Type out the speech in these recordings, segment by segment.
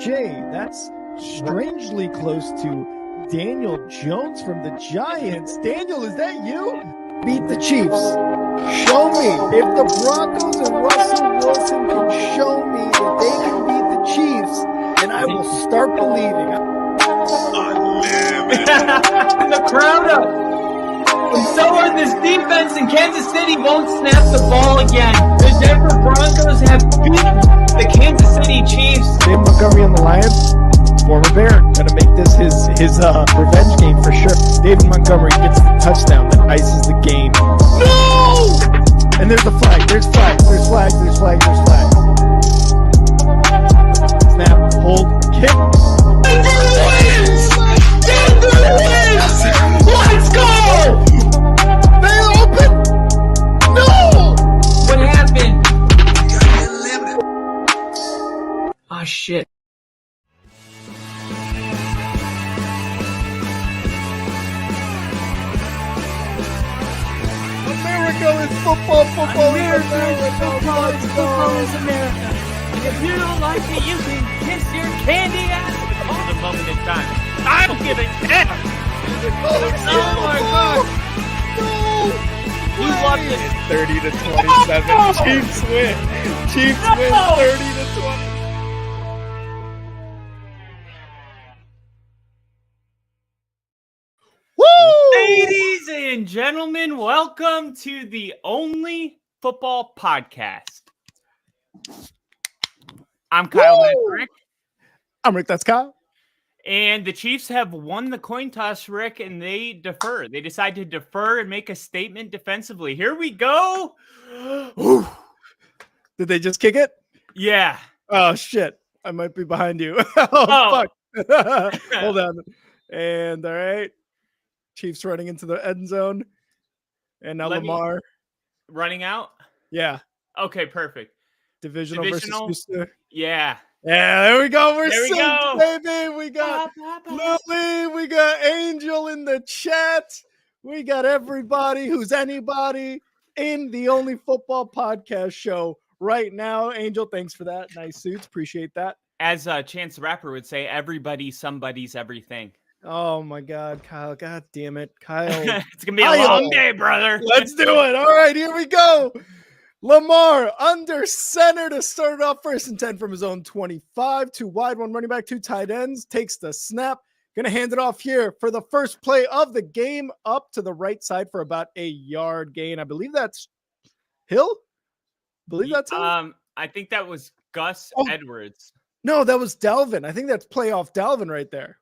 That's strangely close to Daniel Jones from the Giants. Daniel, is that you? Beat the Chiefs. Show me. If the Broncos and Russell Wilson can show me that they can beat the Chiefs, then I will start believing. And the crowd up. And so are this defense, and Kansas City won't snap the ball again. The Denver Broncos have beaten the Kansas City Chiefs. Dave Montgomery on the Lions, former Bear, gonna make this his revenge game for sure. David Montgomery gets the touchdown that ices the game. No! And there's the flag. There's flag. There's flag. There's flag. There's flag. Snap. Hold. Kick. Denver wins! Denver wins! Let's go! They open. No! What happened? Oh shit. America is football. Football America is is football. Football is America. If you don't like it, you can kiss your candy ass. For the moment in time. I don't give a damn. Oh my god. No! You love this. 30-27. Chiefs win. Chiefs win 30-20. Woo! Ladies and gentlemen, welcome to the only football podcast. I'm Kyle. That's Rick. I'm Rick. That's Kyle. And the Chiefs have won the coin toss, Rick, and they defer. They decide to defer and make a statement defensively. Here we go. Ooh. Did they just kick it? Yeah. Oh, shit. I might be behind you. Fuck. Hold on. And all right. Chiefs running into the end zone. And now Lamar. Running out? Yeah. Okay, perfect. Divisional versus Houston. Yeah. Yeah, there we go. We're There we synced, go. baby. We got Lily. We got Angel in the chat. We got everybody who's anybody in the only football podcast show right now. Angel, thanks for that. Nice suits. Appreciate that. As Chance the Rapper would say, everybody, somebody's everything. Oh, my God, Kyle. God damn it. Kyle. It's going to be a long day, brother. Let's do it. All right, here we go. Lamar under center to start it off, 1st and 10 from his own 25. 2 wide, 1 running back, 2 tight ends. Takes the snap. Going to hand it off here for the first play of the game, up to the right side for about a yard gain. I believe that's Hill. That's Hill? I think that was Gus Edwards. No, that was Dalvin. I think that's playoff Dalvin right there.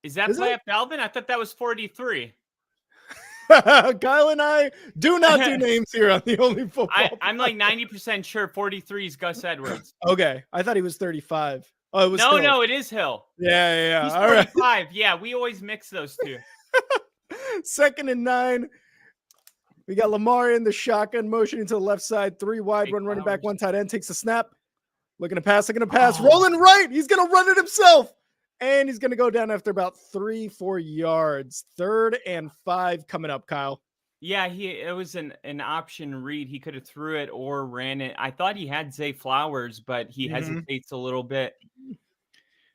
Is that playoff Dalvin? I thought that was 43. Kyle and I do not do names here on the only football. I'm like 90% sure 43 is Gus Edwards. Okay. I thought he was 35. Oh, it was No, Hill. no, it is Hill. Yeah. He's All 45. right. Yeah, we always mix those two. 2nd and 9. We got Lamar in the shotgun motion into the left side. 3 wide, 1 running back, 1 tight end. Takes the snap. Looking to pass. Rolling right. He's going to run it himself. And he's going to go down after about 3-4 yards. 3rd and 5 coming up, Kyle. Yeah, it was an option read. He could have threw it or ran it. I thought he had Zay Flowers, but he hesitates a little bit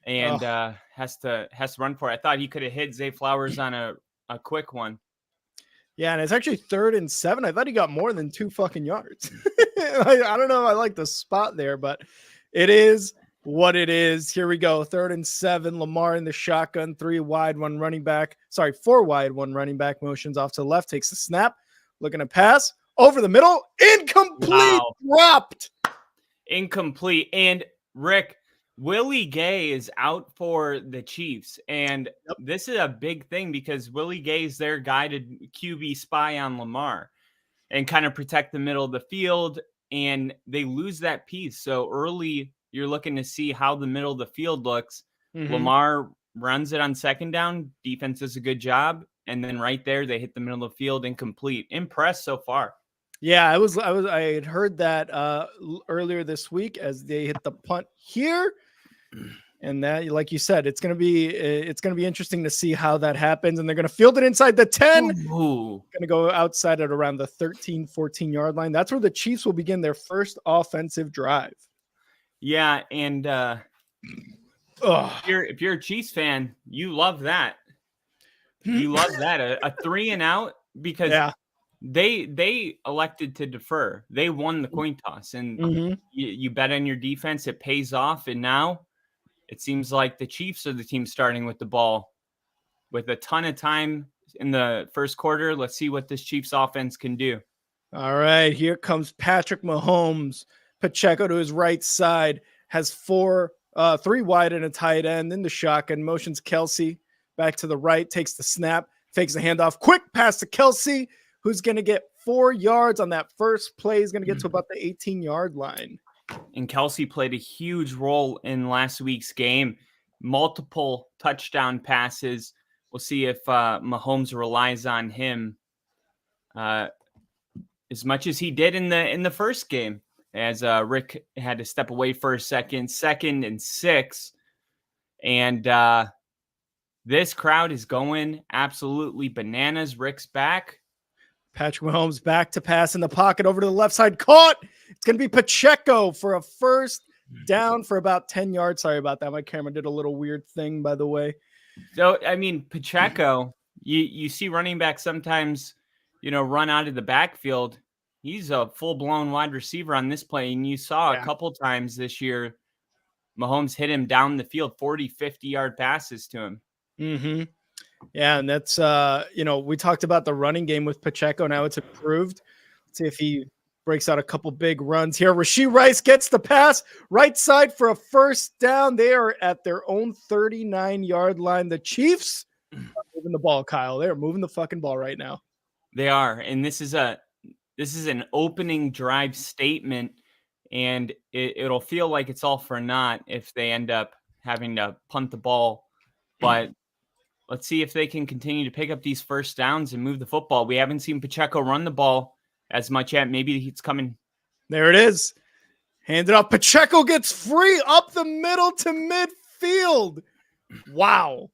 and has to run for it. I thought he could have hit Zay Flowers on a quick one. Yeah, and it's actually 3rd and 7. I thought he got more than 2 fucking yards. I don't know. I like the spot there, but it is what it is. Here we go. 3rd and 7. Lamar in the shotgun. 3 wide, 1 running back. 4 wide, 1 running back. Motions off to the left. Takes the snap. Looking to pass. Over the middle. Incomplete. Wow. Dropped. Incomplete. And Rick, Willie Gay is out for the Chiefs. And this is a big thing because Willie Gay is their guy to QB spy on Lamar and kind of protect the middle of the field. And they lose that piece. So early, you're looking to see how the middle of the field looks. Lamar runs it on 2nd down. Defense does a good job. And then right there, they hit the middle of the field incomplete. Impressed so far. Yeah, I had heard that earlier this week as they hit the punt here. And that, like you said, it's going to be interesting to see how that happens. And they're going to field it inside the 10. Going to go outside at around the 13, 14-yard line. That's where the Chiefs will begin their first offensive drive. Yeah, and If you're a Chiefs fan, you love that. You love that. A 3 and out because Yeah. they elected to defer. They won the coin toss, and you bet on your defense. It pays off, and now it seems like the Chiefs are the team starting with the ball with a ton of time in the first quarter. Let's see what this Chiefs offense can do. All right, here comes Patrick Mahomes. Pacheco to his right side has 3 wide and a tight end in the shotgun. Motions Kelsey back to the right, takes the snap, fakes the handoff. Quick pass to Kelsey, who's going to get 4 yards on that first play. He's going to get to about the 18-yard line. And Kelsey played a huge role in last week's game. Multiple touchdown passes. We'll see if Mahomes relies on him as much as he did in the first game, as Rick had to step away for a second. 2nd and 6. And this crowd is going absolutely bananas. Rick's back. Patrick Mahomes back to pass in the pocket over to the left side. Caught. It's going to be Pacheco for a first down for about 10 yards. Sorry about that. My camera did a little weird thing, by the way. So, I mean, Pacheco, you see running back sometimes, run out of the backfield. He's a full-blown wide receiver on this play. And you saw a couple times this year, Mahomes hit him down the field, 40, 50-yard passes to him. Mm-hmm. Yeah, and that's, we talked about the running game with Pacheco. Now it's improved. Let's see if he breaks out a couple big runs here. Rashee Rice gets the pass right side for a first down. They are at their own 39-yard line. The Chiefs are moving the ball, Kyle. They're moving the fucking ball right now. They are, and this is an opening drive statement, and it'll feel like it's all for naught if they end up having to punt the ball. But let's see if they can continue to pick up these first downs and move the football. We haven't seen Pacheco run the ball as much yet. Maybe he's coming. There it is. Hand it off. Pacheco gets free up the middle to midfield. Wow.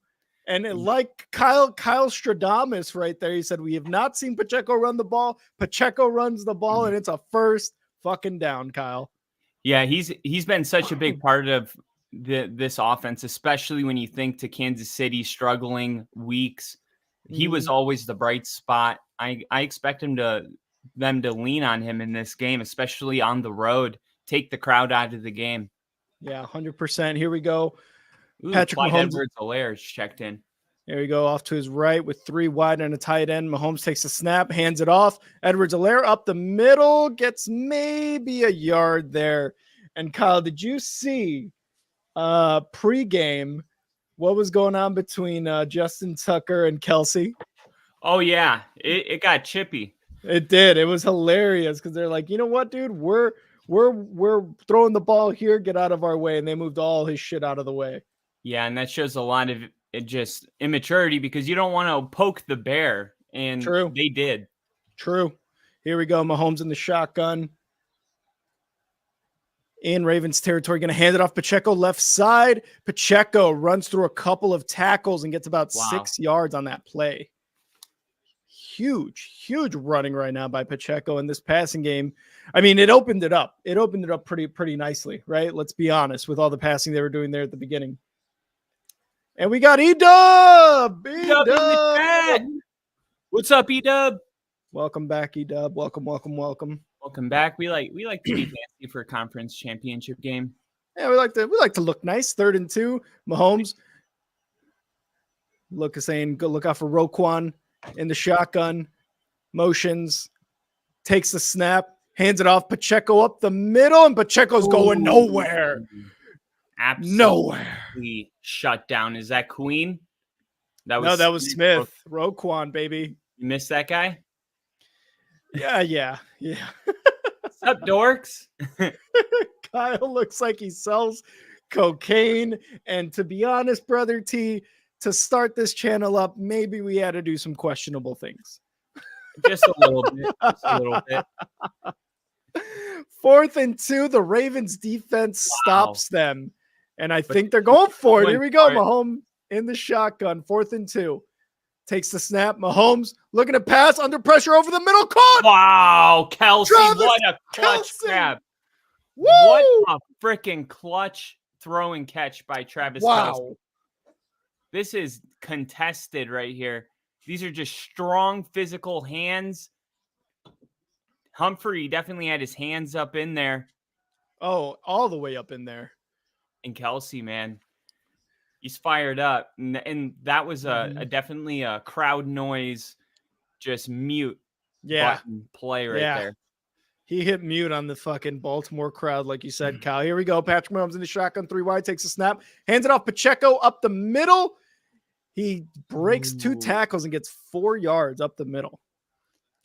And like Kyle Stradamus right there, he said, we have not seen Pacheco run the ball. Pacheco runs the ball, and it's a first fucking down, Kyle. Yeah, he's been such a big part of this offense, especially when you think to Kansas City struggling weeks. He was always the bright spot. I expect them to lean on him in this game, especially on the road, take the crowd out of the game. Yeah, 100%. Here we go. Ooh, Patrick Mahomes. Edwards-Helaire checked in. There we go, off to his right with 3 wide and a tight end. Mahomes takes a snap, hands it off. Edwards-Helaire up the middle, gets maybe a yard there. And Kyle, did you see pregame what was going on between Justin Tucker and Kelsey? Oh yeah, it got chippy. It did. It was hilarious because they're like, you know what, dude, we're throwing the ball here, get out of our way, and they moved all his shit out of the way. Yeah, and that shows a lot of just immaturity because you don't want to poke the bear, and True. They did. True. Here we go. Mahomes in the shotgun. In Ravens territory, going to hand it off Pacheco left side. Pacheco runs through a couple of tackles and gets about 6 yards on that play. Huge running right now by Pacheco in this passing game. I mean, it opened it up. It opened it up pretty nicely, right? Let's be honest with all the passing they were doing there at the beginning. And we got E-Dub! E-Dub! What's up, E-Dub? Welcome back, E-Dub. Welcome. Welcome back. We like to be fancy for a conference championship game. Yeah, we like to look nice. 3rd and 2. Mahomes look out for Roquan in the shotgun. Motions, takes the snap, hands it off. Pacheco up the middle, and Pacheco's going nowhere. Absolutely nowhere. Shut down. Is that Queen? That was Smith. Roquan, baby. You missed that guy? Yeah. What's up, dorks? Kyle looks like he sells cocaine. And to be honest, Brother T, to start this channel up, maybe we had to do some questionable things. Just a little bit. 4th and 2, the Ravens defense stops them. And I think they're going for it. Here we go. Mahomes in the shotgun. 4th and 2. Takes the snap. Mahomes looking to pass under pressure over the middle. Caught. Wow, Kelsey. What a clutch grab. Woo! What a freaking clutch throw and catch by Travis Wow. Kelce. This is contested right here. These are just strong physical hands. Humphrey definitely had his hands up in there. Oh, all the way up in there. And Kelce, man, he's fired up. And that was a definitely a crowd noise, just mute button play right there. He hit mute on the fucking Baltimore crowd, like you said, Kyle. Here we go. Patrick Mahomes in the shotgun, 3 wide, takes a snap, hands it off Pacheco up the middle. He breaks 2 tackles and gets 4 yards up the middle.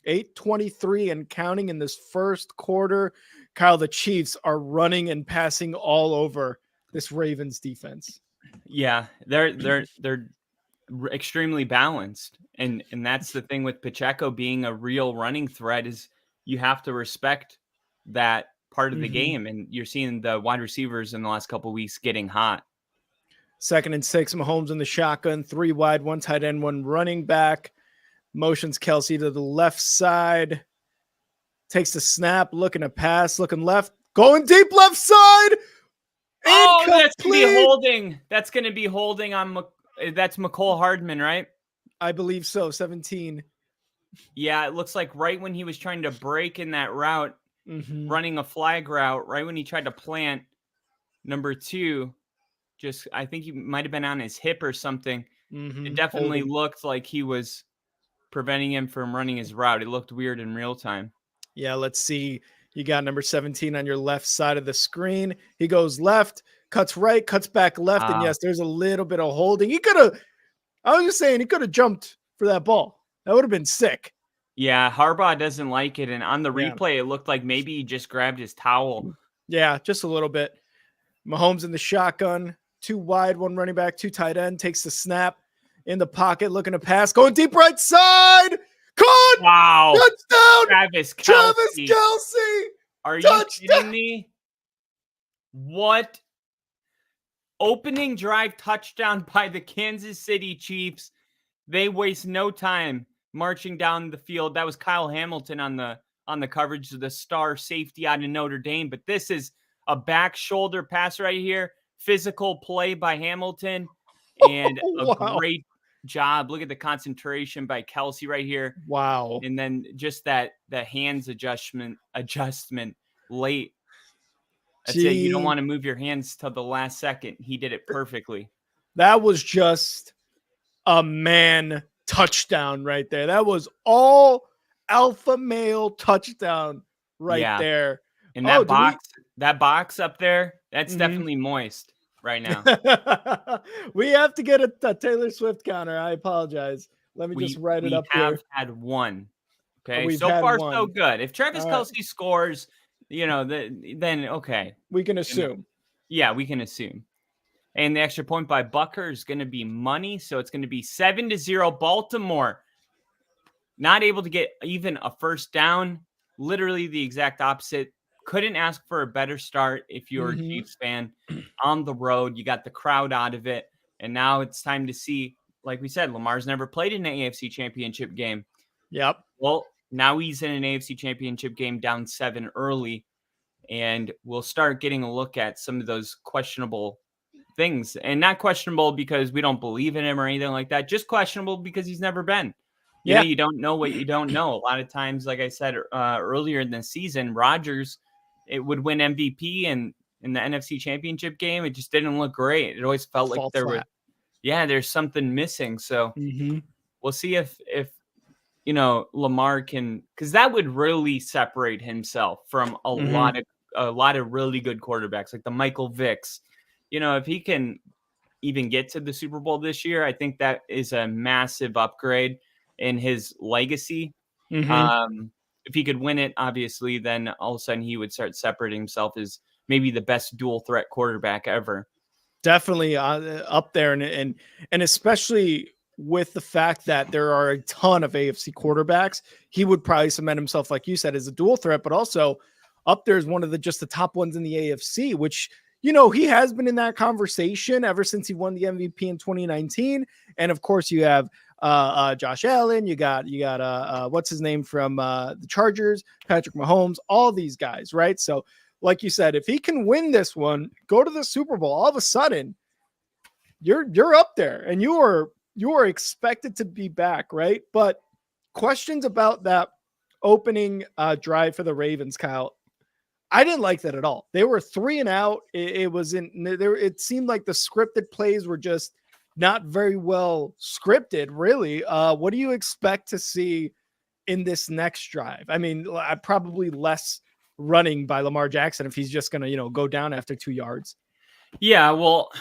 8:23 and counting in this first quarter. Kyle, the Chiefs are running and passing all over this Ravens defense. Yeah, they're extremely balanced, and that's the thing with Pacheco being a real running threat is you have to respect that part of the game, and you're seeing the wide receivers in the last couple of weeks getting hot. 2nd and 6, Mahomes in the shotgun, 3 wide, 1 tight end, 1 running back. Motions Kelce to the left side. Takes the snap, looking to pass, looking left, going deep left side. Oh, that's going to be holding. That's going to be holding on. That's McCole Hardman, right? I believe so. 17. Yeah, it looks like right when he was trying to break in that route, running a flag route, right when he tried to plant number 2, just I think he might have been on his hip or something. It definitely looked like he was preventing him from running his route. It looked weird in real time. Yeah, let's see. You got number 17 on your left side of the screen. He goes left, cuts right, cuts back left. And yes, there's a little bit of holding. He could have, I was just saying, he could have jumped for that ball. That would have been sick. Yeah, Harbaugh doesn't like it. And on the replay, it looked like maybe he just grabbed his towel. Yeah, just a little bit. Mahomes in the shotgun, 2 wide, 1 running back, 2 tight end, takes the snap in the pocket, looking to pass, going deep right side. Caught! Wow. Touchdown! Travis Kelce! Are you kidding me? What? Opening drive touchdown by the Kansas City Chiefs. They waste no time marching down the field. That was Kyle Hamilton on the coverage of the star safety out of Notre Dame. But this is a back shoulder pass right here. Physical play by Hamilton. And great job. Look at the concentration by Kelce right here. Wow. And then just the hands adjustment late. That's it. You don't want to move your hands till the last second. He did it perfectly. That was just a man touchdown right there. That was all alpha male touchdown right there. And that box up there, that's definitely moist right now. We have to get a Taylor Swift counter. I apologize. Let me just write it up here. We have had one. Okay. So far, so good. If Travis Kelce scores, then okay. We can assume. Yeah, we can assume. And the extra point by Bucker is going to be money. So it's going to be 7-0 Baltimore. Not able to get even a first down. Literally the exact opposite. Couldn't ask for a better start if you're a Chiefs fan. On the road, you got the crowd out of it. And now it's time to see, like we said, Lamar's never played in an AFC Championship game. Yep. Well, now he's in an AFC Championship game down 7 early. And we'll start getting a look at some of those questionable things. And not questionable because we don't believe in him or anything like that. Just questionable because he's never been. You know, you don't know what you don't know. A lot of times, like I said earlier in the season, Rodgers, it would win MVP, and in the NFC Championship game, it just didn't look great. It always felt like there's something missing. So we'll see if Lamar can, because that would really separate himself from a lot of really good quarterbacks like the Michael Vicks. If he can even get to the Super Bowl this year, I think that is a massive upgrade in his legacy. If he could win it, obviously, then all of a sudden he would start separating himself as maybe the best dual threat quarterback ever. Definitely up there. And especially with the fact that there are a ton of AFC quarterbacks, he would probably cement himself, like you said, as a dual threat, but also up there is one of the top ones in the AFC, which, he has been in that conversation ever since he won the MVP in 2019. And of course you have Josh Allen, you got what's his name from the Chargers, Patrick Mahomes, all these guys, right? So like you said, if he can win this one, go to the Super Bowl, all of a sudden you're up there and you are expected to be back, right? But questions about that opening drive for the Ravens, Kyle. I didn't like that at all. They were 3 and out. It was in there. It seemed like the scripted plays were just not very well scripted, really. What do you expect to see in this next drive? I mean, probably less running by Lamar Jackson if he's just going to, go down after 2 yards. Yeah, well,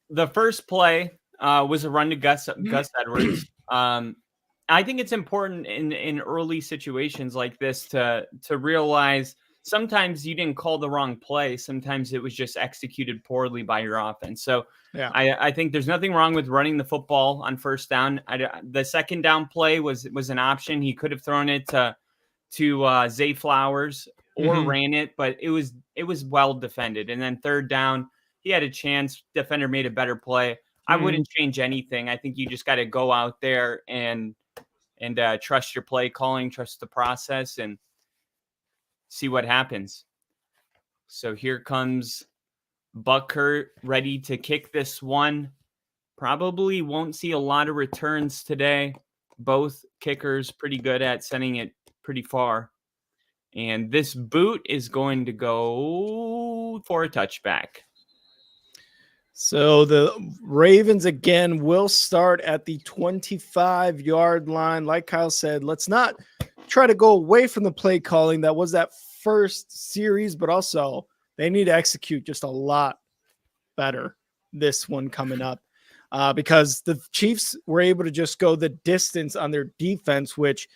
the first play was a run to Gus Edwards. I think it's important in early situations like this to realize sometimes you didn't call the wrong play. Sometimes it was just executed poorly by your offense. So yeah, I think there's nothing wrong with running the football on first down. The second down play was an option. He could have thrown it to Zay Flowers or ran it, but it was well defended. And then third down, he had a chance. Defender made a better play. I wouldn't change anything. I think you just got to go out there and trust your play calling, trust the process, and see what happens. So here comes Buckert ready to kick this one. Probably won't see a lot of returns today. Both kickers pretty good at sending it pretty far. And this boot is going to go for a touchback. So the Ravens again will start at the 25-yard line. Like Kyle said, let's not try to go away from the play calling. That was that first series, but also they need to execute just a lot better this one coming up because the Chiefs were able to just go the distance on their defense, which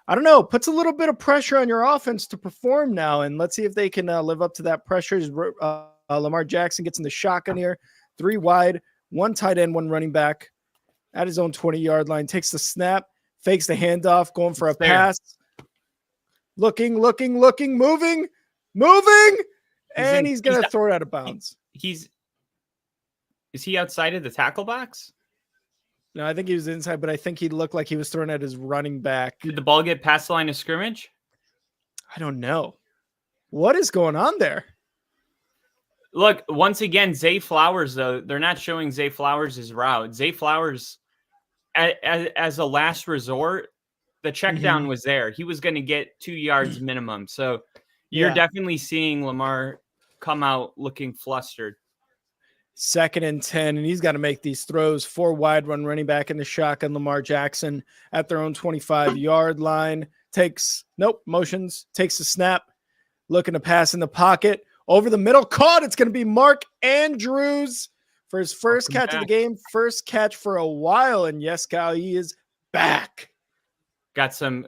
I don't know, puts a little bit of pressure on your offense to perform now. And let's see if they can live up to that pressure. Lamar Jackson gets in the shotgun here. 3 wide, 1 tight end, 1 running back at his own 20-yard line, takes the snap, fakes the handoff, going for a pass. Looking, moving, and he's going to throw it out of bounds. Is he outside of the tackle box? No, I think he was inside, but I think he looked like he was throwing at his running back. Did the ball get past the line of scrimmage? I don't know. What is going on there? Look, once again, Zay Flowers, though, they're not showing Zay Flowers' route. Zay Flowers, as a last resort, the check down was there. He was going to get 2 yards minimum. So you're definitely seeing Lamar come out looking flustered. 2nd and 10, and he's got to make these throws. 4 wide, run running back in the shotgun. Lamar Jackson at their own 25-yard line. Motions, takes the snap, looking to pass in the pocket. Over the middle, caught. It's going to be Mark Andrews for his first catch of the game, first catch for a while. And yes, Kyle, he is back. Got some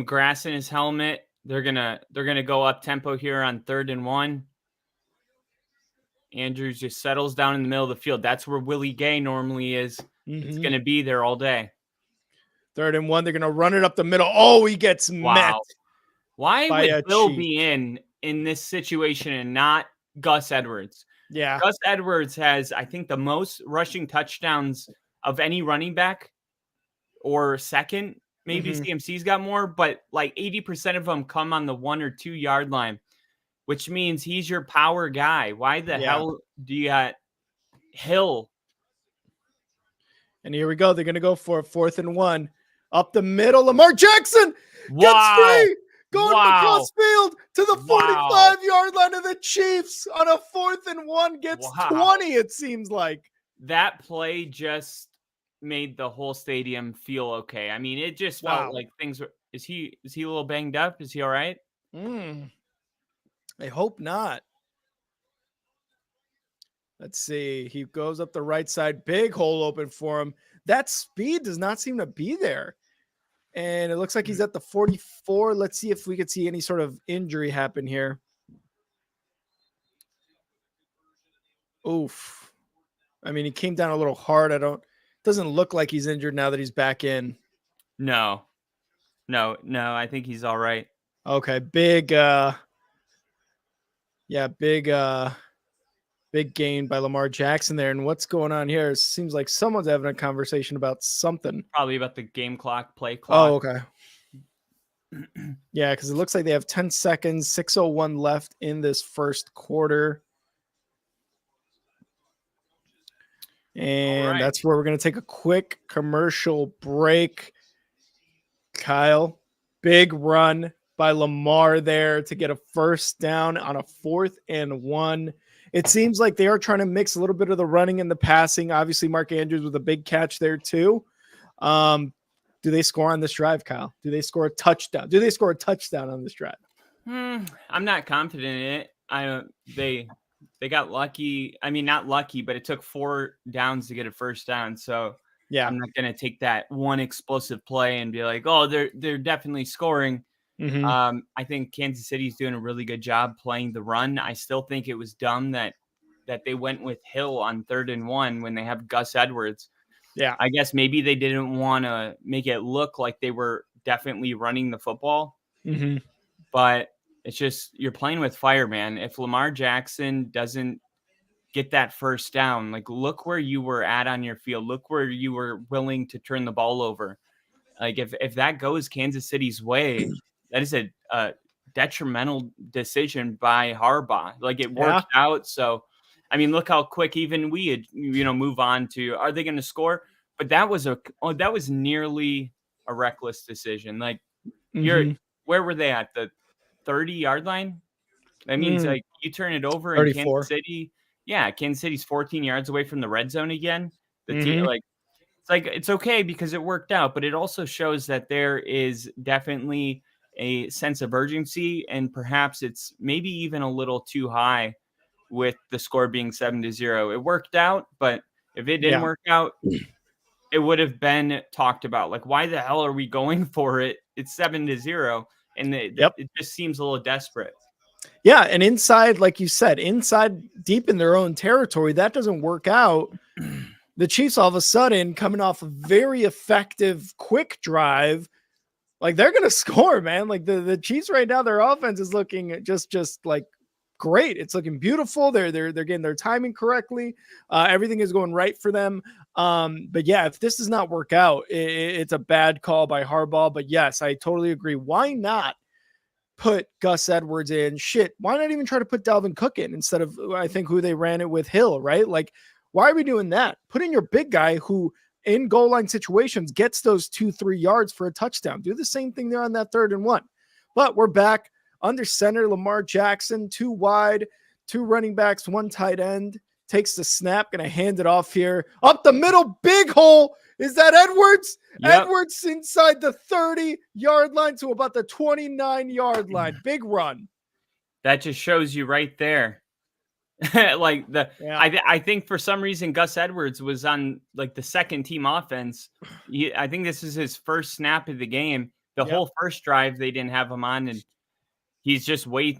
grass in his helmet. They're gonna go up tempo here on 3rd and 1. Andrews just settles down in the middle of the field. That's where Willie Gay normally is. It's going to be there all day. 3rd and 1. They're going to run it up the middle. Oh, he gets met. Why would Bill be in this situation and not Gus Edwards? Yeah. Gus Edwards has, I think, the most rushing touchdowns of any running back, or second. Maybe CMC's got more, but like 80% of them come on the 1 or 2 yard line, which means he's your power guy. Why the hell do you got Hill? And here we go. They're going to go for a 4th and 1. Up the middle, Lamar Jackson gets free. Going across field to the 45-yard line of the Chiefs on a 4th and 1. Gets 20, it seems like. That play just made the whole stadium feel okay. I mean, it just felt like things were... Is he a little banged up? Is he all right? I hope not. Let's see. He goes up the right side. Big hole open for him. That speed does not seem to be there. And it looks like he's at the 44. Let's see if we could see any sort of injury happen here. Oof. I mean, he came down a little hard. Doesn't look like he's injured now that he's back in. No, I think he's all right. Okay. Big gain by Lamar Jackson there. And what's going on here? It seems like someone's having a conversation about something. Probably about the game clock, play clock. Oh, okay. Yeah, because it looks like they have 10 seconds, 6:01 left in this first quarter. And that's where we're going to take a quick commercial break. Kyle, big run by Lamar there to get a first down on a 4th and 1. It seems like they are trying to mix a little bit of the running and the passing. Obviously, Mark Andrews with a big catch there too. Do they score on this drive, Kyle? Do they score a touchdown? Do they score a touchdown on this drive? I'm not confident in it. They got lucky. I mean, not lucky, but it took 4 downs to get a first down. So yeah, I'm not going to take that one explosive play and be like, oh, they're definitely scoring. Mm-hmm. I think Kansas City's doing a really good job playing the run. I still think it was dumb that they went with Hill on 3rd and 1 when they have Gus Edwards. Yeah. I guess maybe they didn't want to make it look like they were definitely running the football. Mm-hmm. But it's just, you're playing with fire, man. If Lamar Jackson doesn't get that first down, like, look where you were at on your field. Look where you were willing to turn the ball over. Like, if that goes Kansas City's way, that is a detrimental decision by Harbaugh. Like, it worked out. So, I mean, look how quick even we had, move on to, are they going to score? But that was nearly a reckless decision. Like, where were they at? The 30-yard line? That means like you turn it over in Kansas City. Yeah, Kansas City's 14 yards away from the red zone again. The team, it's okay because it worked out, but it also shows that there is definitely a sense of urgency, and perhaps it's maybe even a little too high with the score being 7-0. It worked out, but if it didn't work out, it would have been talked about. Like, why the hell are we going for it? It's 7-0, and it just seems a little desperate. Yeah, and inside, like you said, inside deep in their own territory, that doesn't work out. The Chiefs all of a sudden coming off a very effective quick drive, like they're gonna score, man. Like the Chiefs right now, their offense is looking just like great. It's looking beautiful. They're getting their timing correctly. Everything is going right for them. But yeah, if this does not work out, it's a bad call by Harbaugh. But yes, I totally agree. Why not put Gus Edwards in? Shit, why not even try to put Dalvin Cook in instead of, I think, who they ran it with, Hill, right? Like, why are we doing that? Put in your big guy who in goal line situations gets those 2-3 yards for a touchdown. Do the same thing there on that 3rd and 1. But we're back under center. Lamar Jackson, 2 wide, 2 running backs, 1 tight end, takes the snap, gonna hand it off here up the middle, big hole. Is that Edwards? Yep. Edwards inside the 30-yard line to about the 29-yard line. Big run. That just shows you right there. I think for some reason Gus Edwards was on like the second team offense. I think this is his first snap of the game. The whole first drive they didn't have him on, and he's way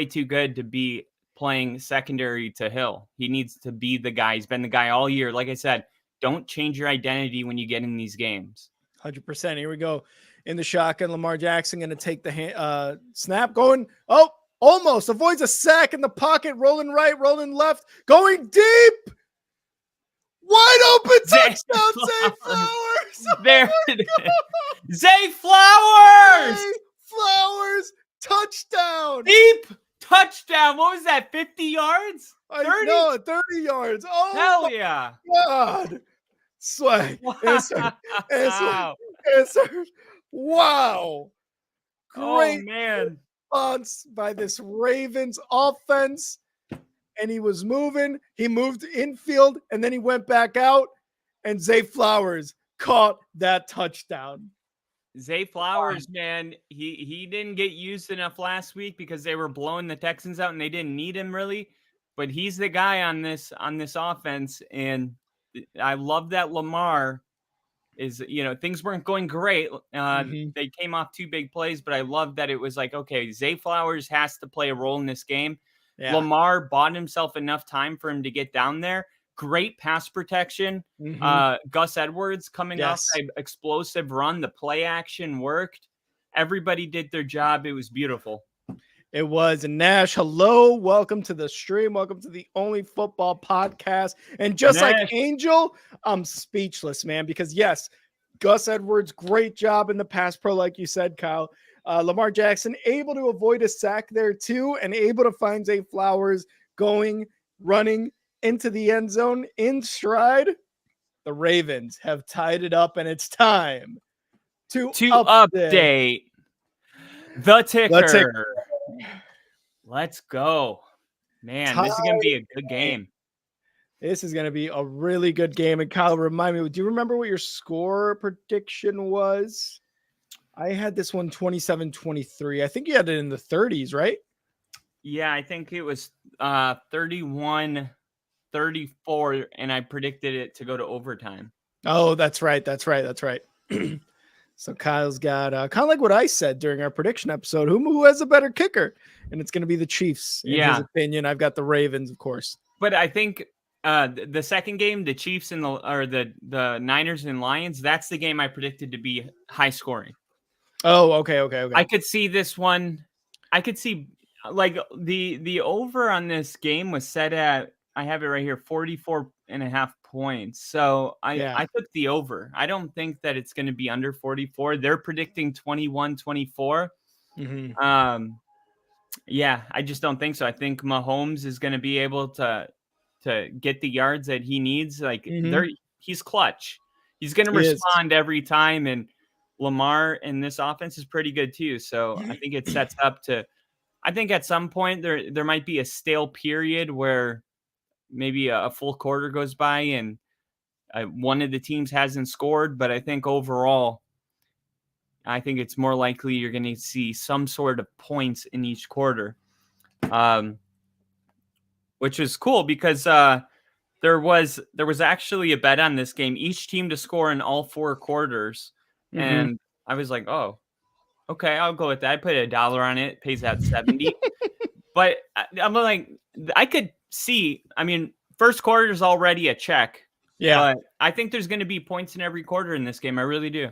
too good to be playing secondary to Hill. He needs to be the guy. He's been the guy all year. Like I said, don't change your identity when you get in these games. 100%. Here we go. In the shotgun, Lamar Jackson going to take the snap, going, almost avoids a sack in the pocket, rolling right, rolling left, going deep. Wide open touchdown, Zay Flowers. There it is. Zay Flowers. Zay Flowers, touchdown. Deep touchdown. What was that, 50 yards? 30? No, 30 yards. Oh, hell yeah. God. Swag. Wow. Answer. Wow. Great man. Response by this Ravens offense. And he was moving. He moved infield, and then he went back out, and Zay Flowers caught that touchdown. Zay Flowers, man, he didn't get used enough last week because they were blowing the Texans out and they didn't need him really. But he's the guy on this offense, and I love that Lamar is, things weren't going great. They came off 2 big plays, but I love that it was like, okay, Zay Flowers has to play a role in this game. Yeah. Lamar bought himself enough time for him to get down there. Great pass protection. Gus Edwards coming off an explosive run. The play action worked. Everybody did their job. It was beautiful. It was. And Nash, hello. Welcome to the stream. Welcome to the Only Football Podcast. And just like Angel, I'm speechless, man, because yes, Gus Edwards, great job in the pass pro, like you said, Kyle. Lamar Jackson able to avoid a sack there too, and able to find Zay Flowers running into the end zone in stride. The Ravens have tied it up, and it's time to update the ticker. Let's go. Man, this is going to be a good game. This is going to be a really good game. And Kyle, remind me, do you remember what your score prediction was? I had this one 27-23. I think you had it in the 30s, right? Yeah, I think it was 31-34, and I predicted it to go to overtime. Oh, that's right. So Kyle's got kind of like what I said during our prediction episode. Who has a better kicker? And it's going to be the Chiefs, in his opinion. I've got the Ravens, of course. But I think the second game, the Chiefs and the Niners and Lions, that's the game I predicted to be high scoring. Oh, okay. I could see this one. I could see like the over on this game was set at, I have it right here, 44.5 points. So I took the over. I don't think that it's going to be under 44. They're predicting 21-24. Mm-hmm. Yeah, I just don't think so. I think Mahomes is going to be able to get the yards that he needs. Like he's clutch. He's going to respond every time, and Lamar in this offense is pretty good too. So I think it sets up to, I think at some point there might be a stale period where maybe a full quarter goes by and one of the teams hasn't scored. But I think overall, I think it's more likely you're going to see some sort of points in each quarter, which is cool because there was actually a bet on this game, each team to score in all four quarters. And I was like, oh, okay, I'll go with that. I put $1 on it. It pays out 70. But I'm like, I could see, I mean, first quarter is already a check. Yeah. But I think there's going to be points in every quarter in this game. I really do.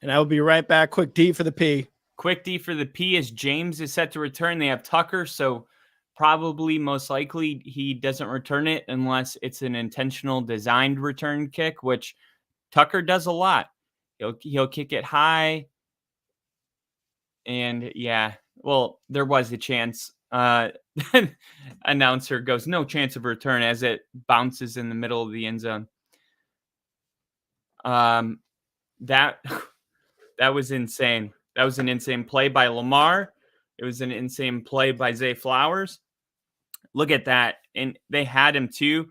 And I will be right back. Quick D for the P. Quick D for the P is James is set to return. They have Tucker, so probably most likely he doesn't return it unless it's an intentional designed return kick, which Tucker does a lot. He'll kick it high. And yeah, well, there was a chance. Announcer goes, no chance of return as it bounces in the middle of the end zone. That was insane. That was an insane play by Lamar. It was an insane play by Zay Flowers. Look at that. And they had him too.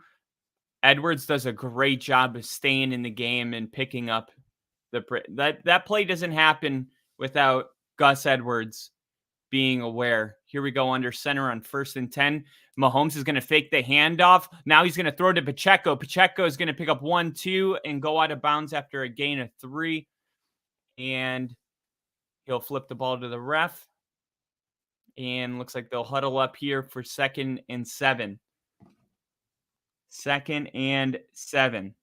Edwards does a great job of staying in the game and picking up that play doesn't happen without Gus Edwards being aware. Here we go under center on 1st and 10. Mahomes is going to fake the handoff. Now he's going to throw to Pacheco. Pacheco is going to pick up 1-2 and go out of bounds after a gain of 3. And he'll flip the ball to the ref. And looks like they'll huddle up here for 2nd and 7. 2nd and 7.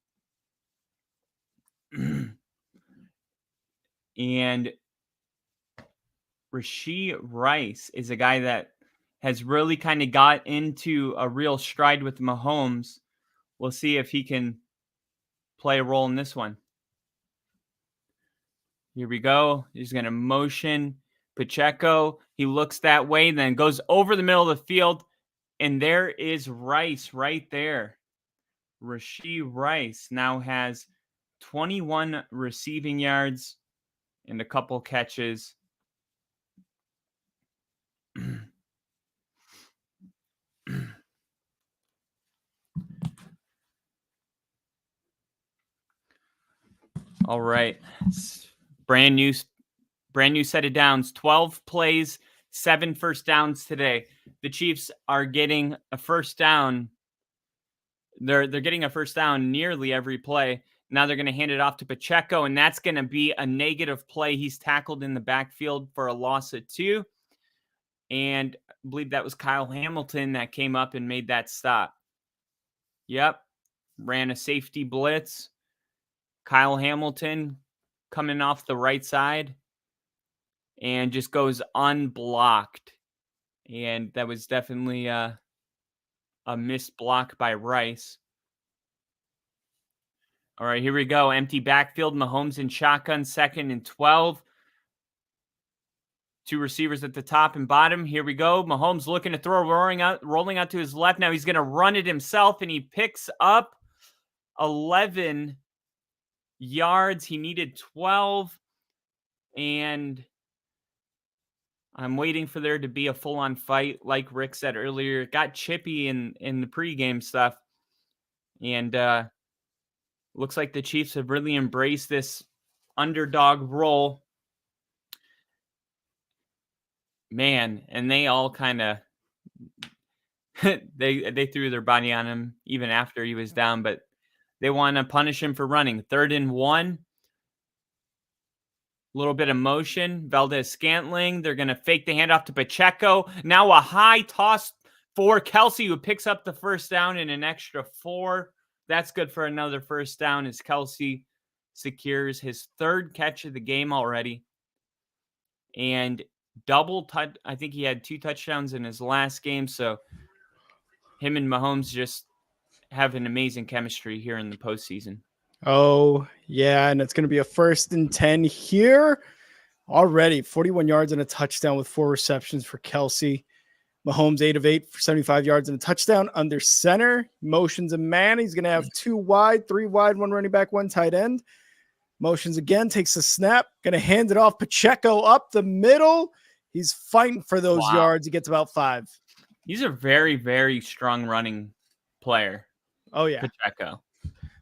And Rashee Rice is a guy that has really kind of got into a real stride with Mahomes. We'll see if he can play a role in this one. Here we go. He's going to motion Pacheco. He looks that way, then goes over the middle of the field. And there is Rice right there. Rashee Rice now has 21 receiving yards and a couple catches. All right. Brand new set of downs. 12 plays, 7 first downs today. The Chiefs are getting a first down. They're getting a first down nearly every play. Now they're going to hand it off to Pacheco, and that's going to be a negative play. He's tackled in the backfield for a loss of 2. And I believe that was Kyle Hamilton that came up and made that stop. Yep. Ran a safety blitz. Kyle Hamilton coming off the right side and just goes unblocked. And that was definitely a missed block by Rice. All right, here we go. Empty backfield. Mahomes in shotgun, 2nd and 12. Two receivers at the top and bottom. Here we go. Mahomes looking to throw, rolling out to his left. Now he's going to run it himself, and he picks up 11 yards. He needed 12, and I'm waiting for there to be a full-on fight, like Rick said earlier. It got chippy in the pregame stuff, and looks like the Chiefs have really embraced this underdog role. Man, and they all kind of they threw their body on him even after he was down, but they want to punish him for running. 3rd and 1. A little bit of motion. Valdez-Scantling. They're going to fake the handoff to Pacheco. Now a high toss for Kelce, who picks up the first down and an extra 4. That's good for another first down as Kelce secures his 3rd catch of the game already. And I think he had 2 touchdowns in his last game. So him and Mahomes just have an amazing chemistry here in the postseason. Oh, yeah, and it's going to be a 1st and 10 here. Already 41 yards and a touchdown with 4 receptions for Kelce. Mahomes 8 of 8 for 75 yards and a touchdown under center. Motions a man. He's going to have 2 wide, 3 wide, 1 running back, 1 tight end. Motions again, takes a snap. Going to hand it off. Pacheco up the middle. He's fighting for those yards. He gets about 5. He's a very, very strong running player. Oh, yeah.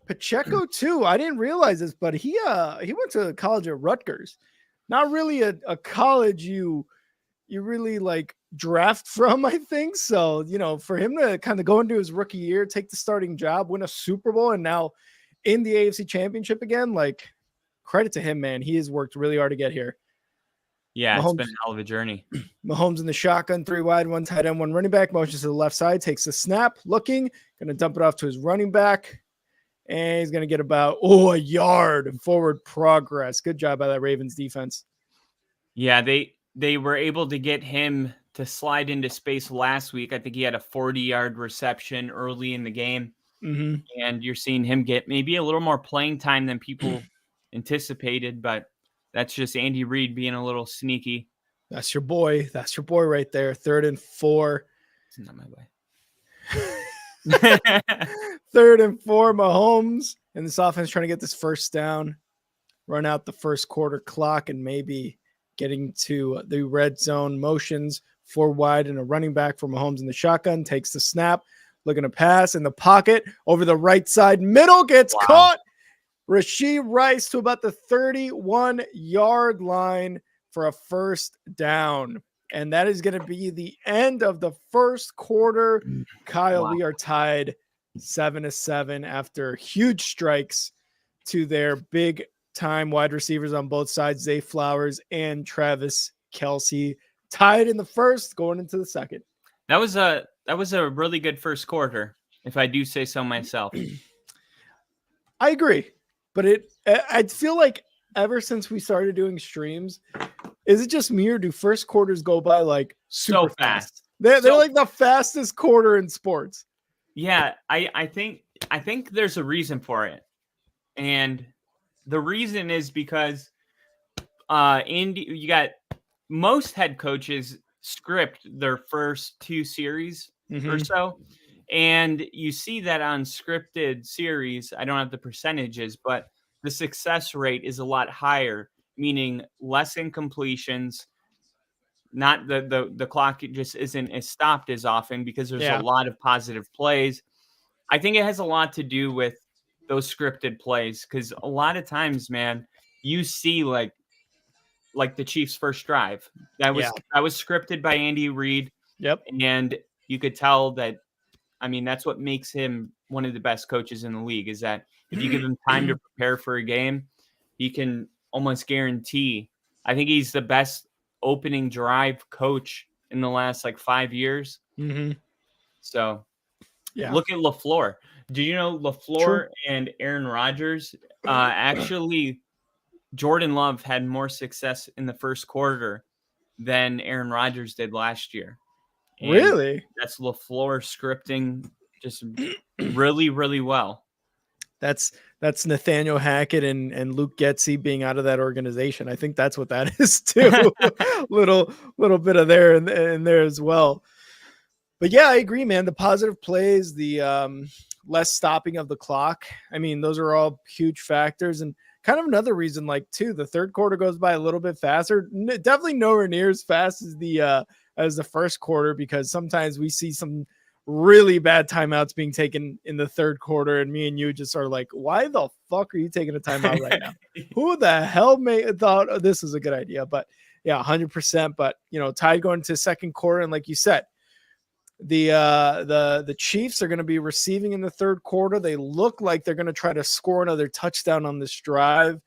Pacheco, too. I didn't realize this, but he went to college at Rutgers. Not really a college you really like draft from, I think. So, for him to kind of go into his rookie year, take the starting job, win a Super Bowl, and now in the AFC Championship again, like, credit to him, man. He has worked really hard to get here. Yeah, Mahomes, it's been a hell of a journey. Mahomes in the shotgun, 3 wide, 1 tight end, 1 running back. Motions to the left side, takes a snap, looking, going to dump it off to his running back. And he's going to get about, a yard of forward progress. Good job by that Ravens defense. Yeah, they were able to get him to slide into space last week. I think he had a 40-yard reception early in the game. Mm-hmm. And you're seeing him get maybe a little more playing time than people anticipated, but that's just Andy Reid being a little sneaky. That's your boy. That's your boy right there. 3rd and 4. It's not my way. 3rd and 4, Mahomes. And this offense trying to get this first down, run out the first quarter clock, and maybe getting to the red zone. Motions 4 wide and a running back for Mahomes in the shotgun. Takes the snap, looking to pass in the pocket over the right side. Middle gets caught. Rashee Rice to about the 31-yard line for a first down. And that is going to be the end of the first quarter. Kyle, we are tied 7-7 after huge strikes to their big-time wide receivers on both sides, Zay Flowers and Travis Kelce. Tied in the first, going into the second. That was a really good first quarter, if I do say so myself. I agree. But I feel like ever since we started doing streams, is it just me or do first quarters go by like super fast? They're like the fastest quarter in sports. Yeah, I think there's a reason for it. And the reason is because you got most head coaches script their first 2 series or so. And you see that on scripted series, I don't have the percentages, but the success rate is a lot higher, meaning less incompletions. Not the clock just isn't as stopped as often because there's a lot of positive plays. I think it has a lot to do with those scripted plays because a lot of times, man, you see like the Chiefs' first drive that was scripted by Andy Reid. Yep, and you could tell that. I mean, that's what makes him one of the best coaches in the league is that if you give him time to prepare for a game, he can almost guarantee. I think he's the best opening drive coach in the last 5 years. Mm-hmm. So look at LaFleur. Do you know LaFleur and Aaron Rodgers? Actually, Jordan Love had more success in the first quarter than Aaron Rodgers did last year. And really? That's LaFleur scripting just really, really well. That's Nathaniel Hackett and Luke Getzey being out of that organization. I think that's what that is too. little bit of there and there as well. But yeah, I agree, man. The positive plays, the less stopping of the clock. I mean, those are all huge factors. And kind of another reason, like, too, the third quarter goes by a little bit faster. Definitely nowhere near as fast as the first quarter, because sometimes we see some really bad timeouts being taken in the third quarter, and me and you just are like, why the fuck are you taking a timeout right now? Who the hell thought this was a good idea? But yeah, 100%. But Tide going to second quarter, and like you said, the Chiefs are going to be receiving in the third quarter. They look like they're going to try to score another touchdown on this drive.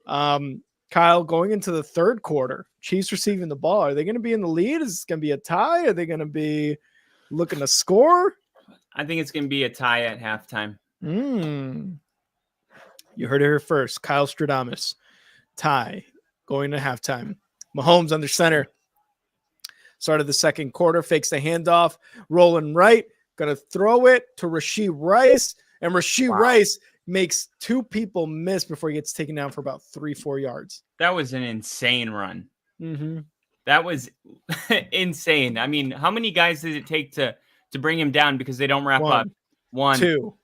Kyle, going into the third quarter, Chiefs receiving the ball. Are they going to be in the lead? Is it going to be a tie? Are they going to be looking to score? I think it's going to be a tie at halftime. You heard it here first. Kyle Stradamus, tie going to halftime. Mahomes under center. Start of the second quarter, fakes the handoff, rolling right, going to throw it to Rashee Rice, and Rashee Rice makes two people miss before he gets taken down for about 3-4 yards. That was an insane run. Mm-hmm. That was insane. I mean, how many guys did it take to bring him down because they don't wrap up? 1,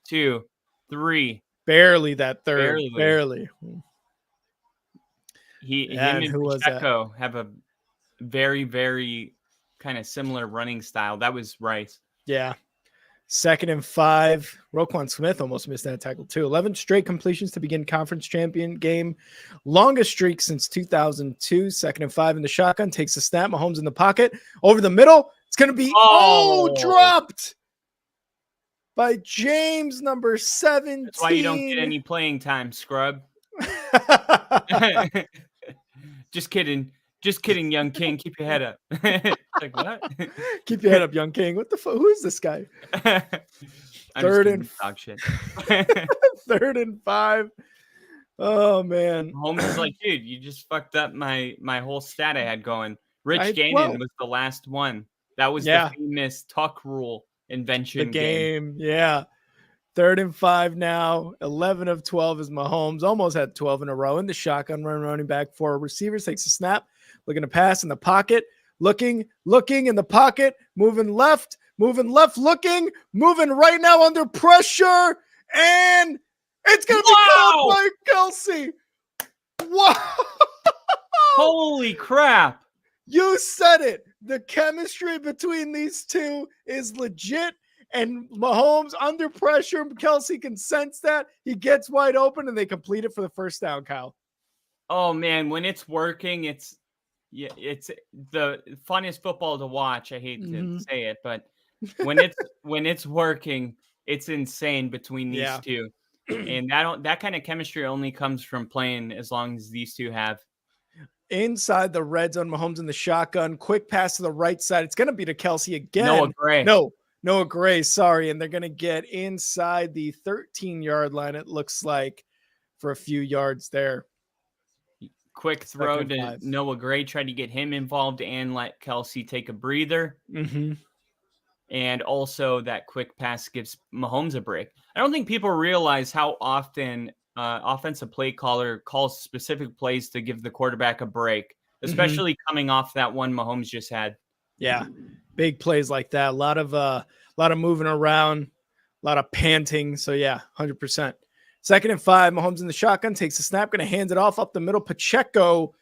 2, 3. Barely that third. Barely. Him and Pacheco have a very, very kind of similar running style. That was Rice. Yeah. 2nd and 5. Roquan Smith almost missed that tackle too. 11 straight completions to begin conference champion game. Longest streak since 2002. 2nd and 5 in the shotgun. Takes a snap. Mahomes in the pocket. Over the middle. It's going to be dropped by James, number 17. That's why you don't get any playing time, scrub. Just kidding. Just kidding, young king. Keep your head up. Like, what? Keep your head up, young king. What the fuck? Who is this guy? Third and dog shit. 3rd and 5. Oh man. Holmes is like, dude, you just fucked up my whole stat I had going. Rich Gannon was the last one. That was the famous tuck rule invention. The game. Yeah. 3rd and 5 now. 11 of 12 is Mahomes. Almost had 12 in a row in the shotgun run, running back for receivers. Takes a snap. Looking to pass in the pocket. Looking in the pocket. Moving left, looking. Moving right now under pressure. And it's going to be called by Kelsey. Wow. Holy crap. You said it. The chemistry between these two is legit. And Mahomes under pressure. Kelsey can sense that. He gets wide open and they complete it for the first down, Kyle. Oh, man. When it's working, it's the funniest football to watch. I hate to say it, but when it's working, it's insane between these two. And that kind of chemistry only comes from playing as long as these two have. Inside the red zone, Mahomes in the shotgun. Quick pass to the right side. It's going to be to Kelsey again. Noah Gray, sorry. And they're going to get inside the 13-yard line, it looks like, for a few yards there. Quick throw to Noah Gray, tried to get him involved and let Kelsey take a breather. And also that quick pass gives Mahomes a break. I don't think people realize how often offensive play caller calls specific plays to give the quarterback a break, especially coming off that one Mahomes just had. Yeah, big plays like that. A lot of moving around, a lot of panting. So yeah, 100%. 2nd and 5, Mahomes in the shotgun, takes a snap, going to hand it off up the middle. Pacheco,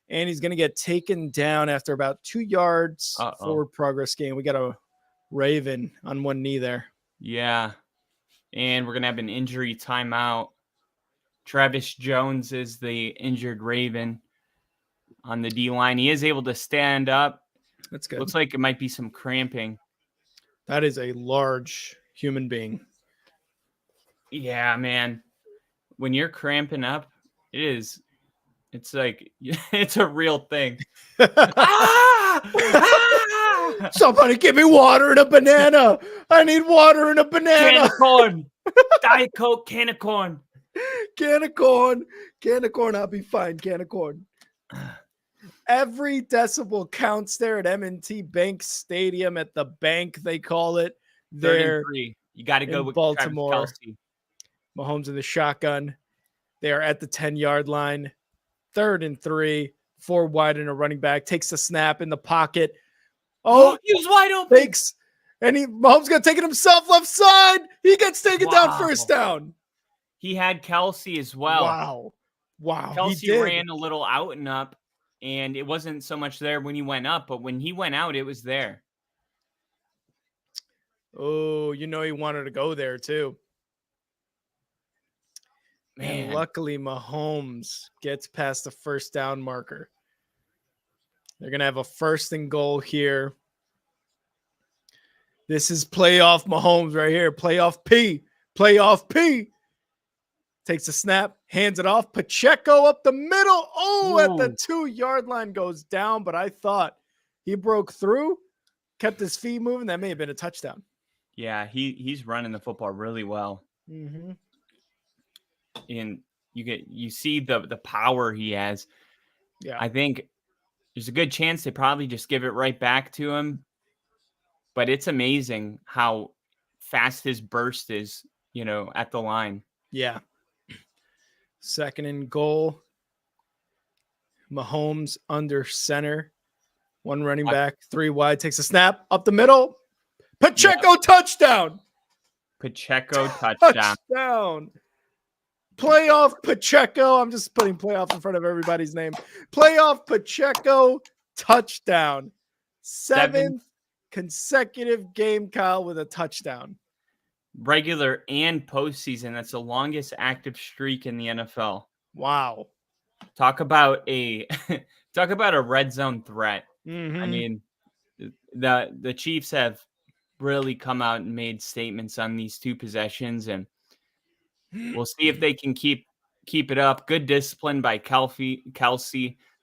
and he's going to get taken down after about 2 yards. Forward progress gain. We got a Raven on one knee there. Yeah, and we're going to have an injury timeout. Travis Jones is the injured Raven on the D-line. He is able to stand up. That's good. Looks like it might be some cramping. That is a large human being. Yeah, man. When you're cramping up, it's like, it's a real thing. Somebody give me water and a banana. I need water and a banana. Can of corn. Diet Coke, can of corn. Can of corn. Can of corn. I'll be fine. Can of corn. Every decibel counts there at M&T Bank Stadium, at the bank, they call it. There, 3. You got to go with Baltimore. Travis Kelce. Mahomes in the shotgun. They are at the 10-yard line. 3rd and 3. 4 wide and a running back. Takes the snap in the pocket. Oh, he was wide open. Fakes. And Mahomes got taken himself left side. He gets taken down, first down. He had Kelsey as well. Wow. Kelsey ran a little out and up, and it wasn't so much there when he went up, but when he went out, it was there. Oh, he wanted to go there too. Man. And luckily, Mahomes gets past the first down marker. They're going to have a 1st and goal here. This is playoff Mahomes right here. Playoff P. Takes a snap, hands it off. Pacheco up the middle. Oh, at the 2-yard line goes down, but I thought he broke through, kept his feet moving. That may have been a touchdown. Yeah, he's running the football really well. Mm-hmm. And you see the power he has. Yeah, I think there's a good chance they probably just give it right back to him. But it's amazing how fast his burst is, at the line. Yeah. 2nd and goal. Mahomes under center. 1 running back, 3 wide. Takes a snap up the middle. Pacheco touchdown. Pacheco touchdown. Playoff Pacheco. I'm just putting playoff in front of everybody's name. Playoff Pacheco touchdown. 7th consecutive game, Kyle, with a touchdown. Regular and postseason. That's the longest active streak in the NFL. Wow. Talk about a red zone threat. Mm-hmm. I mean, the Chiefs have really come out and made statements on these 2 possessions, and we'll see if they can keep it up. Good discipline by Kelsey.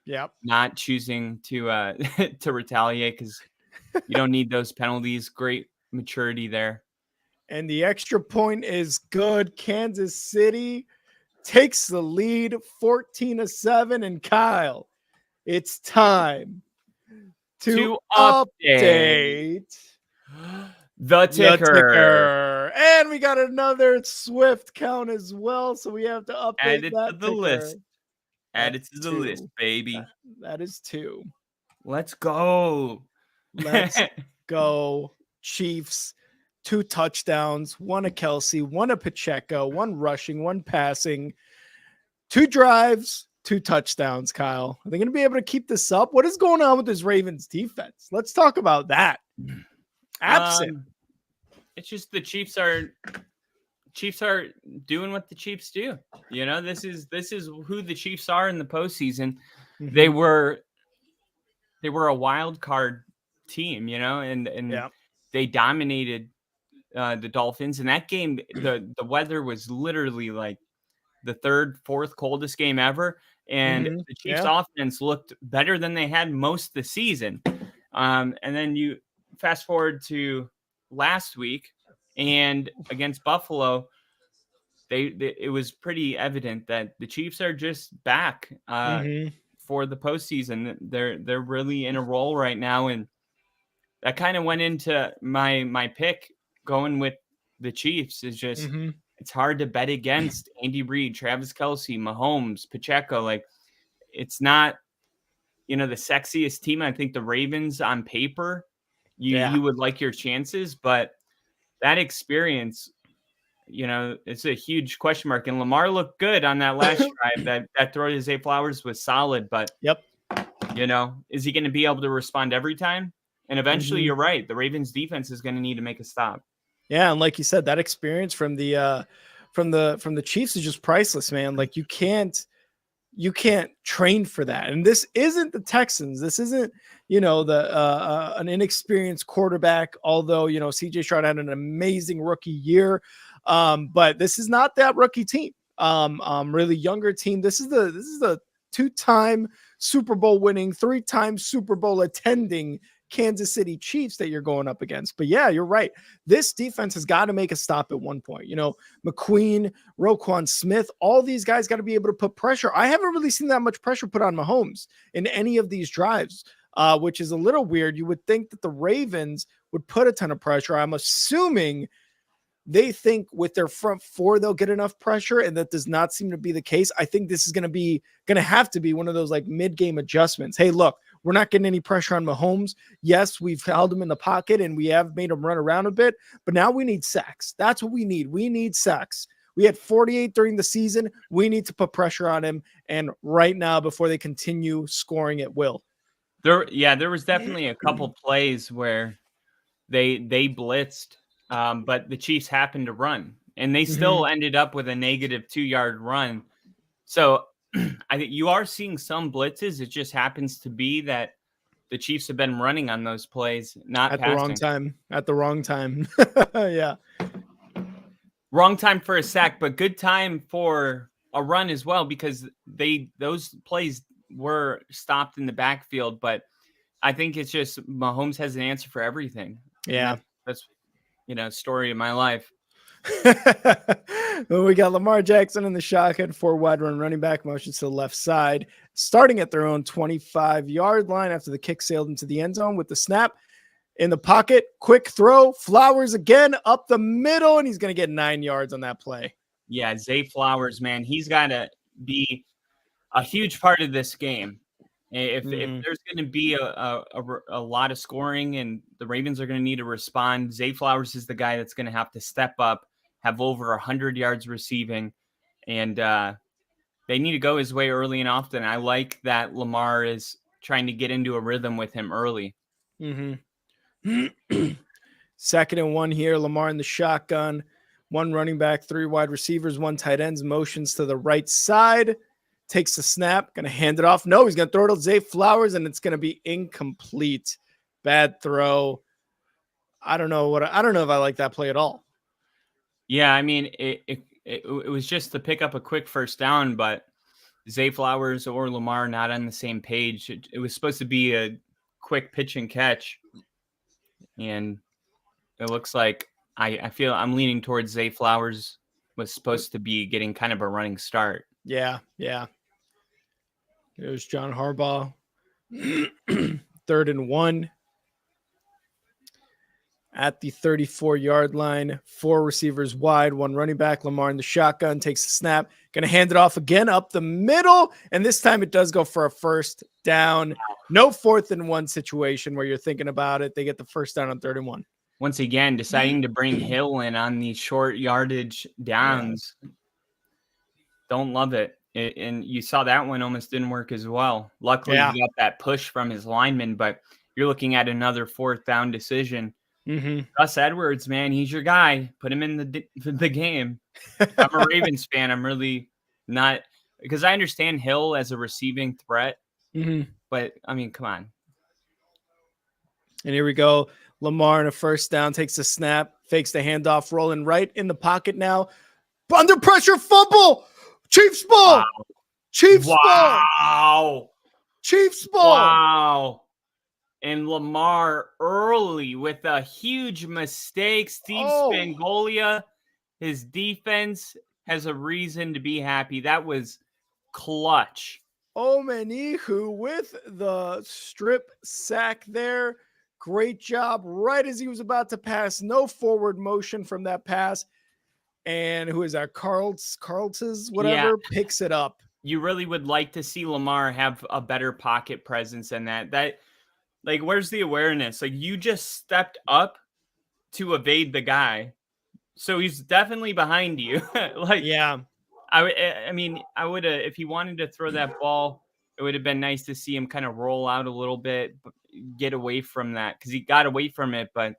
Yep. Not choosing to to retaliate because you don't need those penalties. Great maturity there. And the extra point is good. Kansas City takes the lead 14-7. And Kyle, it's time to update the ticker. And we got another Swift count as well. So we have to update Add it that to the list. Add it to the list, baby. That is 2. Let's go. Let's go. Chiefs. 2 touchdowns, 1 to Kelsey, 1 to Pacheco, 1 rushing, 1 passing, 2 drives, 2 touchdowns, Kyle. Are they going to be able to keep this up? What is going on with this Ravens defense? Let's talk about that. Absent. It's just the Chiefs are doing what the Chiefs do. This is who the Chiefs are in the postseason. Mm-hmm. They were a wild card team, and they dominated the Dolphins. In that game, the weather was literally like the 3rd, 4th coldest game ever. And the Chiefs offense looked better than they had most of the season. And then you fast forward to last week and against Buffalo, it was pretty evident that the Chiefs are just back for the postseason. They're really in a role right now. And that kind of went into my pick. Going with the Chiefs is just it's hard to bet against Andy Reid, Travis Kelsey, Mahomes, Pacheco. Like, it's not, the sexiest team. I think the Ravens on paper, you would like your chances, but that experience, it's a huge question mark. And Lamar looked good on that last drive. That throw to Zay Flowers was solid, but is he going to be able to respond every time? And eventually, you're right. The Ravens defense is going to need to make a stop. Yeah, and like you said, that experience from the Chiefs is just priceless, man. Like, you can't train for that. And this isn't the Texans. This isn't, an inexperienced quarterback. Although CJ Stroud had an amazing rookie year, but this is not that rookie team. Really younger team. This is the 2-time Super Bowl winning, 3-time Super Bowl attending Kansas City Chiefs that you're going up against. But yeah, you're right. This defense has got to make a stop at one point. McQueen, Roquan Smith, all these guys got to be able to put pressure. I haven't really seen that much pressure put on Mahomes in any of these drives, which is a little weird. You would think that the Ravens would put a ton of pressure. I'm assuming they think with their front four, they'll get enough pressure. And that does not seem to be the case. I think this is going to have to be one of those like mid-game adjustments. Hey, look, we're not getting any pressure on Mahomes. Yes, we've held him in the pocket and we have made him run around a bit, but now we need sacks. That's what we need. We need sacks. We had 48 during the season. We need to put pressure on him. And right now, before they continue scoring at will. There was definitely a couple plays where they blitzed, but the Chiefs happened to run, and they still ended up with a negative 2-yard run. So I think you are seeing some blitzes. It just happens to be that the Chiefs have been running on those plays, not at passing. the wrong time. At the wrong time. Yeah. Wrong time for a sack, but good time for a run as well, because those plays were stopped in the backfield. But I think it's just Mahomes has an answer for everything. Yeah. That's story of my life. We got Lamar Jackson in the shotgun, 4 wide run running back motions to the left side, starting at their own 25-yard line after the kick sailed into the end zone with the snap. In the pocket, quick throw, Flowers again up the middle, and he's going to get 9 yards on that play. Yeah, Zay Flowers, man, he's got to be a huge part of this game. If there's going to be a lot of scoring and the Ravens are going to need to respond, Zay Flowers is the guy that's going to have to step up, have over 100 yards receiving, and they need to go his way early and often. I like that Lamar is trying to get into a rhythm with him early. Second and 1 here. Lamar in the shotgun. 1 running back, 3 wide receivers, 1 tight ends. Motions to the right side. Takes the snap. Going to hand it off. No, he's going to throw it to Zay Flowers, and it's going to be incomplete. Bad throw. I don't know if I like that play at all. Yeah, I mean, it was just to pick up a quick first down, but Zay Flowers or Lamar not on the same page. It was supposed to be a quick pitch and catch. And it looks like I feel I'm leaning towards Zay Flowers was supposed to be getting kind of a running start. Yeah. There's John Harbaugh. 3rd and 1 at the 34-yard line. 4 receivers wide, 1 running back. Lamar in the shotgun takes the snap. Going to hand it off again up the middle. And this time it does go for a first down. No 4th and 1 situation where you're thinking about it. They get the first down on 3rd and 1. Once again, deciding to bring Hill in on these short yardage downs. Yeah. Don't love it. And you saw that one almost didn't work as well. Luckily, he got that push from his lineman, but you're looking at another 4th down decision. Gus Edwards, man, he's your guy. Put him in the game. I'm a Ravens fan. I'm really not, because I understand Hill as a receiving threat, but I mean, come on. And here we go. Lamar in a first down, takes a snap, fakes the handoff, rolling right in the pocket now. Under pressure, fumble. Chiefs ball. Wow. Chiefs ball. Chiefs ball. Wow. And Lamar early with a huge mistake. Steve Spagnuolo, his defense has a reason to be happy. That was clutch. Omenihu with the strip sack there. Great job. Right as he was about to pass. No forward motion from that pass. And who is that? Carlton's whatever picks it up. You really would like to see Lamar have a better pocket presence than that. Like, where's the awareness? Like, you just stepped up to evade the guy. So he's definitely behind you. I mean, I would have, if he wanted to throw that ball, it would have been nice to see him kind of roll out a little bit, get away from that, because he got away from it, but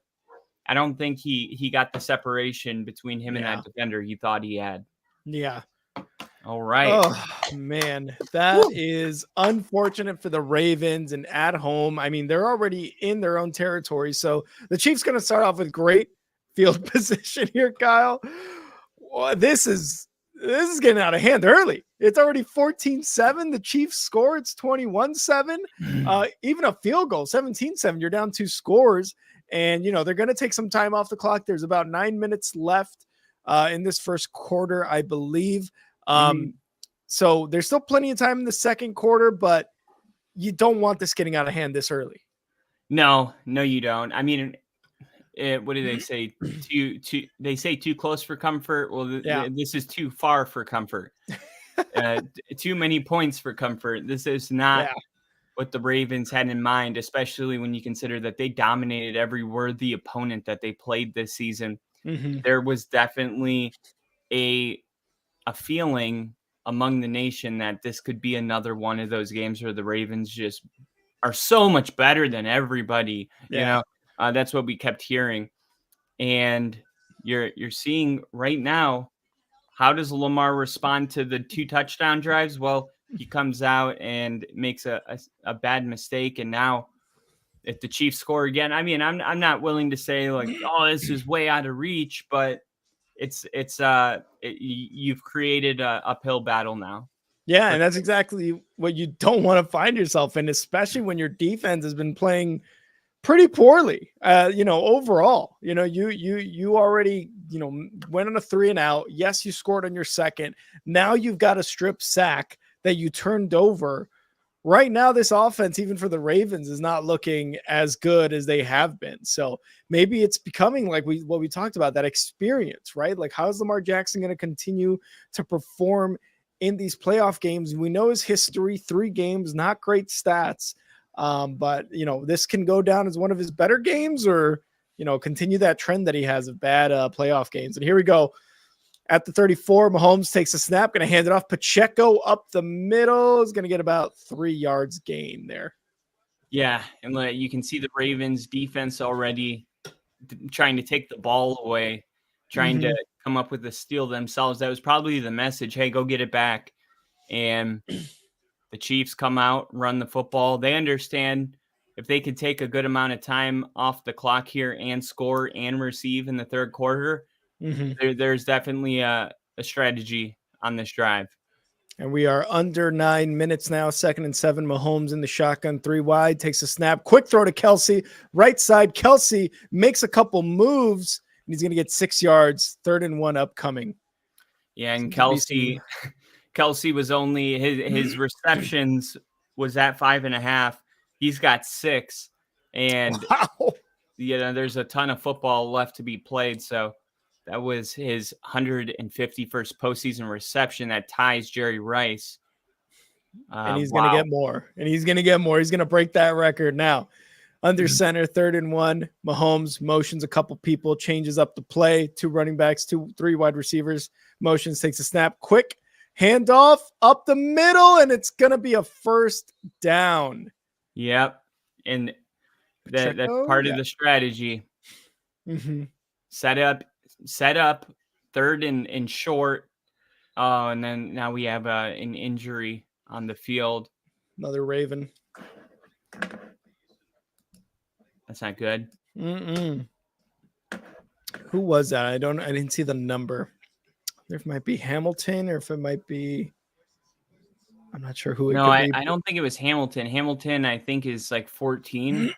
I don't think he got the separation between him and that defender he thought he had. Yeah. All right. Oh, man. That is unfortunate for the Ravens and at home. I mean, they're already in their own territory. So the Chiefs going to start off with great field position here, Kyle. Well, this is getting out of hand early. It's already 14-7. The Chiefs score. It's 21-7. Even a field goal, 17-7. You're down 2 scores. And, you know, they're going to take some time off the clock. There's about 9 minutes left in this first quarter, I believe. So there's still plenty of time in the second quarter, but you don't want this getting out of hand this early. No, you don't. I mean, what do they say? They say too close for comfort. Well, Yeah. this is too far for comfort. Too many points for comfort. This is not what the Ravens had in mind, especially when you consider that they dominated every worthy opponent that they played this season. Mm-hmm. There was definitely a feeling among the nation that this could be another one of those games where the Ravens just are so much better than everybody. Yeah. That's what we kept hearing. And you're seeing right now, how does Lamar respond to the 2 touchdown drives? Well, he comes out and makes a bad mistake. And now if the Chiefs score again, I mean, I'm not willing to say like, oh, this is way out of reach, but you've created a uphill battle now. Yeah, and that's exactly what you don't want to find yourself in, especially when your defense has been playing pretty poorly. Overall, you already, went on a 3 and out. Yes, you scored on your second. Now you've got a strip sack that you turned over. Right now, this offense, even for the Ravens, is not looking as good as they have been. So maybe it's becoming like what we talked about, that experience, right? Like, how is Lamar Jackson going to continue to perform in these playoff games? We know his history, 3 games, not great stats. But this can go down as one of his better games, or, continue that trend that he has of bad playoff games. And here we go. At the 34, Mahomes takes a snap, going to hand it off. Pacheco up the middle is going to get about 3 yards gain there. Yeah, and you can see the Ravens defense already trying to take the ball away, trying to come up with a steal themselves. That was probably the message. Hey, go get it back. And the Chiefs come out, run the football. They understand if they could take a good amount of time off the clock here and score and receive in the third quarter, there's definitely a strategy on this drive. And we are under 9 minutes now. 2nd and 7. Mahomes in the shotgun, 3 wide, takes a snap. Quick throw to Kelsey. Right side. Kelsey makes a couple moves, and he's going to get 6 yards. 3rd and 1 upcoming. Yeah, and Kelsey was only his receptions was at 5.5. He's got 6, and there's a ton of football left to be played. So that was his 151st postseason reception that ties Jerry Rice. And he's going to get more. He's going to break that record now. Under center, 3rd and 1. Mahomes motions a couple people, changes up the play. 2 running backs, 3 wide receivers. Motions, takes a snap. Quick handoff up the middle, and it's going to be a 1st down. Yep. And that's part of the strategy. Set up 3rd and short. Oh, and then now we have an injury on the field. Another Raven. That's not good. Who was that? I didn't see the number. If it might be Hamilton, or if it might be, I'm not sure who it could be. I don't think it was Hamilton. Hamilton, I think, is like 14.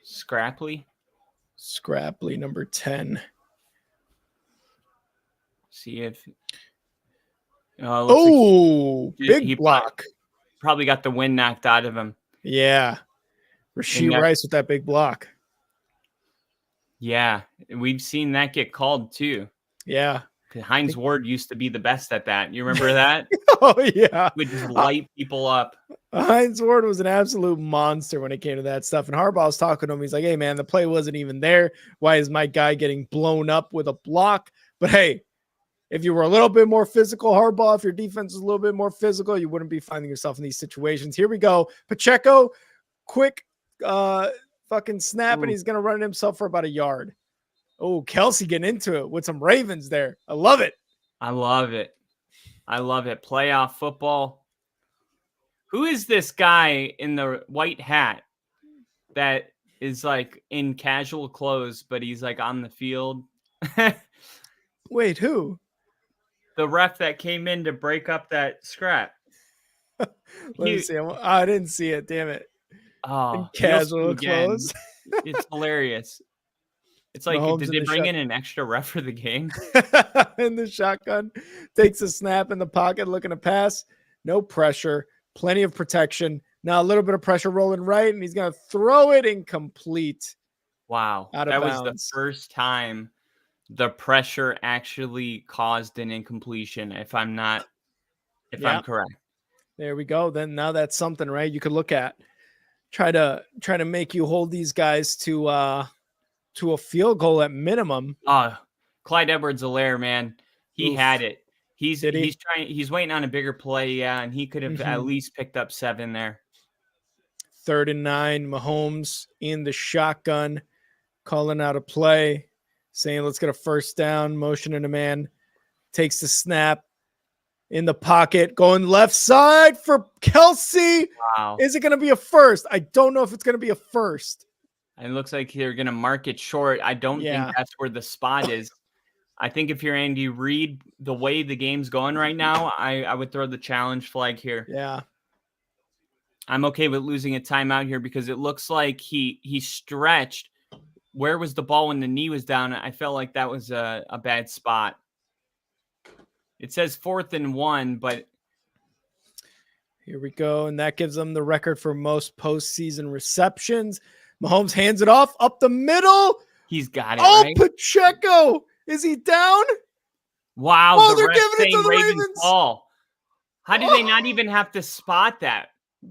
Scrapley, number 10. See if. Big block. Probably got the wind knocked out of him. Yeah. Rashee Rice with that big block. Yeah. We've seen that get called too. Yeah. Hines Ward used to be the best at that. You remember that? Oh, yeah. Would just light people up. Hines Ward was an absolute monster when it came to that stuff. And Harbaugh was talking to him. He's like, hey, man, the play wasn't even there. Why is my guy getting blown up with a block? But hey, if you were a little bit more physical, Harbaugh, if your defense is a little bit more physical, you wouldn't be finding yourself in these situations. Here we go. Pacheco, quick fucking snap, and he's going to run it himself for about a yard. Oh, Kelsey getting into it with some Ravens there. I love it. I love it. Playoff football. Who is this guy in the white hat that is like in casual clothes, but he's like on the field? Wait, who? The ref that came in to break up that scrap. Let me see. I didn't see it. Damn it. Oh, in casual clothes. It's hilarious. It's like, Mahomes did they bring in an extra ref for the game? In the shotgun, takes a snap in the pocket, looking to pass. No pressure, plenty of protection. Now a little bit of pressure rolling right, and he's going to throw it incomplete. Wow. Out of That bounds. was the first time the pressure actually caused an incompletion, if I'm correct. There we go. Then now that's something, right? You could look at. Try to make you hold these guys to a field goal at minimum. Clyde Edwards-Helaire, man, he had it. He's waiting on a bigger play, yeah, and he could have at least picked up 7 there. 3rd and 9, Mahomes in the shotgun, calling out a play, saying let's get a first down, motioning a man, takes the snap in the pocket, going left side for Kelsey. Wow. Is it going to be a first? I don't know if it's going to be a first. And it looks like they're going to mark it short. I don't think that's where the spot is. I think if you're Andy Reid, the way the game's going right now, I would throw the challenge flag here. Yeah. I'm okay with losing a timeout here because it looks like he stretched. Where was the ball when the knee was down? I felt like that was a bad spot. It says 4th and 1, but here we go. And that gives them the record for most postseason receptions. Mahomes hands it off up the middle. He's got it. Oh, right? Pacheco. Is he down? Wow. Oh, they're giving it to the Ravens. Ball. How do they not even have to spot that?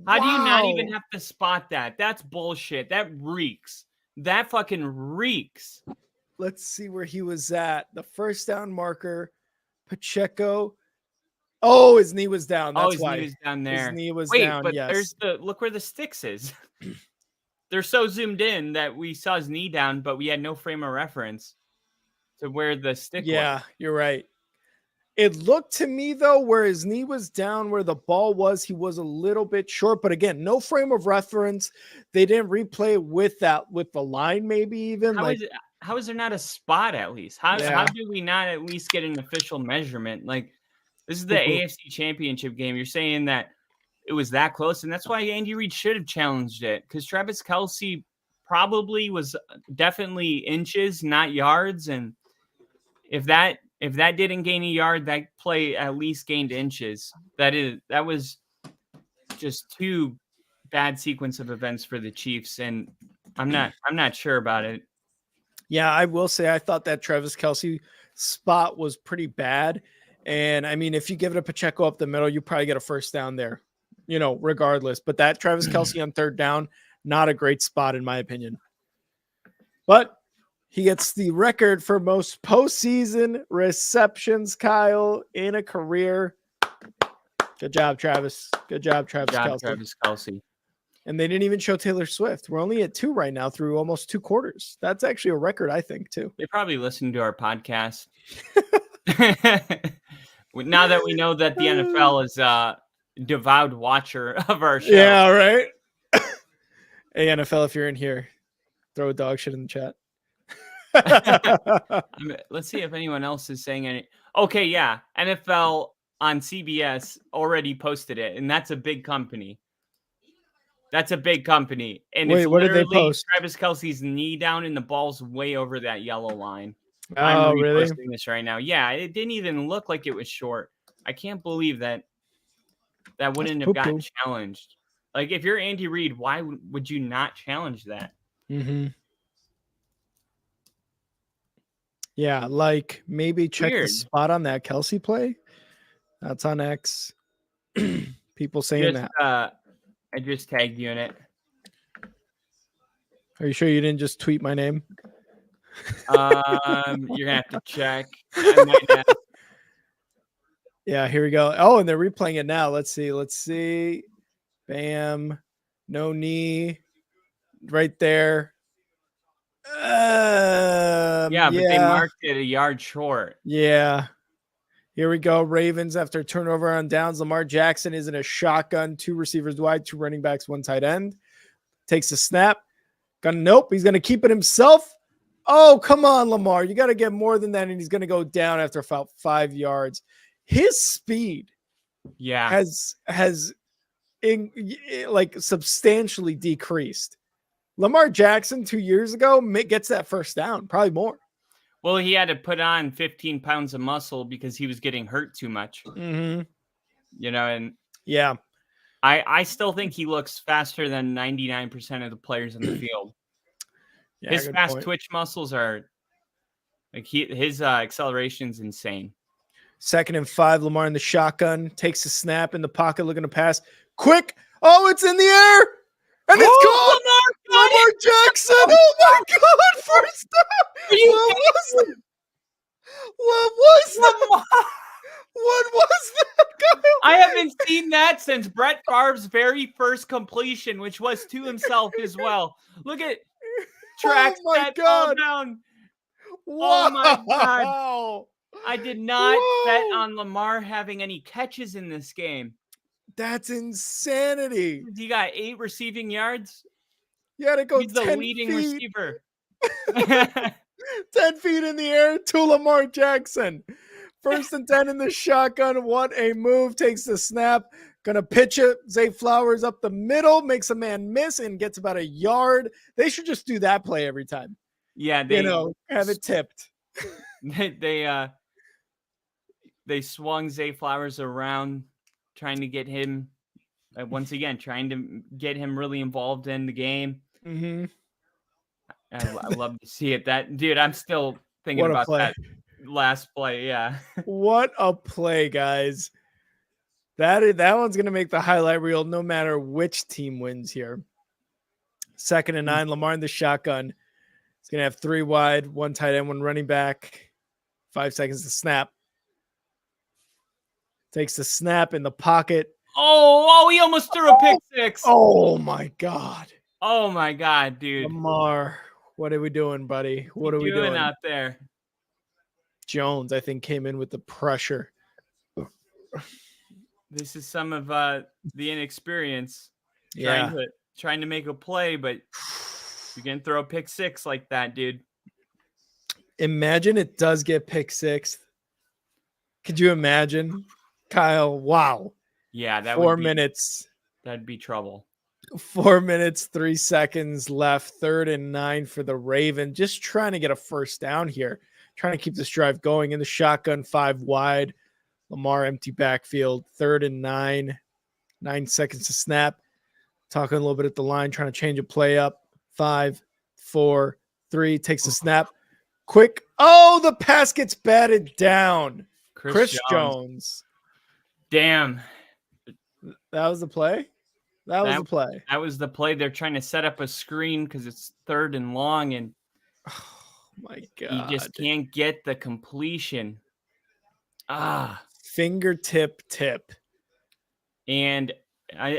How do you not even have to spot that? That's bullshit. That reeks. That fucking reeks. Let's see where he was at. The first down marker, Pacheco. Oh, his knee was down. That's his why. knee was down there. His knee was down, but yes. look where the sticks is. They're so zoomed in that we saw his knee down, but we had no frame of reference to where the stick was. Yeah, you're right. It looked to me, though, where his knee was down, where the ball was, he was a little bit short. But again, no frame of reference. They didn't replay with the line, maybe even. How is there not a spot at least? How do we not at least get an official measurement? Like, this is the AFC Championship game. You're saying that it was that close, and that's why Andy Reid should have challenged it, because Travis Kelce probably was definitely inches, not yards. And if that didn't gain a yard, that play at least gained inches. That was just too bad sequence of events for the Chiefs, and I'm not sure about it. Yeah, I will say I thought that Travis Kelce spot was pretty bad. And I mean, if you give it a Pacheco up the middle, you probably get a first down there, regardless. But that Travis Kelce on 3rd down, not a great spot in my opinion. But he gets the record for most postseason receptions, Kyle, in a career. Good job, Travis. Good job, Travis Kelce. And they didn't even show Taylor Swift. We're only at 2 right now through almost 2 quarters. That's actually a record, I think, too. They probably listen to our podcast. Now that we know that the NFL is a devout watcher of our show. Yeah, right? Hey, NFL, if you're in here, throw a dog shit in the chat. Let's see if anyone else is saying any. Okay, yeah. NFL on CBS already posted it, and that's a big company. And wait, it's what did they post? Travis Kelce's knee down and the ball's way over that yellow line. Oh, I'm really? reposting this right now. Yeah, it didn't even look like it was short. I can't believe that wouldn't have gotten challenged. Like, if you're Andy Reid, why would you not challenge that? Mm-hmm. Yeah, like maybe check the spot on that Kelce play. That's on X. People saying that. I just tagged you in it. Are you sure you didn't just tweet my name? You're gonna have to check. I might have. Yeah, here we go. Oh, and they're replaying it now. Let's see. Bam. No knee. Right there. But they marked it a yard short. Yeah. Here we go. Ravens after turnover on downs. Lamar Jackson is in a shotgun. 2 receivers wide, 2 running backs, 1 tight end. Takes a snap. Nope. He's going to keep it himself. Oh, come on, Lamar. You got to get more than that, and he's going to go down after about 5 yards. His speed has substantially decreased. Lamar Jackson 2 years ago gets that first down, probably more. Well, he had to put on 15 pounds of muscle because he was getting hurt too much. Mm-hmm. And yeah. I still think he looks faster than 99% of the players in the field. Yeah, His good fast point. twitch muscles are like his acceleration is insane. 2nd and 5. Lamar in the shotgun takes a snap in the pocket, looking to pass. Quick! Oh, it's in the air, and it's caught. Lamar got Lamar it! Jackson! Oh my God! First Are down! you What was kidding that? What was me? that? Lamar! What was that, I Kyle? haven't seen that since Brett Favre's very first completion, which was to himself as well. Look at track, Oh my set, fall God! down. Oh my God. Wow! I did not bet Whoa! on Lamar having any catches in this game. That's insanity. He got 8 receiving yards. You had to go He's the 10 leading feet, receiver. 10 feet in the air to Lamar Jackson. 1st and 10 in the shotgun. What a move. Takes the snap. Gonna pitch it. Zay Flowers up the middle. Makes a man miss and gets about a yard. They should just do that play every time. Yeah, Have it tipped. they swung Zay Flowers around, trying to get him once again, trying to get him really involved in the game. Mm-hmm. I love to see it. That dude, I'm still thinking What a about play. that last play. Yeah. What a play, guys. That one's gonna make the highlight reel no matter which team wins here. 2nd and 9. Lamar in the shotgun. He's gonna have 3 wide, 1 tight end, 1 running back. 5 seconds to snap. Takes the snap in the pocket. Oh, he almost threw a pick six. Oh my God. Oh my God, dude. Lamar, what are we doing, buddy? What are we doing doing out there? Jones, I think, came in with the pressure. This is some of the inexperience. Yeah. Trying to make a play, but you can throw a pick six like that, dude. Imagine it does get pick six. Could you imagine? Kyle, wow. Yeah, that 4 minutes. That'd be trouble. 4 minutes, 3 seconds left. 3rd and 9 for the Raven. Just trying to get a first down here. Trying to keep this drive going in the shotgun, 5 wide. Lamar empty backfield. 3rd and 9. 9 seconds to snap. Talking a little bit at the line, trying to change a play up. 5, 4, 3. Takes a snap. Quick. Oh, the pass gets batted down. Chris Jones. Damn. That was the play? That was the play. That was the play. They're trying to set up a screen because it's 3rd and long, and oh my God, he just can't get the completion. Fingertip tip. And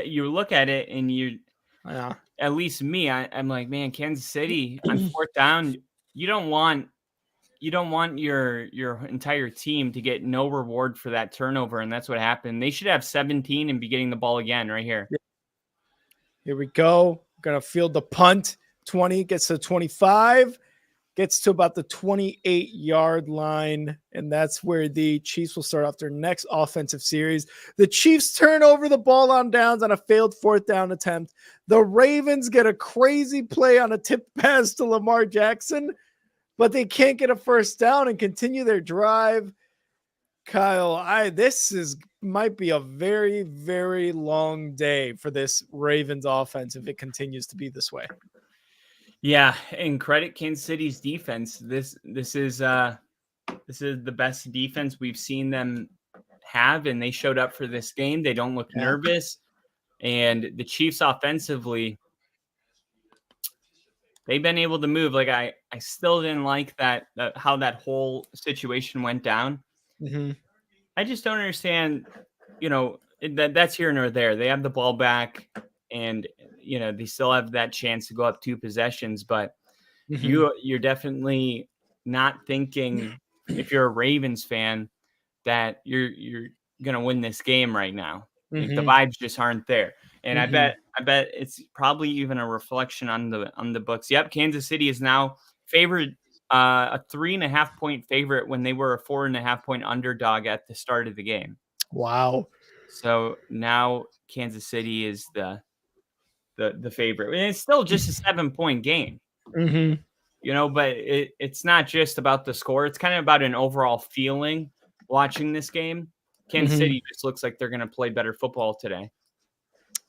you look at it, and yeah. At least me, I'm like, man, Kansas City on 4th down. You don't want your entire team to get no reward for that turnover, and that's what happened. They should have 17 and be getting the ball again right here. Here we go. Gonna field the punt. 20 gets to 25, gets to about the 28-yard line, and that's where the Chiefs will start off their next offensive series. The Chiefs turn over the ball on downs on a failed 4th down attempt. The Ravens get a crazy play on a tip pass to Lamar Jackson, but they can't get a first down and continue their drive. Kyle, this might be a very, very long day for this Ravens offense if it continues to be this way. Yeah, and credit Kansas City's defense. This is the best defense we've seen them have, and they showed up for this game. They don't look nervous, and the Chiefs offensively, they've been able to move. Like I still didn't like that how that whole situation went down. Mm-hmm. I just don't understand. That's here nor there. They have the ball back, and they still have that chance to go up 2 possessions. But you're definitely not thinking, if you're a Ravens fan, that you're gonna win this game right now. Like, the vibes just aren't there. And I bet it's probably even a reflection on the books. Yep, Kansas City is now favored a 3.5 point favorite when they were a 4.5 point underdog at the start of the game. Wow. So now Kansas City is the favorite. And it's still just a 7-point game. Mm-hmm. But it's not just about the score. It's kind of about an overall feeling watching this game. Kansas City just looks like they're going to play better football today.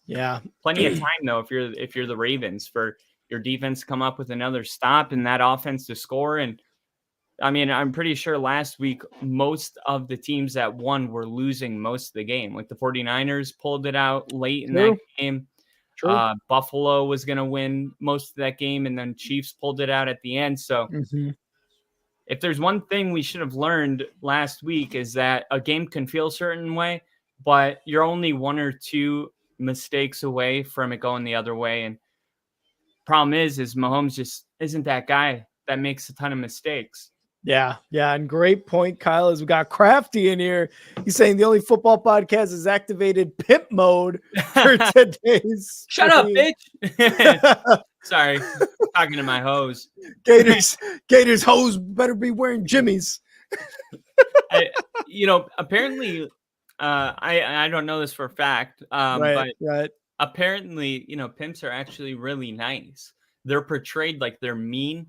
Yeah. Plenty of time though if you're the Ravens for your defense to come up with another stop and that offense to score. And I mean, I'm pretty sure last week most of the teams that won were losing most of the game. Like the 49ers pulled it out late in that game. True. Buffalo was going to win most of that game, and then Chiefs pulled it out at the end. So if there's one thing we should have learned last week is that a game can feel a certain way, but you're only one or two mistakes away from it going the other way. And problem is Mahomes just isn't that guy that makes a ton of mistakes. Yeah. And great point, Kyle, is we got Crafty in here. He's saying the only football podcast is activated pimp mode for today's Shut up, bitch. Sorry. Talking to my hose. Gators hose better be wearing jimmies. Apparently, I don't know this for a fact, but apparently, pimps are actually really nice. They're portrayed like they're mean,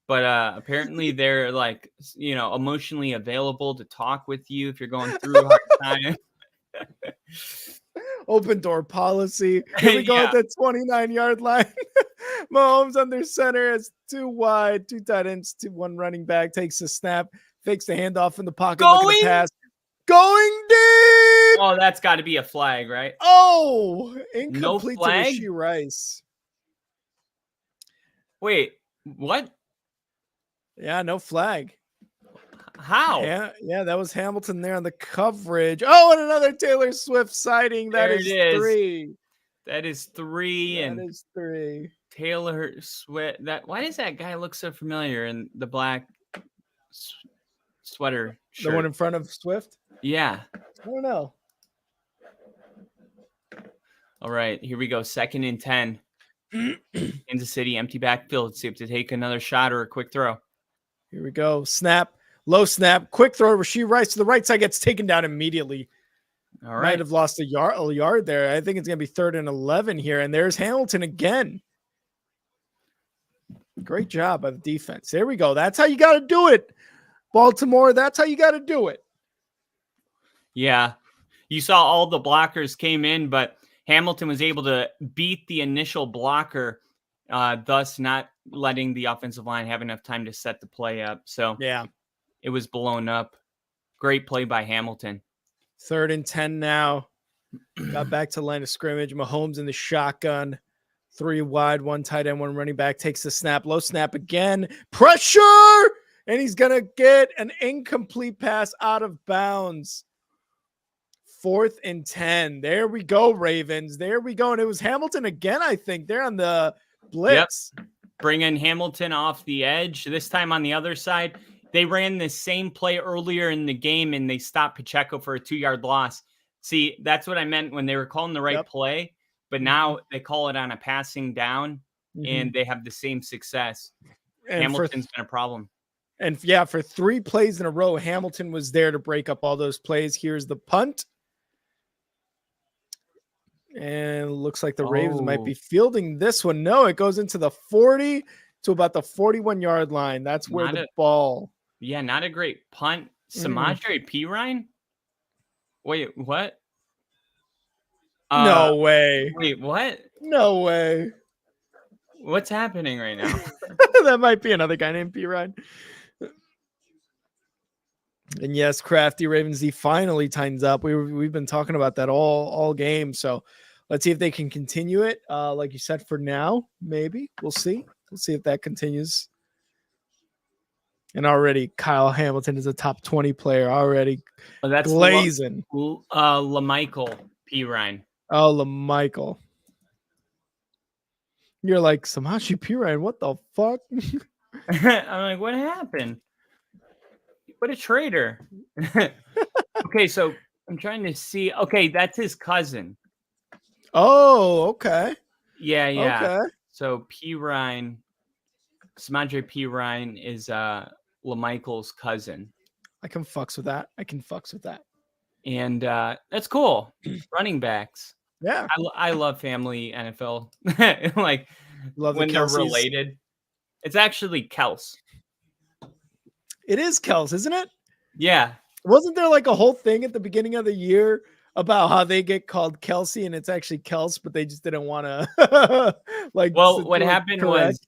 but apparently they're like, emotionally available to talk with you if you're going through a hard time. Open door policy. Here we go at the 29-yard line. Mahomes under center has 2 wide, 2 tight ends, 1 running back, takes a snap, fakes the handoff in the pocket, looking to pass. Going deep. Oh, that's got to be a flag, right? Oh, incomplete no flag? to Rashee Rice. Wait, what? Yeah, no flag. How? Yeah, that was Hamilton there on the coverage. Oh, and another Taylor Swift sighting. That is 3. That is 3. That is 3. Taylor Swift. Why does that guy look so familiar in the black sweater shirt? The one in front of Swift? Yeah. I don't know. All right, here we go. 2nd and 10. Kansas City, empty backfield. See if to take another shot or a quick throw. Here we go. Snap. Low snap. Quick throw. Rashee Rice to the right side gets taken down immediately. All right. Might have lost a yard there. I think it's going to be 3rd and 11 here. And there's Hamilton again. Great job by the defense. There we go. That's how you got to do it, Baltimore. That's how you got to do it. Yeah. You saw all the blockers came in, but Hamilton was able to beat the initial blocker, thus not letting the offensive line have enough time to set the play up. So yeah, it was blown up. Great play by Hamilton. 3rd and 10 now. Got back to line of scrimmage. Mahomes in the shotgun. 3 wide, 1 tight end, 1 running back. Takes the snap. Low snap again. Pressure! And he's going to get an incomplete pass out of bounds. 4th and 10. There we go, Ravens. There we go. And it was Hamilton again, I think. They're on the blitz. Yep. Bringing Hamilton off the edge. This time on the other side. They ran the same play earlier in the game, and they stopped Pacheco for a 2-yard loss. See, that's what I meant when they were calling the right play. But now they call it on a passing down, and they have the same success. And Hamilton's been a problem. And yeah, for 3 plays in a row, Hamilton was there to break up all those plays. Here's the punt. And it looks like the Ravens might be fielding this one. No, it goes into the 40 to about the 41-yard line. That's where the ball. Yeah, not a great punt. Samaje Perine? Wait, what? No way. Wait, what? No way. What's happening right now? That might be another guy named Perine. And yes, Crafty Ravens D finally tightens up. We've been talking about that all game. So let's see if they can continue it. Like you said, for now, maybe we'll see. We'll see if that continues. And already Kyle Hamilton is a top 20 player already. Oh, that's glazing. LaMichael Perine. Oh, LaMichael. You're like, Samaje Perine, what the fuck? I'm like, what happened? What a traitor. Okay, so I'm trying to see. Okay, that's his cousin. Oh, okay. Yeah. Okay. So Perine, Samaje Perine is LaMichael's cousin. I can fucks with that. And that's cool. Running backs. Yeah. I love family NFL. Like love when they're related. It's actually Kels. It is Kels, isn't it? Yeah. Wasn't there like a whole thing at the beginning of the year about how they get called Kelsey and it's actually Kels, but they just didn't want to Well, what happened was, correct.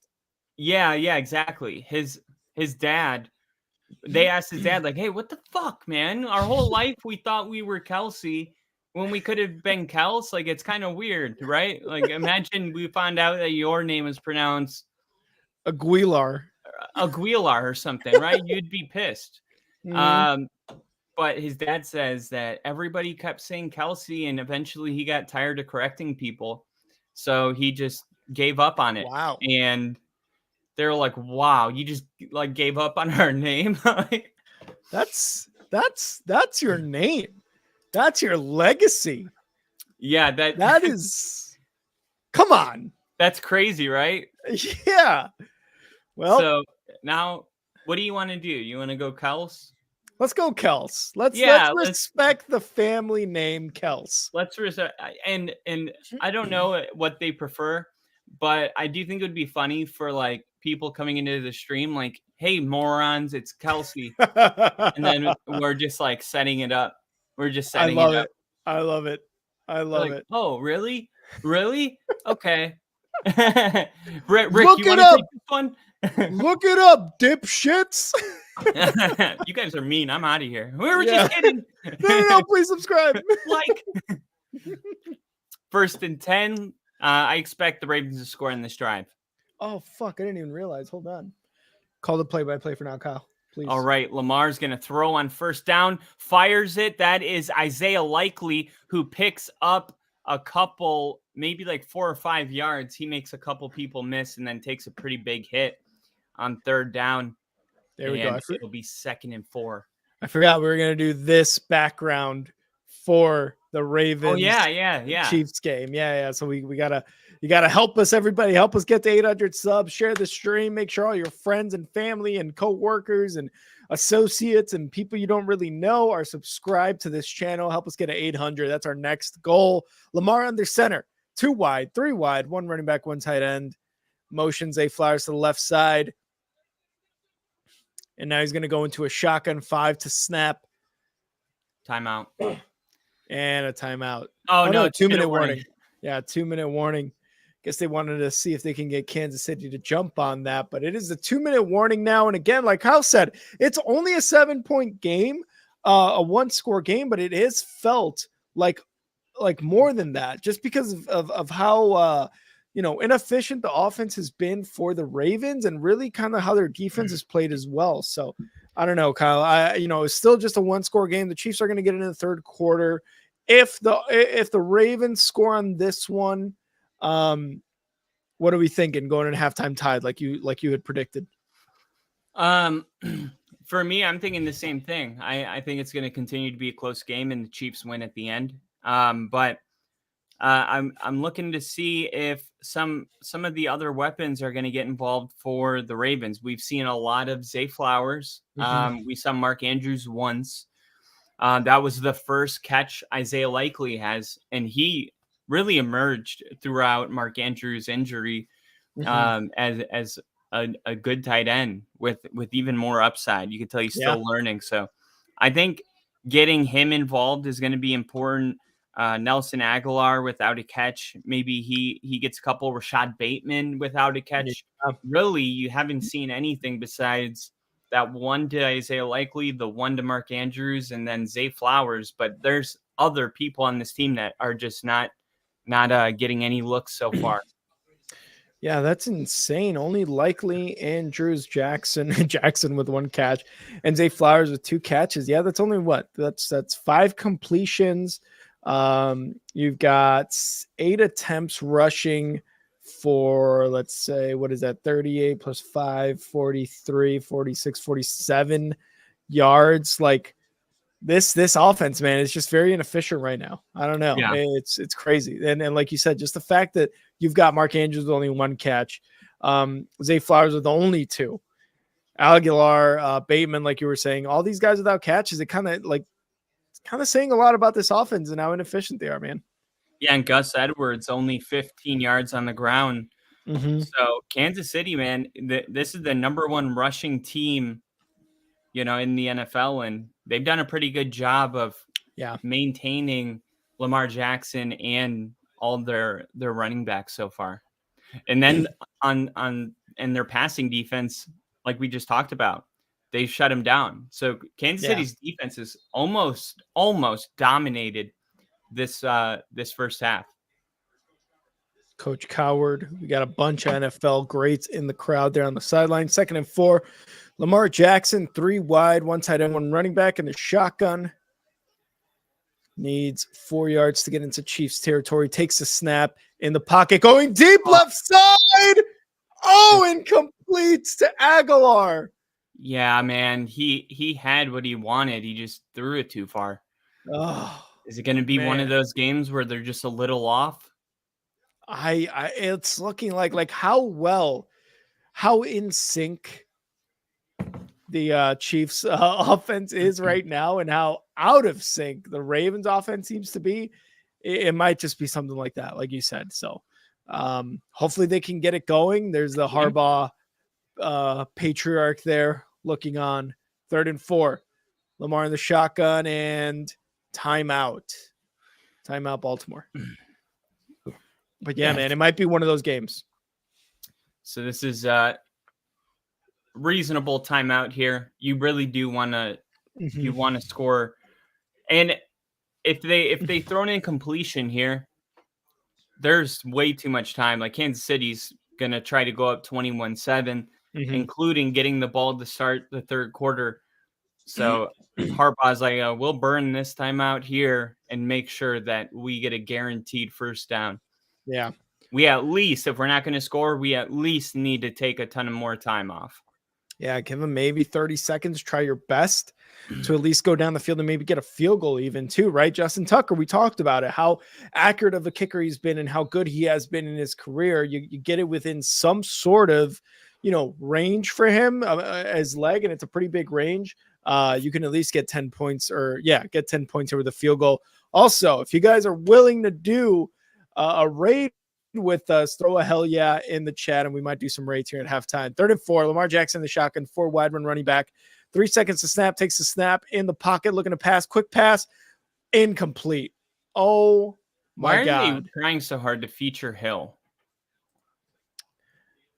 yeah, exactly. His dad, they asked his dad, like, "Hey, what the fuck, man? Our whole life we thought we were Kelsey when we could have been Kels. Like, it's kind of weird, right? Like, imagine we found out that your name is pronounced Aguilar. Aguilar or something, right? You'd be pissed." Mhm. Um, but his dad says that everybody kept saying Kelsey, and eventually he got tired of correcting people, so he just gave up on it. Wow. And they're like, "Wow, you just like gave up on our name?" That's your name. That's your legacy. Yeah, That is, come on. that's crazy, right? Yeah. Well, So now, what do you want to do? You want to go Kels? let's go Kels. Let's Yeah, respect the family name Kels. let's and I don't know what they prefer, but I do think it would be funny for like people coming into the stream, like, "Hey, morons, it's Kelsey," and then we're just like setting it up. We're just I setting it love up. it. I love it. I They're love like, it. "Oh, really? Really? Okay." Rick, Look you it want to up. take this one? Look it up, dipshits. You guys are mean. I'm out of here. We were Yeah. just kidding. No, please subscribe. Like, 1st and 10. I expect the Ravens to score in this drive. Oh, fuck. I didn't even realize. Hold on. Call the play-by-play for now, Kyle. Please. All right, Lamar's going to throw on 1st down, fires it. That is Isaiah Likely, who picks up a couple, maybe like 4 or 5 yards. He makes a couple people miss and then takes a pretty big hit on 3rd down. There we go. And it'll be 2nd and 4. I forgot we were going to do this background for the Ravens. Oh, yeah. Chiefs game. Yeah. So you gotta help us, everybody. Help us get to 800 subs. Share the stream. Make sure all your friends and family and co-workers and associates and people you don't really know are subscribed to this channel. Help us get to 800. That's our next goal. Lamar under center, 2 wide, 3 wide, 1 running back, 1 tight end. Motions Zay Flowers to the left side. And now he's going to go into a shotgun 5 to snap. Timeout. And a timeout. Oh no, 2-minute warning. Yeah, 2-minute warning. Guess they wanted to see if they can get Kansas City to jump on that, but it is a 2-minute warning now. And again, like Kyle said, it's only a 7-point game, a 1-score game, but it is felt like more than that, just because of how inefficient the offense has been for the Ravens and really kind of how their defense has played as well. So I don't know, Kyle. It's still just a 1-score game. The Chiefs are going to get into the 3rd quarter. If the Ravens score on this one, what are we thinking going in halftime tied like you had predicted? For me, I'm thinking the same thing. I think it's going to continue to be a close game and the Chiefs win at the end. But I'm looking to see if some of the other weapons are going to get involved for the Ravens. We've seen a lot of Zay Flowers. We saw Mark Andrews once. That was the first catch Isaiah Likely has, and he really emerged throughout Mark Andrews' injury as a good tight end with even more upside. You can tell he's still learning. So I think getting him involved is going to be important. Nelson Aguilar without a catch. Maybe he gets a couple. Rashad Bateman without a catch. Yeah. Really, you haven't seen anything besides that one to Isaiah Likely, the one to Mark Andrews, and then Zay Flowers. But there's other people on this team that are just not getting any looks so far. Yeah, that's insane. Only Likely, Andrews, Jackson with 1 catch, and Zay Flowers with 2 catches. Yeah, that's only what? That's 5 completions. You've got 8 attempts rushing for, let's say, what is that? 38 plus 5, 43, 46, 47 yards. Like this offense, man, is just very inefficient right now. I don't know. Yeah. It's crazy. And like you said, just the fact that you've got Mark Andrews with only 1 catch, Zay Flowers with only 2, Aguilar, Bateman, like you were saying, all these guys without catches, it kind of saying a lot about this offense and how inefficient they are, man. Yeah, and Gus Edwards only 15 yards on the ground. So Kansas City, man, this is the number 1 rushing team, in the NFL, and they've done a pretty good job of maintaining Lamar Jackson and all their running backs so far. And then on their passing defense, like we just talked about, they shut him down. So Kansas Yeah. City's defense is almost dominated this first half. Coach Coward. We got a bunch of NFL greats in the crowd there on the sideline. 2nd and 4. Lamar Jackson, 3 wide, 1 tight end, 1 running back in the shotgun. Needs 4 yards to get into Chiefs territory. Takes a snap in the pocket, going deep left side. Oh, incomplete to Aguilar. Yeah, man. He had what he wanted. He just threw it too far. Oh, is it going to be one of those games where they're just a little off? It's looking like how in sync the Chiefs offense is right now and how out of sync the Ravens offense seems to be. It might just be something like that, like you said. So hopefully they can get it going. There's the Harbaugh patriarch there looking on. 3rd and 4. Lamar in the shotgun and timeout Baltimore. But yeah, man, it might be one of those games. So this is reasonable timeout here. You really do want to you want to score, and if they throw an incompletion here, there's way too much time. Like Kansas City's gonna try to go up 21-7, including getting the ball to start the third quarter. So Harbaugh's like, we'll burn this timeout here and make sure that we get a guaranteed first down. Yeah. We at least, if we're not going to score, we at least need to take a ton of more time off. Yeah, give them maybe 30 seconds. Try your best to at least go down the field and maybe get a field goal even too, right? Justin Tucker, we talked about it, how accurate of a kicker he's been and how good he has been in his career. You get it within some sort of, range for him as leg, and it's a pretty big range. You can at least get 10 points get 10 points over the field goal. Also, if you guys are willing to do a raid with us, throw a hell yeah in the chat, and we might do some raids here at halftime. 3rd and 4, Lamar Jackson in the shotgun, 4 wide run running back, 3 seconds to snap, takes the snap in the pocket, looking to pass, quick pass, incomplete. Oh my God. Why are they trying so hard to feature Hill?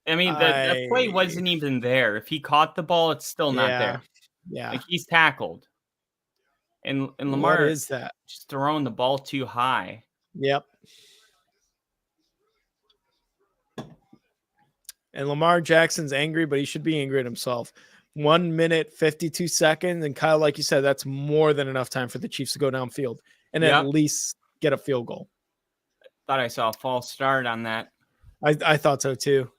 I mean, the play wasn't even there. If he caught the ball, it's still not there. Yeah. Like he's tackled. And Lamar what is that? Just throwing the ball too high. Yep. And Lamar Jackson's angry, but he should be angry at himself. 1 minute, 52 seconds. And Kyle, like you said, that's more than enough time for the Chiefs to go downfield and at least get a field goal. Thought I saw a false start on that. I thought so too.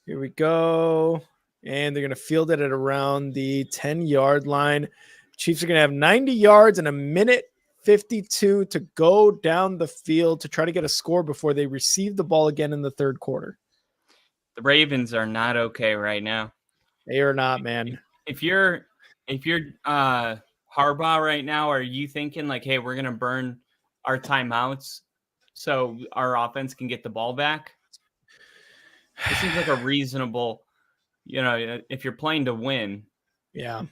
Here we go. And they're going to field it at around the 10-yard line. Chiefs are going to have 90 yards and 1:52 to go down the field to try to get a score before they receive the ball again in the third quarter. The Ravens are not okay right now. They are not, man. If you're Harbaugh right now, are you thinking like, hey, we're going to burn our timeouts so our offense can get the ball back? This seems like a reasonable, if you're playing to win. Yeah.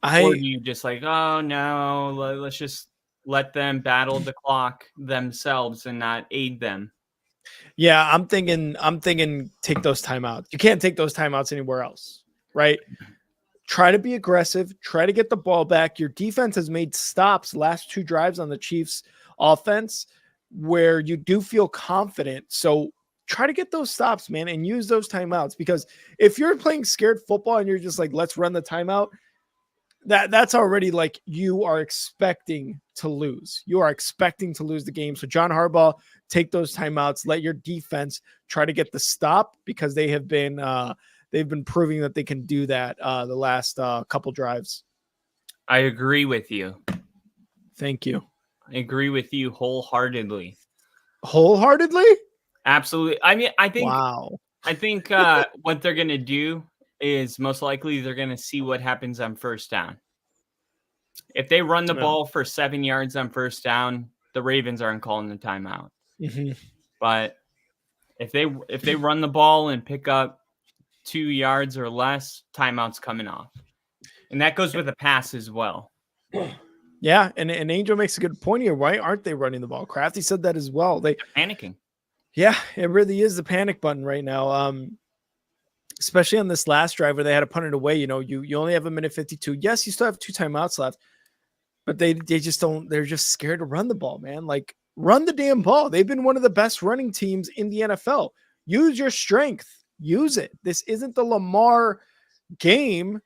Or you just like, oh no, let's just let them battle the clock themselves and not aid them. Yeah, I'm thinking take those timeouts. You can't take those timeouts anywhere else, right? Try to be aggressive, try to get the ball back. Your defense has made stops last 2 drives on the Chiefs offense where you do feel confident. So try to get those stops, man, and use those timeouts, because if you're playing scared football and you're just like, let's run the timeout, that's already like you are expecting to lose. You are expecting to lose the game. So John Harbaugh, take those timeouts, let your defense try to get the stop, because they've been proving that they can do that the last couple drives. I agree with you. Thank you. I agree with you wholeheartedly. Wholeheartedly? Absolutely. I mean, I think what they're going to do is most likely they're going to see what happens on first down. If they run the ball for 7 yards on first down, the Ravens aren't calling the timeout. Mm-hmm. But if they run the ball and pick up 2 yards or less, timeout's coming off. And that goes with a pass as well. Yeah, and Angel makes a good point here. Why aren't they running the ball? Crafty said that as well. They're panicking. Yeah, it really is the panic button right now. Especially on this last drive where they had to punt it away. You only have a minute 52. Yes, you still have 2 timeouts left, but they just don't. They're just scared to run the ball, man. Like, run the damn ball. They've been one of the best running teams in the NFL. Use your strength. Use it. This isn't the Lamar game,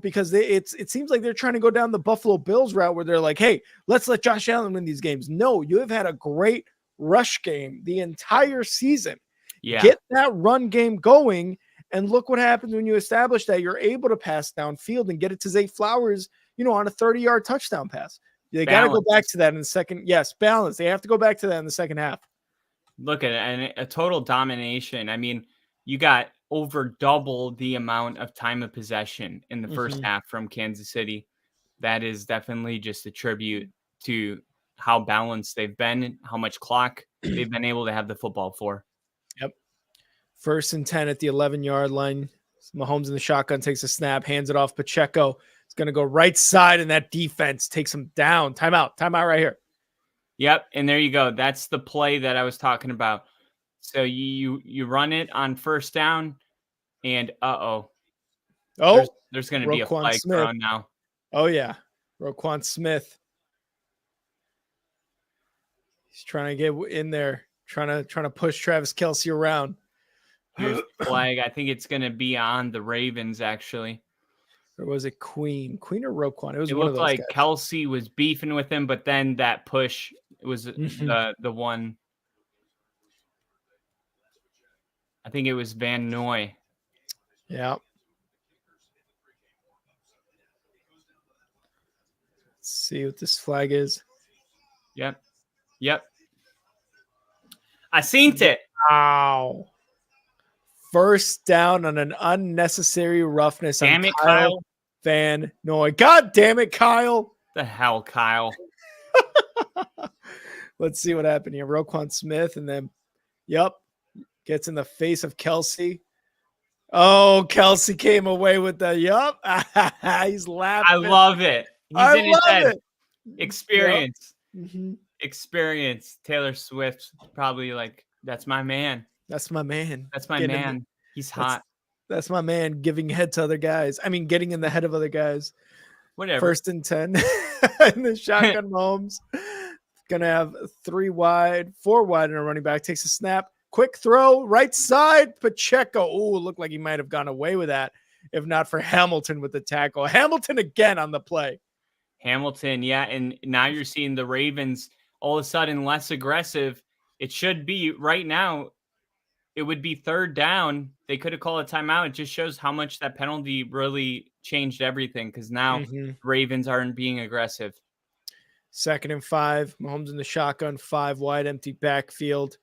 because it seems like they're trying to go down the Buffalo Bills route where they're like, hey, let's let Josh Allen win these games. No, you have had a great rush game the entire season. Yeah. Get that run game going, and look what happens when you establish that you're able to pass downfield and get it to Zay Flowers, on a 30-yard touchdown pass. They got to go back to that in the second. Yes, balance. They have to go back to that in the second half. Look at it, and a total domination. I mean, you got over double the amount of time of possession in the first half from Kansas City. That is definitely just a tribute to how balanced they've been, how much clock they've been able to have the football for. Yep. 1st and 10 at the 11-yard line. Mahomes in the shotgun takes a snap, hands it off. Pacheco is going to go right side, and that defense takes him down. Timeout right here. Yep, and there you go. That's the play that I was talking about. So you run it on first down, and there's going to be a flag thrown now. Oh yeah, Roquan Smith. He's trying to get in there, trying to push Travis Kelce around. Here's the flag. I think it's going to be on the Ravens, actually. Or was it Queen or Roquan? It was one of those like guys. Kelce was beefing with him, but then that push was the one. I think it was Van Noy. Yeah. Let's see what this flag is. Yep. I seen it. Wow. First down on an unnecessary roughness. Damn it, Kyle. Van Noy. God damn it, Kyle. The hell, Kyle. Let's see what happened here. Roquan Smith, and then, gets in the face of Kelce. Oh, Kelce came away with the He's laughing. I love it. He's in his head. Experience. Yep. Experience. Taylor Swift probably like, that's my man. That's my man. That's my man. He's hot. That's my man giving head to other guys. I mean, getting in the head of other guys. Whatever. 1st and 10 in the shotgun. Mahomes gonna have 4 wide and a running back. Takes a snap. Quick throw. Right side. Pacheco. Oh, looked like he might have gone away with that if not for Hamilton with the tackle. Hamilton again on the play. Hamilton, yeah. And now you're seeing the Ravens all of a sudden less aggressive. It should be right now. It would be 3rd down. They could have called a timeout. It just shows how much that penalty really changed everything because now Ravens aren't being aggressive. 2nd and 5. Mahomes in the shotgun. 5 wide, empty backfield.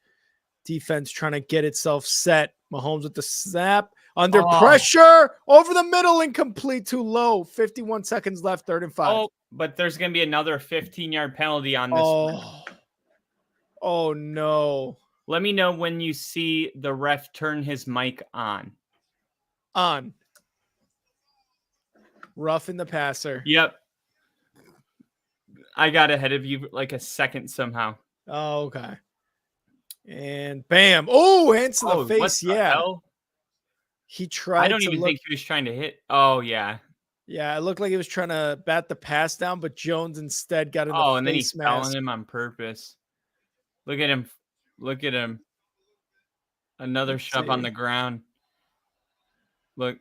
Defense trying to get itself set. Mahomes with the snap. Under pressure. Over the middle. Incomplete. Too low. 51 seconds left. 3rd and 5. Oh, but there's going to be another 15-yard penalty on this one. Oh, no. Let me know when you see the ref turn his mic on. On. Roughing the passer. Yep. I got ahead of you like a second somehow. Oh, okay. And bam. Oh, hands to the face. What the hell? He tried. I don't even think he was trying to hit. Oh, yeah. Yeah, it looked like he was trying to bat the pass down, but Jones instead got in the face. Oh, and then he fell on him on purpose. Look at him. Look at him. Another shove on the ground. Look,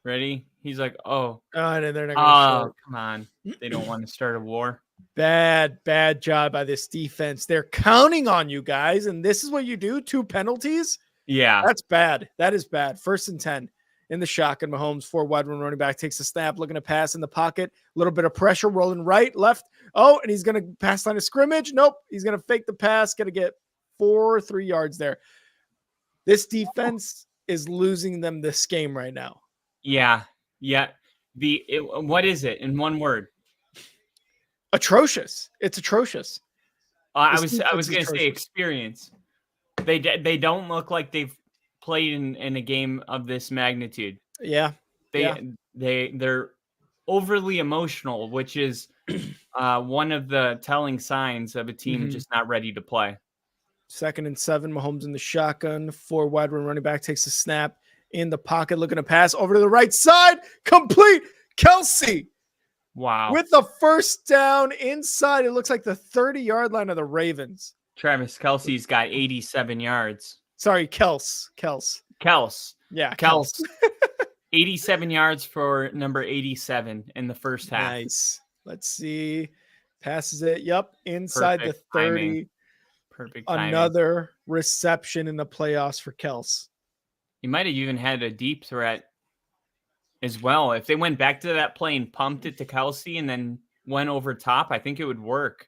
ready? He's like, oh. Oh, and they're not going to come on. They don't want to start a war. Bad job by this defense. They're counting on you guys, and this is what you do? 2 penalties? Yeah. That's bad. That is bad. 1st and 10 in the shotgun. Mahomes, 4 wide, 1 running back, takes a snap, looking to pass in the pocket. A little bit of pressure, rolling right, left. Oh, and he's going to pass line of scrimmage. Nope. He's going to fake the pass. Going to get 3 yards there. This defense is losing them this game right now. Yeah. What is it in one word? Atrocious. It's atrocious. I was going to say experience. They don't look like they've played in a game of this magnitude. Yeah. They're overly emotional, which is one of the telling signs of a team Mhm. just not ready to play. 2nd and 7. Mahomes in the shotgun. 4 wide run running back takes a snap in the pocket, looking to pass over to the right side. Complete. Kelsey Wow. with the first down inside. It looks like the 30-yard line of the Ravens. Travis Kelce's got 87 yards. Sorry, Kels. Yeah, Kels. 87 yards for number 87 in the first half. Nice. Let's see. Passes it. Yep. Inside Perfect the 30. timing. Perfect timing. Another reception in the playoffs for Kels. He might have even had a deep threat as well. If they went back to that play and pumped it to Kelsey and then went over top, I think it would work.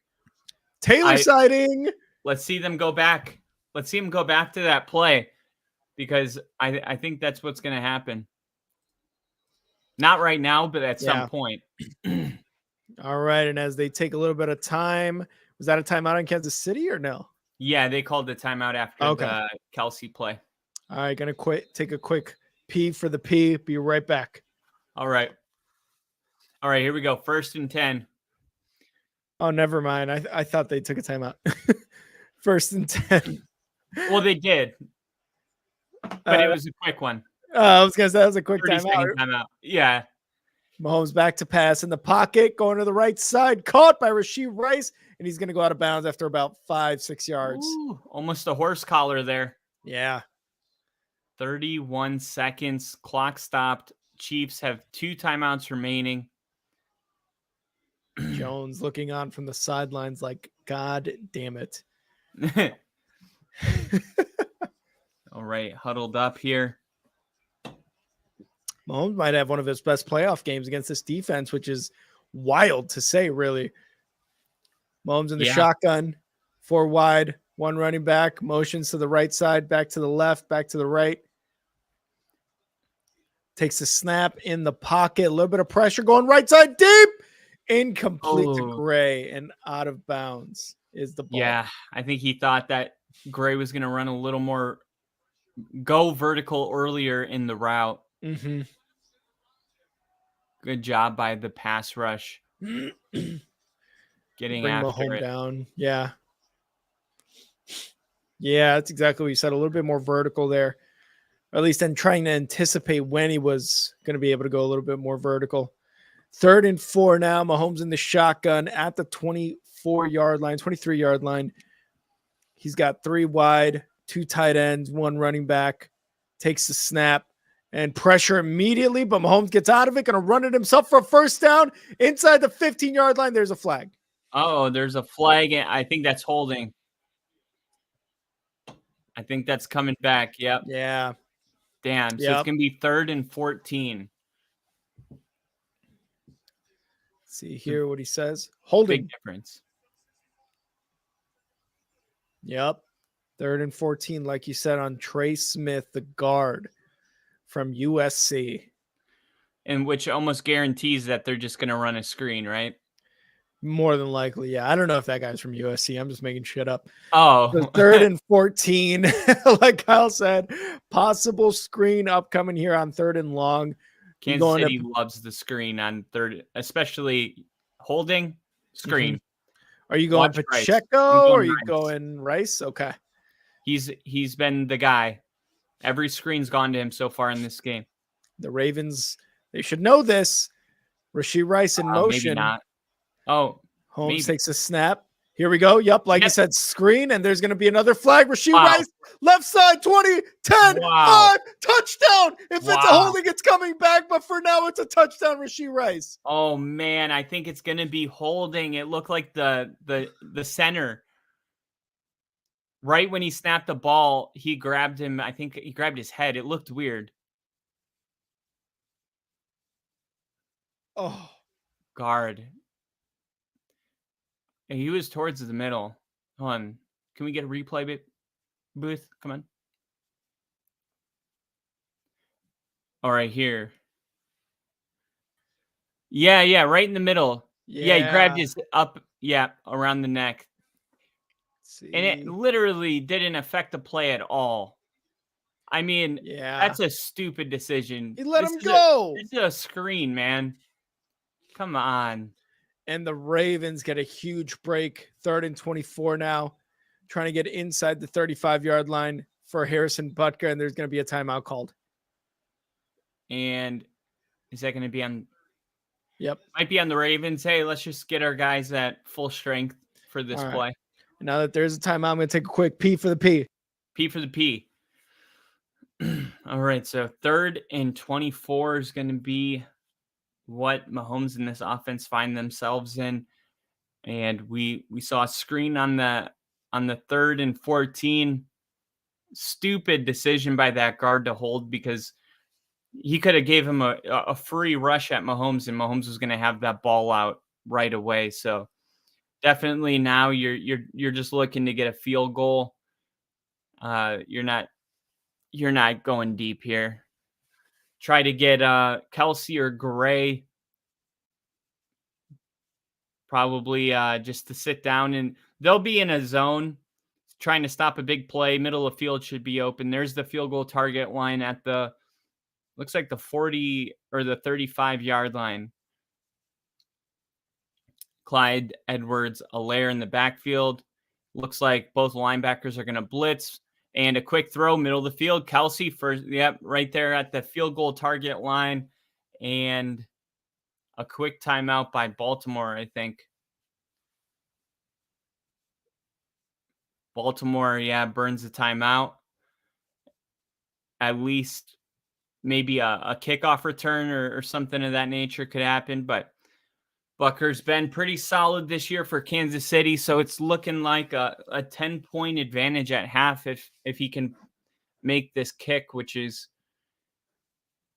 Taylor sighting. Let's see them go back. Let's see him go back to that play because I think that's what's going to happen. Not right now, but at some point. All right. And as they take a little bit of time, was that a timeout in Kansas City or no? Yeah, they called the timeout after the Kelsey play. All right. Going to take a quick pee for the pee. Be right back. All right. Here we go. 1st and 10. Oh, never mind. I thought they took a timeout. 1st and 10. Well, they did. But it was a quick one. I was going to say that was a quick timeout. Yeah. Mahomes back to pass in the pocket, going to the right side, caught by Rashee Rice, and he's going to go out of bounds after about 5-6 yards. Ooh, almost a horse collar there. Yeah. 31 seconds. Clock stopped. Chiefs have 2 timeouts remaining. Jones looking on from the sidelines like, God damn it. All right, huddled up here. Mahomes might have one of his best playoff games against this defense, which is wild to say, really. Mahomes in the shotgun, 4 wide, 1 running back, motions to the right side, back to the left, back to the right. Takes a snap in the pocket, a little bit of pressure going right side deep. Incomplete to Gray and out of bounds is the ball. Yeah, I think he thought that Gray was going to run a little more, go vertical earlier in the route. Mm-hmm. Good job by the pass rush. Getting after it. Down. Yeah. Yeah, that's exactly what you said. A little bit more vertical there. Or at least then trying to anticipate when he was going to be able to go a little bit more vertical. 3rd and 4 now. Mahomes in the shotgun at the 24-yard line, 23-yard line. He's got 3 wide, 2 tight ends, 1 running back. Takes the snap and pressure immediately, but Mahomes gets out of it, going to run it himself for a first down inside the 15-yard line. There's a flag. Oh, there's a flag. I think that's holding. I think that's coming back. Yep. Yeah. Damn. So it's going to be 3rd and 14. See here what he says. Holding. Big difference. Yep. 3rd and 14, like you said, on Trey Smith, the guard from USC. And which almost guarantees that they're just going to run a screen, right? More than likely, yeah. I don't know if that guy's from USC. I'm just making shit up. Oh. So 3rd and 14, like Kyle said, possible screen upcoming here on 3rd and long. Kansas City loves the screen on 3rd, especially holding screen. Mm-hmm. Are you going Pacheco or are you going Rice? Okay. He's been the guy. Every screen's gone to him so far in this game. The Ravens, they should know this. Rashee Rice in motion. Maybe not. Oh, Holmes takes a snap. Here we go. Yep, like you said, screen, and there's going to be another flag. Rashee Rice, left side, 20, 10, 5, touchdown. If it's a holding, it's coming back, but for now, it's a touchdown, Rashee Rice. Oh, man, I think it's going to be holding. It looked like the center. Right when he snapped the ball, he grabbed him. I think he grabbed his head. It looked weird. Oh. Guard. And he was towards the middle. Hold on. Can we get a replay booth? Come on. All right, here. Yeah, right in the middle. Yeah, he grabbed his up, around the neck. And it literally didn't affect the play at all. I mean, that's a stupid decision. He let him go. It's a screen, man. Come on. And the Ravens get a huge break, 3rd and 24 now, trying to get inside the 35-yard line for Harrison Butker, and there's going to be a timeout called. And is that going to be on? Yep. Might be on the Ravens. Hey, let's just get our guys at full strength for this All right. play. Now that there's a timeout, I'm going to take a quick P for the P. P for the P. All right, so 3rd and 24 is going to be what Mahomes and this offense find themselves in. And we saw a screen on the 3rd and 14. Stupid decision by that guard to hold, because he could have gave him a free rush at Mahomes, and Mahomes was going to have that ball out right away. So definitely now you're just looking to get a field goal. You're not going deep here. Try to get Kelsey or Gray probably just to sit down, and they'll be in a zone trying to stop a big play. Middle of field should be open. There's the field goal target line at looks like the 40 or the 35-yard line. Clyde Edwards-Helaire in the backfield. Looks like both linebackers are going to blitz. And a quick throw, middle of the field. Kelsey first, yep, right there at the field goal target line. And a quick timeout by Baltimore, I think. Baltimore, burns the timeout. At least maybe a kickoff return or something of that nature could happen. But Butker's been pretty solid this year for Kansas City, so it's looking like a 10-point advantage at half if he can make this kick, which is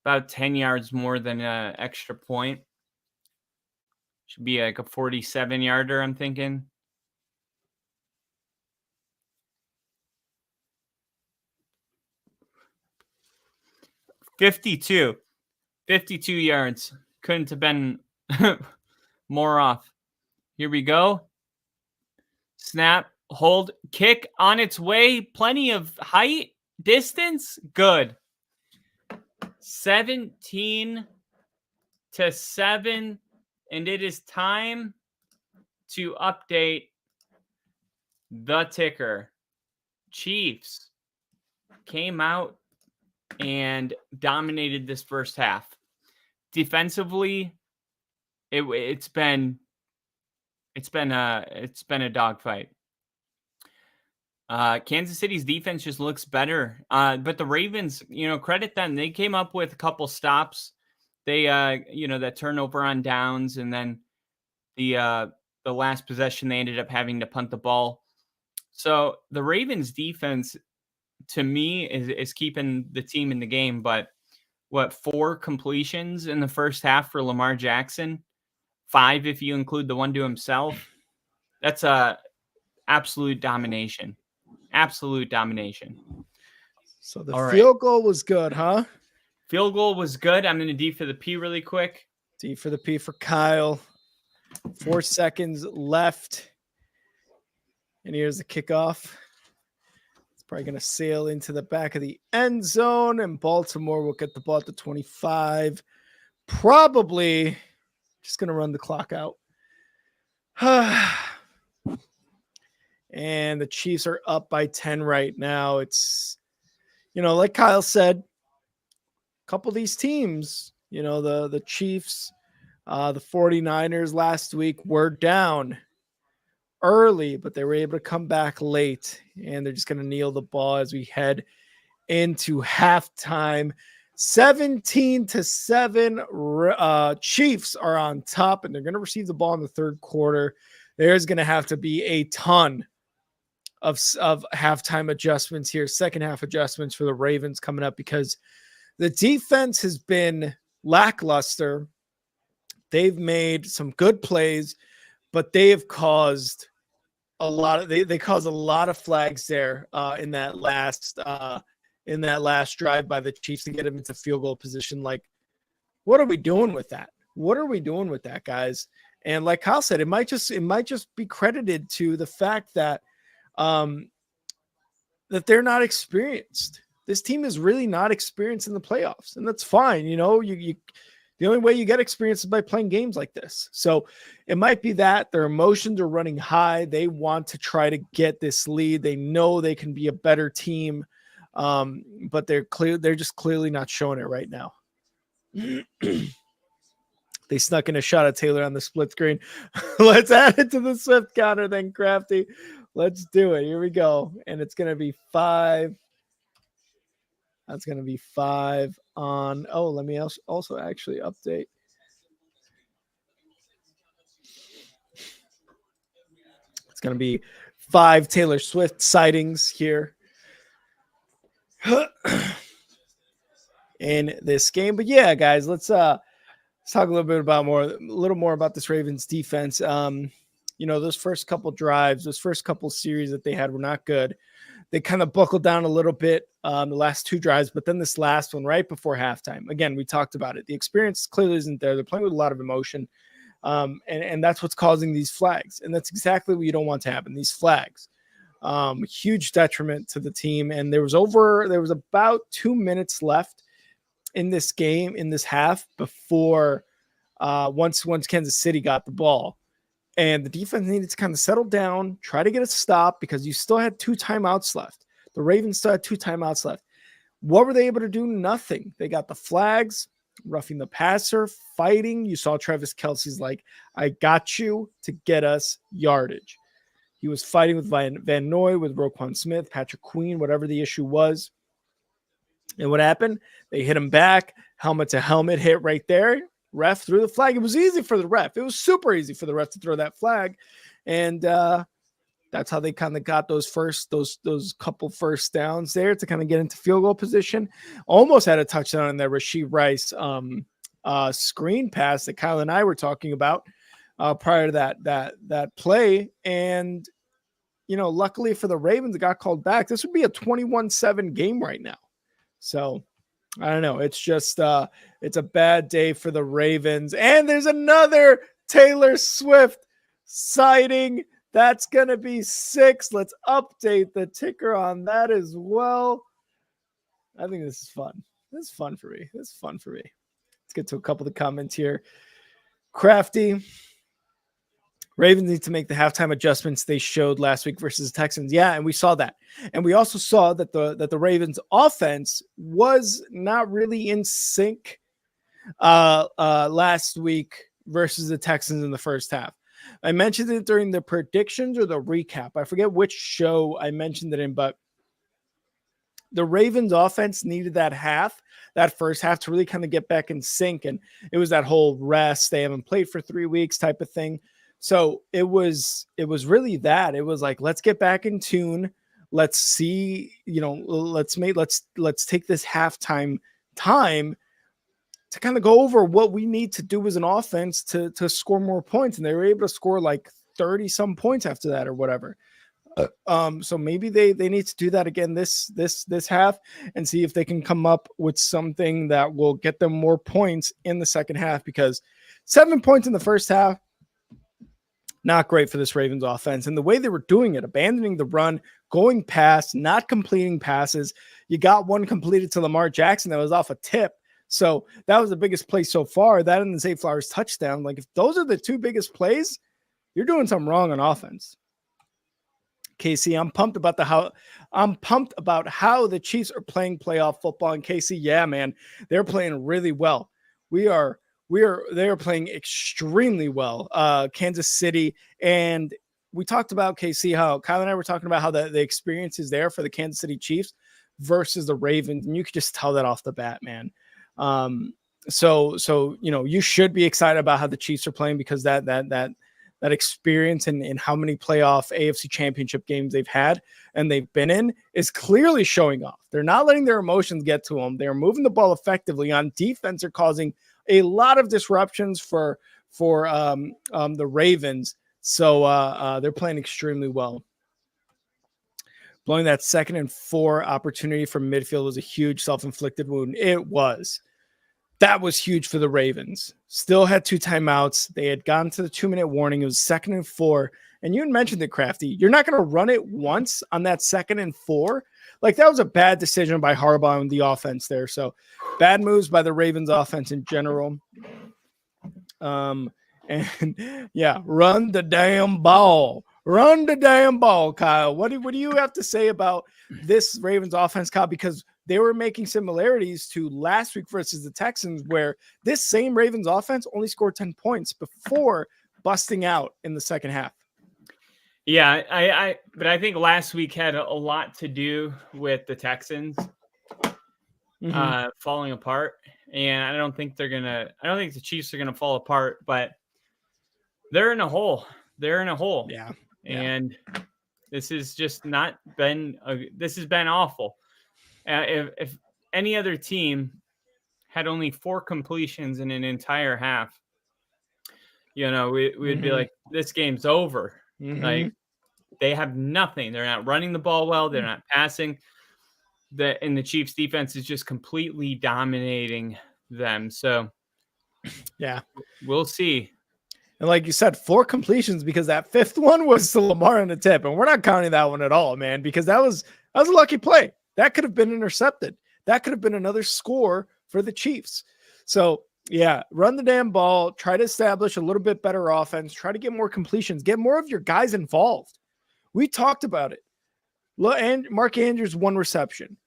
about 10 yards more than an extra point. Should be like a 47-yarder, I'm thinking. $52 yards. Couldn't have been more off. Here we go. Snap, hold, kick on its way. Plenty of height, distance. Good. 17-7. And it is time to update the ticker. Chiefs came out and dominated this first half. Defensively, it's been a dogfight. Kansas City's defense just looks better. But the Ravens, credit them. They came up with a couple stops. They that turnover on downs, and then the last possession they ended up having to punt the ball. So the Ravens defense, to me, is keeping the team in the game. But 4 completions in the first half for Lamar Jackson, 5 if you include the one to himself. That's a absolute domination. Absolute domination. So the field goal was good, huh? Field goal was good. I'm going to D for the P really quick. D for the P for Kyle. 4 seconds left. And here's the kickoff. It's probably going to sail into the back of the end zone, and Baltimore will get the ball at the 25. Probably just going to run the clock out. And the Chiefs are up by 10 right now. It's, like Kyle said, a couple of these teams, the Chiefs, the 49ers last week were down early, but they were able to come back late, and they're just going to kneel the ball as we head into halftime. 17-7, Chiefs are on top, and they're going to receive the ball in the third quarter. There's going to have to be a ton of halftime adjustments here, second half adjustments for the Ravens coming up, because the defense has been lackluster. They've made some good plays, but they have caused a lot of they caused a lot of flags there in that last drive by the Chiefs to get them into field goal position. Like, what are we doing with that? What are we doing with that, guys? And like Kyle said, it might just be credited to the fact that that they're not experienced. This team is really not experienced in the playoffs, and that's fine. You The only way you get experience is by playing games like this. So it might be that their emotions are running high. They want to try to get this lead. They know they can be a better team, but they're just clearly not showing it right now. They snuck in a shot at Taylor on the split screen. Let's add it to the Swift counter then, Crafty. Let's do it. Here we go. And it's going to be 5. That's going to be 5 on. Oh, let me also actually update. It's going to be 5 Taylor Swift sightings here in this game. But yeah, guys, let's talk a little bit more about this Ravens defense. Those first couple drives, those first couple series that they had were not good. They kind of buckled down a little bit the last 2 drives, but then this last one right before halftime, again, we talked about it. The experience clearly isn't there. They're playing with a lot of emotion, and that's what's causing these flags, and that's exactly what you don't want to happen. These flags, huge detriment to the team. And there was about 2 minutes left in this game, in this half, before once Kansas City got the ball. And the defense needed to kind of settle down, try to get a stop, because you still had 2 timeouts left. The Ravens still had 2 timeouts left. What were they able to do? Nothing. They got the flags, roughing the passer, fighting. You saw Travis Kelce's like, I got you, to get us yardage. He was fighting with Van Noy, with Roquan Smith, Patrick Queen, whatever the issue was. And what happened? They hit him back, helmet to helmet hit right there. Ref threw the flag. It was easy for the ref. It was super easy for the ref to throw that flag. And that's how they kind of got those couple first downs there to kind of get into field goal position. Almost had a touchdown in that Rashee Rice screen pass that Kyle and I were talking about prior to that play. And, luckily for the Ravens, it got called back. This would be a 21-7 game right now. So I don't know. It's just it's a bad day for the Ravens. And there's another Taylor Swift sighting. That's going to be 6. Let's update the ticker on that as well. I think this is fun. This is fun for me. Let's get to a couple of the comments here. Crafty. Ravens need to make the halftime adjustments they showed last week versus the Texans. Yeah, and we saw that. And we also saw that the Ravens offense was not really in sync last week versus the Texans in the first half. I mentioned it during the predictions or the recap. I forget which show I mentioned it in, but the Ravens offense needed that first half to really kind of get back in sync. And it was that whole rest. They haven't played for 3 weeks type of thing. So it was really that. It was like, let's get back in tune. Let's see, let's take this halftime time to kind of go over what we need to do as an offense to score more points. And they were able to score like 30 some points after that or whatever. So maybe they need to do that again this half and see if they can come up with something that will get them more points in the second half, because 7 points in the first half, not great for this Ravens offense. And the way they were doing it, abandoning the run, going past, not completing passes. You got one completed to Lamar Jackson that was off a tip. So that was the biggest play so far. That and the Zay Flowers touchdown. Like, if those are the 2 biggest plays, you're doing something wrong on offense. Casey, I'm pumped about how the Chiefs are playing playoff football. And Casey, yeah, man, they're playing really well. They are playing extremely well. Kansas City, and we talked about, KC, how Kyle and I were talking about how the experience is there for the Kansas City Chiefs versus the Ravens, and you could just tell that off the bat, man. So you should be excited about how the Chiefs are playing, because that experience and how many playoff AFC Championship games they've had and they've been in is clearly showing off. They're not letting their emotions get to them. They're moving the ball effectively. On defense, they're causing a lot of disruptions for the Ravens. So they're playing extremely well. Blowing that 2nd and 4 opportunity from midfield was a huge self-inflicted wound. It was. That was huge for the Ravens. still had 2 timeouts. They had gone to the 2-minute warning. It was 2nd and 4. And you had mentioned it, Crafty. You're not going to run it once on that 2nd and 4. Like, that was a bad decision by Harbaugh and the offense there. So bad moves by the Ravens offense in general. And yeah, run the damn ball. Run the damn ball, Kyle. What do you have to say about this Ravens offense, Kyle? Because they were making similarities to last week versus the Texans, where this same Ravens offense only scored 10 points before busting out in the second half. Yeah, but I think last week had a lot to do with the Texans falling apart. And I don't think the Chiefs are gonna fall apart, but they're in a hole. Yeah. And this has just not been this has been awful. If any other team had only 4 completions in an entire half, we'd be like, this game's over. Like, they have nothing. They're not running the ball well. They're not passing. And the Chiefs defense is just completely dominating them. So yeah, we'll see. And like you said, 4 completions, because that 5th one was to Lamar on the tip. And we're not counting that one at all, man, because that was a lucky play. That could have been intercepted. That could have been another score for the Chiefs. So yeah, run the damn ball, try to establish a little bit better offense, try to get more completions, get more of your guys involved. We talked about it. And Mark Andrews, 1 reception.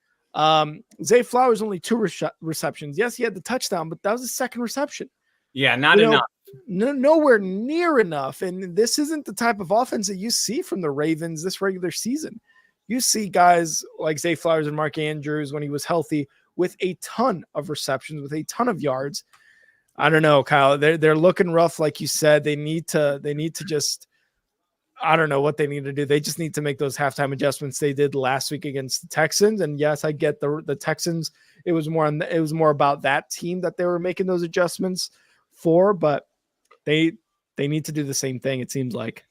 Zay Flowers, only 2 receptions. Yes, he had the touchdown, but that was his 2nd reception. Yeah, not enough. Nowhere near enough. And this isn't the type of offense that you see from the Ravens this regular season. You see guys like Zay Flowers and Mark Andrews when he was healthy with a ton of receptions, with a ton of yards. I don't know, Kyle. They're looking rough, like you said. They need to just, I don't know what they need to do. They just need to make those halftime adjustments they did last week against the Texans. And yes, I get the Texans. It was more about that team that they were making those adjustments for, but they need to do the same thing, it seems like.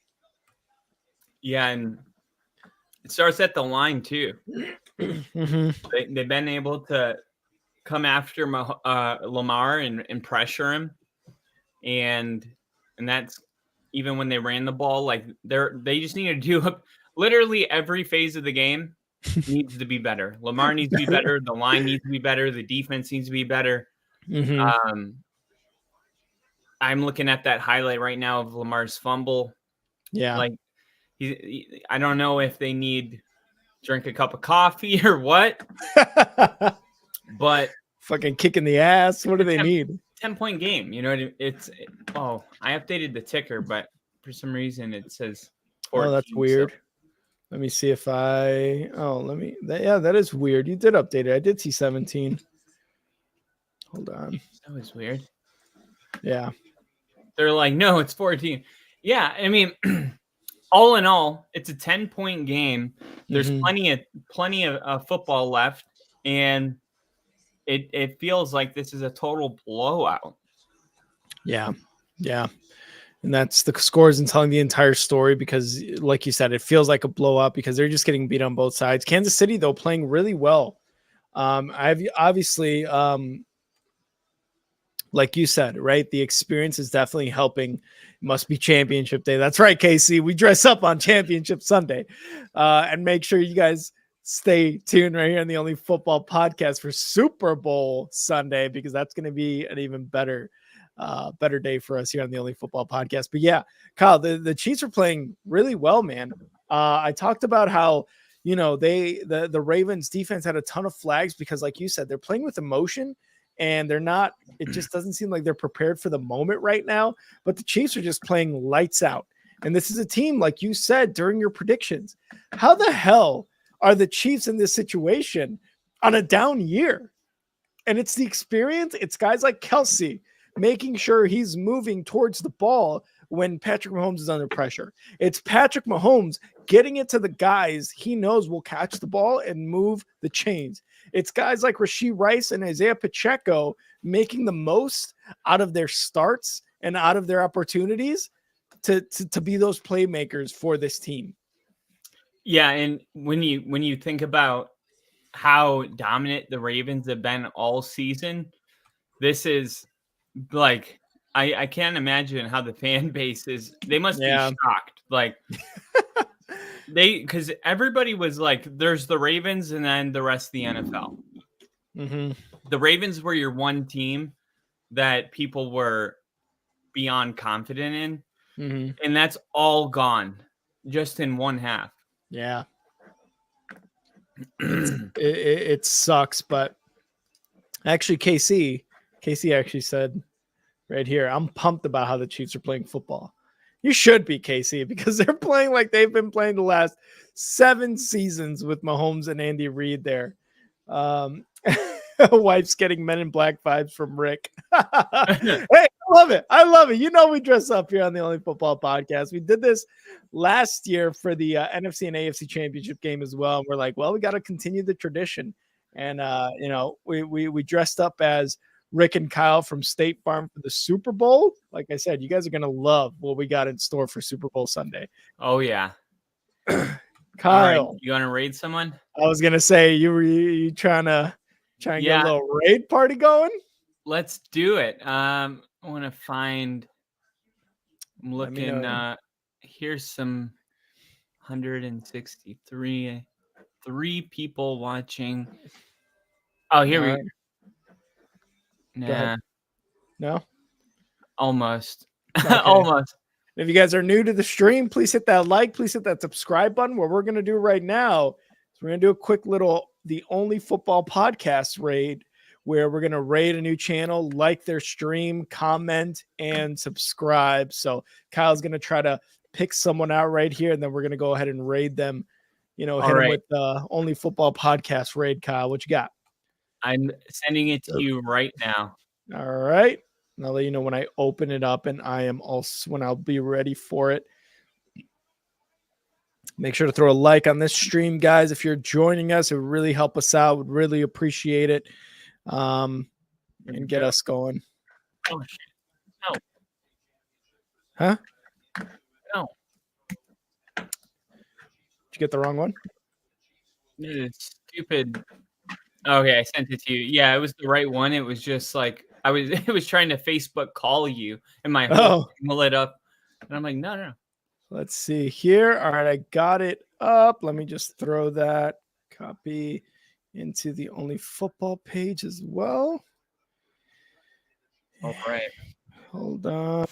Yeah, and it starts at the line too. They've been able to come after Lamar and pressure him, and that's even when they ran the ball. Like, they just need to do literally every phase of the game needs to be better. Lamar needs to be better. The line needs to be better. The defense needs to be better. I'm looking at that highlight right now of Lamar's fumble. Yeah. Like, I don't know if they need drink a cup of coffee or what, but fucking kicking the ass. What do they need? 10-point game. I updated the ticker, but for some reason it says 14. Oh, that's weird. So. Let me see if that is weird. You did update it. I did see 17. Hold on. That was weird. Yeah. They're like, no, it's 14. Yeah, I mean, all in all, it's a 10-point game. There's plenty of football left, and it feels like this is a total blowout. Yeah. And that's the score isn't telling the entire story, because, like you said, it feels like a blowout because they're just getting beat on both sides. Kansas City, though, playing really well. I've obviously, like you said, right? The experience is definitely helping. It must be championship day. That's right, Casey. We dress up on championship Sunday, and make sure you guys stay tuned right here on the Only Football Podcast for Super Bowl Sunday, because that's going to be an even better day for us here on the Only Football Podcast. But yeah, Kyle, the Chiefs are playing really well, man. I talked about how, the Ravens defense had a ton of flags because, like you said, they're playing with emotion. And it just doesn't seem like they're prepared for the moment right now. But the Chiefs are just playing lights out. And this is a team, like you said during your predictions, how the hell are the Chiefs in this situation on a down year? And it's the experience. It's guys like Kelsey making sure he's moving towards the ball when Patrick Mahomes is under pressure. It's Patrick Mahomes getting it to the guys he knows will catch the ball and move the chains. It's guys like Rashee Rice and Isaiah Pacheco making the most out of their starts and out of their opportunities to be those playmakers for this team. Yeah, and when you think about how dominant the Ravens have been all season, this is like I can't imagine how the fan base is. They must be Yeah. shocked. Like because everybody was like, there's the Ravens and then the rest of the NFL. Mm-hmm. The Ravens were your one team that people were beyond confident in. Mm-hmm. And that's all gone just in one half. Yeah. It sucks, but actually KC actually said right here, I'm pumped about how the Chiefs are playing football. You should be, KC, because they're playing like they've been playing the last 7 seasons with Mahomes and Andy Reid there. Wife's getting Men in Black vibes from Rick. Hey, I love it. I love it. You know, we dress up here on the Only Football Podcast. We did this last year for the NFC and AFC Championship game as well. And we're like, well, we got to continue the tradition. And, you know, we dressed up as Rick and Kyle from State Farm for the Super Bowl. Like I said, you guys are going to love what we got in store for Super Bowl Sunday. Oh, yeah. Kyle. Right. You want to raid someone? I was going to say, you trying to get a little raid party going? Let's do it. I want to find, I'm looking, here's some 163, 3 people watching. Oh, here we go. Nah. No? Almost. Okay. Almost. If you guys are new to the stream, please hit that like, please hit that subscribe button. What we're going to do right now is we're going to do a quick little The Only Football Podcast raid, where we're going to raid a new channel, like their stream, comment, and subscribe. So Kyle's going to try to pick someone out right here, and then we're going to go ahead and raid them. You know, hit them with the Only Football Podcast raid. Kyle, what you got? I'm sending it to you right now. All right. And I'll let you know when I open it up, and I am also when I'll be ready for it. Make sure to throw a like on this stream, guys. If you're joining us, it would really help us out. Would really appreciate it. And get us going. Oh shit! No. Huh? No. Did you get the wrong one? It's stupid. Okay, I sent it to you. Yeah, it was the right one. It was just like it was trying to Facebook call you, and my whole thing lit up, and I'm like, no. Let's see here. All right, I got it up. Let me just throw that copy into the Only Football page as well. All right. Hold on.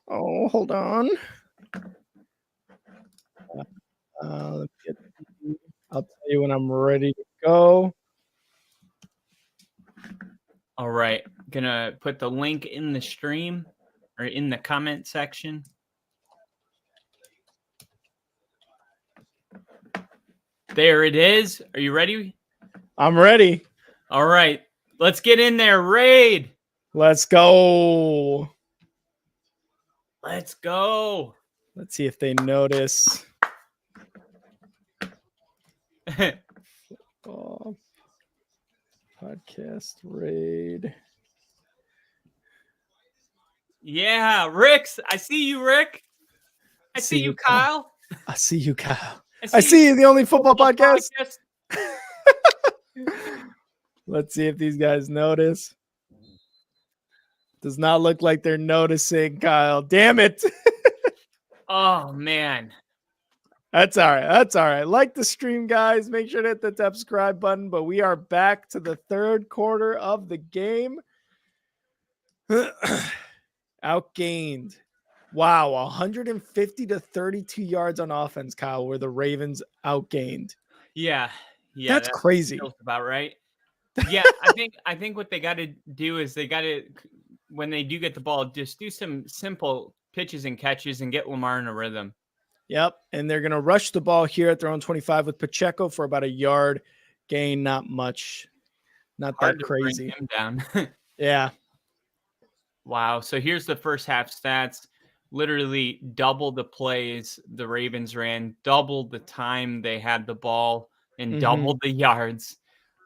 Oh, hold on. I'll tell you when I'm ready to go. All right. Gonna put the link in the stream or in the comment section. There it is. Are you ready? I'm ready. All right. Let's get in there. Raid. Let's go. Let's go. Let's see if they notice. Podcast raid. Yeah, Rick's. I see you, Rick. I see you, Kyle. I see you, Kyle. I see you, the Only Football Podcast. Let's see if these guys notice. Does not look like they're noticing, Kyle. Damn it. Oh, man. That's all right. That's all right. Like the stream, guys. Make sure to hit the subscribe button. But we are back to the third quarter of the game. Outgained. Wow, 150 to 32 yards on offense, Kyle, where the Ravens outgained. Yeah. That's crazy. About right. Yeah, I think what they got to do is they got to, when they do get the ball, just do some simple pitches and catches and get Lamar in a rhythm. Yep, and they're going to rush the ball here at their own 25 with Pacheco for about a yard gain. Not much. Not Hard that crazy. To bring him down. Yeah. Wow. So here's the first half stats. Literally double the plays the Ravens ran, double the time they had the ball, and double the yards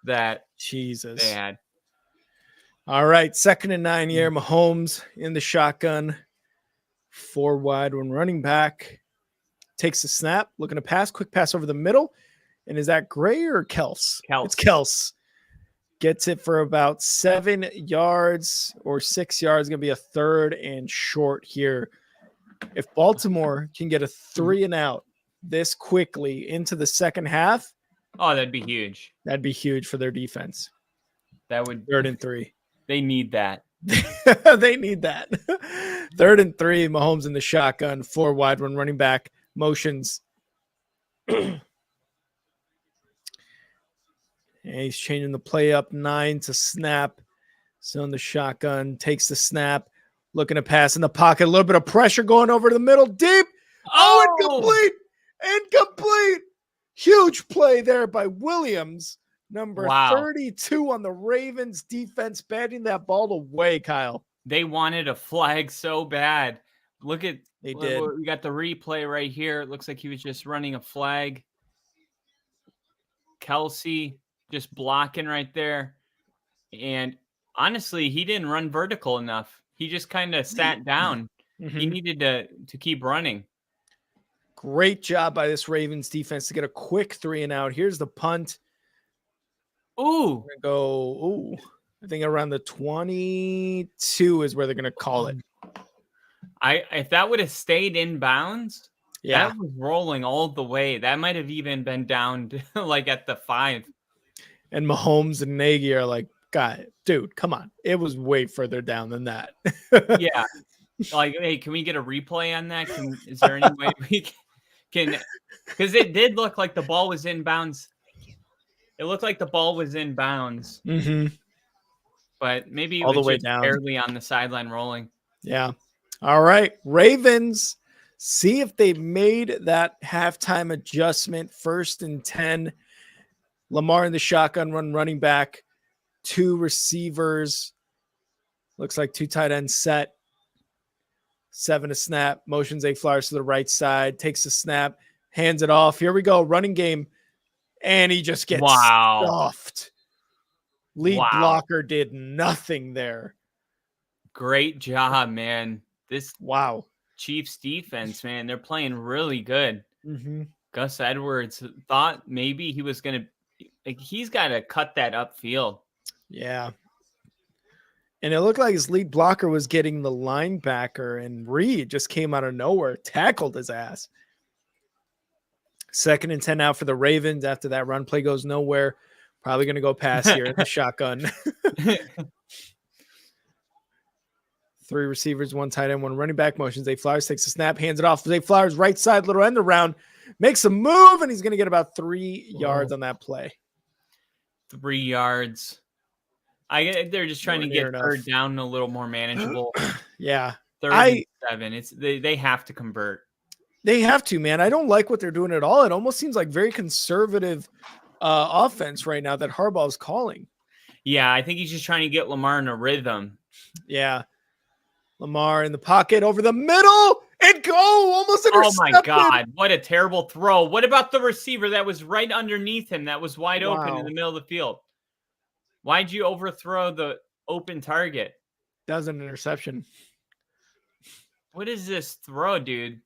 that they had. All right, 2nd and 9 here. Mahomes in the shotgun. 4 wide when running back. Takes the snap, looking to pass. Quick pass over the middle. And is that Gray or Kels? Kels. It's Kels. Gets it for about 7 yards or 6 yards. Going to be a 3rd and short here. If Baltimore can get a 3 and out this quickly into the second half, oh, that'd be huge. That'd be huge for their defense. That would 3rd and 3. They need that. They need that. 3rd and 3. Mahomes in the shotgun. 4 wide run running back motions. And he's changing the play up 9 to snap. So in the shotgun, takes the snap, looking to pass in the pocket. A little bit of pressure going over to the middle, deep. Oh, incomplete. Incomplete. Huge play there by Williams, number 32 on the Ravens defense, batting that ball away, Kyle. They wanted a flag so bad. Look at they did. We got the replay right here. It looks like he was just running a flag. Kelsey just blocking right there. And honestly, he didn't run vertical enough. He just kind of sat down. Mm-hmm. He needed to keep running. Great job by this Ravens defense to get a quick 3 and out. Here's the punt. Ooh. I think around the 22 is where they're going to call it. If that would have stayed in bounds, that was rolling all the way. That might have even been down to, like at the 5. And Mahomes and Nagy are like, God, dude, come on. It was way further down than that. Yeah. Like, hey, can we get a replay on that? Is there any way we can? Because it did look like the ball was in bounds. It looked like the ball was in bounds. Mm-hmm. But maybe it all was the way just down, barely on the sideline rolling. Yeah. All right. Ravens, see if they made that halftime adjustment. 1st and 10. Lamar in the shotgun running back. 2 receivers. Looks like 2 tight ends set. 7 to snap. Motions A Flowers to the right side. Takes a snap. Hands it off. Here we go. Running game. And he just gets stuffed. Lead blocker did nothing there. Great job, man. This Chiefs defense, man, they're playing really good. Mm-hmm. Gus Edwards thought maybe he was going to he's got to cut that upfield. Yeah. And it looked like his lead blocker was getting the linebacker, and Reed just came out of nowhere, tackled his ass. 2nd and 10 out for the Ravens. After that run play goes nowhere. Probably going to go pass here in the shotgun. 3 receivers, 1 tight end, 1 running back. Motions A Flowers, takes a snap, hands it off. Zay Flowers, right side, little end around, makes a move, and he's going to get about 3 yards on that play. 3 yards. They're just trying to get 3rd down a little more manageable. Yeah. 3rd and 7. They have to convert. They have to, man. I don't like what they're doing at all. It almost seems like very conservative offense right now that Harbaugh is calling. Yeah, I think he's just trying to get Lamar in a rhythm. Yeah. Lamar in the pocket over the middle and go almost intercepted. Oh my God. What a terrible throw. What about the receiver that was right underneath him that was wide open in the middle of the field? Why'd you overthrow the open target? That was an interception. What is this throw, dude?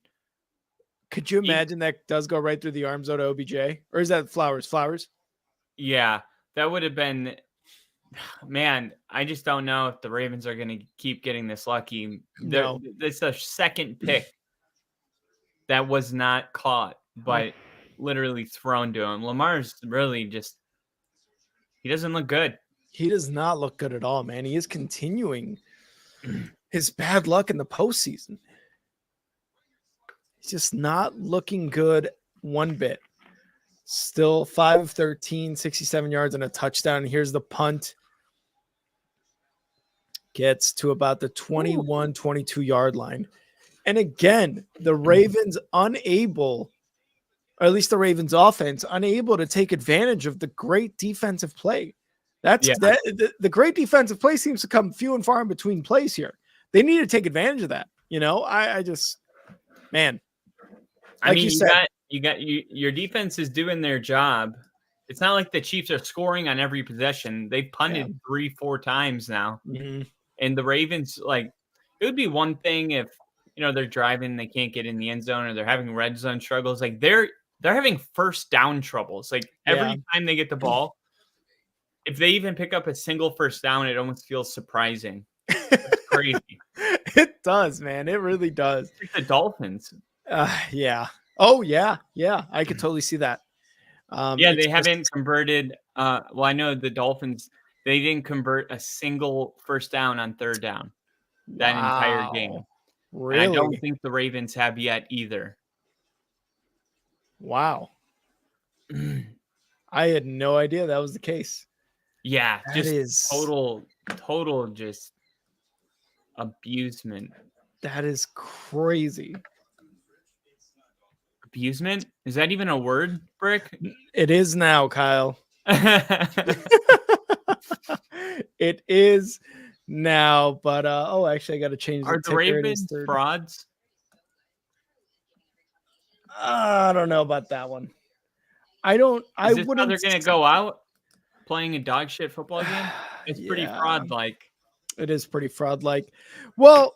Could you imagine that does go right through the arm zone to OBJ? Or is that Flowers? Yeah, that would have been... Man, I just don't know if the Ravens are going to keep getting this lucky. No. It's a second pick that was not caught, but literally thrown to him. Lamar's really just... He doesn't look good. He does not look good at all, man. He is continuing his bad luck in the postseason. He's just not looking good one bit. Still 5 of 13, 67 yards and a touchdown. Here's the punt. Gets to about the 21, 22 yard line. And again, the Ravens unable, or at least the Ravens offense, unable to take advantage of the great defensive play. The great defensive play seems to come few and far in between plays here. They need to take advantage of that. You know, I just, man. Like your defense is doing their job. It's not like the Chiefs are scoring on every possession. They've punted 3-4 times now. Mm-hmm. And the Ravens, like, it would be one thing if, you know, they're driving, they can't get in the end zone, or they're having red zone struggles. Like, they're having first down troubles. Like, every time they get the ball, If they even pick up a single first down, it almost feels surprising. It's crazy. It does, man. It really does. It's like the Dolphins. Yeah. Oh, yeah. Yeah. I could totally see that. Yeah, It's they just, haven't converted. Well, I know the Dolphins, they didn't convert a single first down on third down that entire game. wow. And I don't Really? think the Ravens have yet either. Wow. I had no idea that was the case. Yeah, That just is total just abusement. that is crazy. Abusement? Is that even a word, Brick? It is now, Kyle. It is now, but actually I got to change the Are the ticker. It is Ravens third. frauds? I don't know about that one. I don't. I Is this how wouldn't. they're gonna go out playing a dog shit football game? It's pretty Yeah, fraud like. it is pretty fraud like. Well,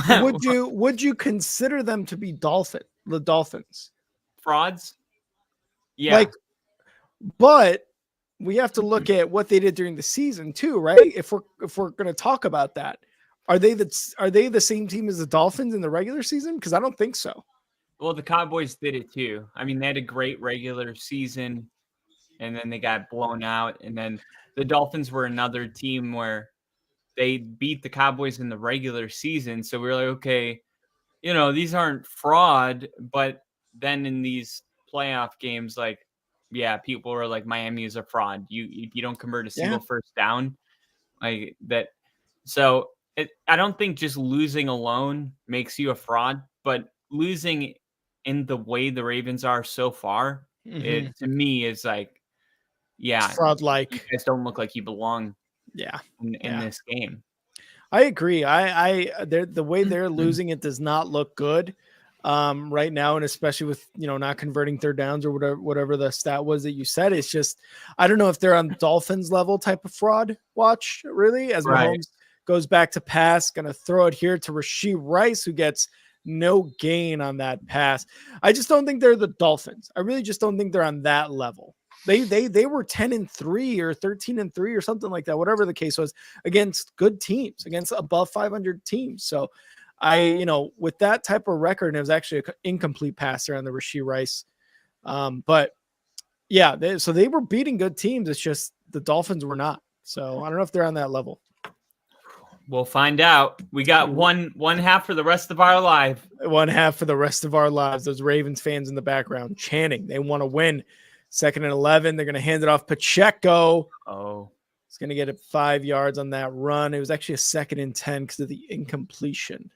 would you consider them to be the Dolphins? Frauds? Yeah. Like, but we have to look at what they did during the season too, right? If we're going to talk about that, are they the same team as the Dolphins in the regular season? Because I don't think so. Well, the Cowboys did it too. I mean, they had a great regular season, and then they got blown out. And then the Dolphins were another team where they beat the Cowboys in the regular season. So we were like, okay, these aren't fraud. But then in these playoff games, like, yeah, people were like, Miami is a fraud. You don't convert a single first down like that. So I don't think just losing alone makes you a fraud, but losing in the way the Ravens are so far, it to me is like, yeah, Fraud you like. guys don't look like you belong Yeah. in this game. I agree. The way they're losing it does not look good right now, and especially with not converting third downs or whatever the stat was that you said. It's just I don't know if they're on Dolphins level type of fraud watch really, as Right. Mahomes goes back to pass, gonna throw it here to Rashee Rice, who gets no gain on that pass. I just don't think they're the Dolphins. I really just don't think they're on that level. They were 10-3 or 13-3 or something like that, whatever the case was, against good teams, against above 500 teams. So with that type of record, and it was actually an incomplete passer on the Rashee Rice. But yeah, so they were beating good teams. It's just the Dolphins were not. So I don't know if they're on that level. We'll find out. We got one half for the rest of our life. One half for the rest of our lives. Those Ravens fans in the background chanting. They want to win. 2nd and 11. They're going to hand it off Pacheco. Oh. He's going to get it 5 yards on that run. It was actually a 2nd and 10 because of the incompletion.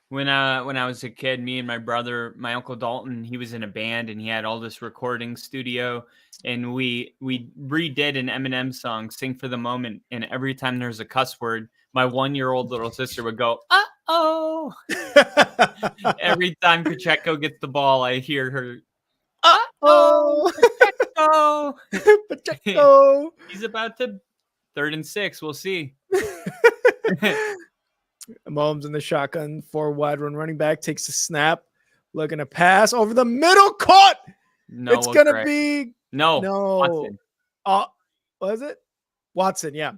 When I was a kid, me and my brother, my Uncle Dalton, he was in a band and he had all this recording studio, and we redid an Eminem song, "Sing for the Moment," and every time there's a cuss word, my 1-year-old little sister would go, "Uh-oh." Every time Pacheco gets the ball, I hear her, "Uh-oh, Pacheco." Pacheco. He's about to 3rd and 6. We'll see. Mahomes in the shotgun, 4 wide run running back, takes a snap, looking to pass over the middle, caught. No, it's going to be no. Watson. Was it Watson? Yeah.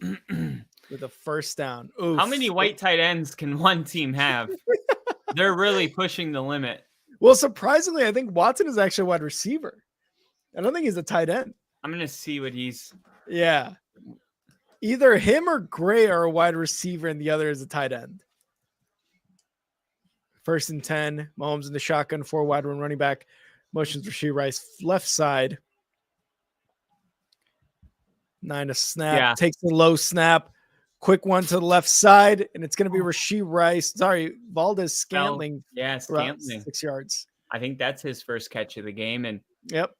With a first down. Oof. How many white tight ends can one team have? They're really pushing the limit. Well, surprisingly, I think Watson is actually a wide receiver. I don't think he's a tight end. I'm going to see what he's. Yeah. Either him or Gray are a wide receiver and the other is a tight end. 1st and 10. Mahomes in the shotgun, 4 wide run running back. Motions Rashee Rice left side. 9 to snap. Yeah. Takes the low snap. Quick one to the left side, and it's going to be Rashee Rice. Sorry, Valdez Scantling. Yeah, Scantling. 6 yards. I think that's his first catch of the game. And yep.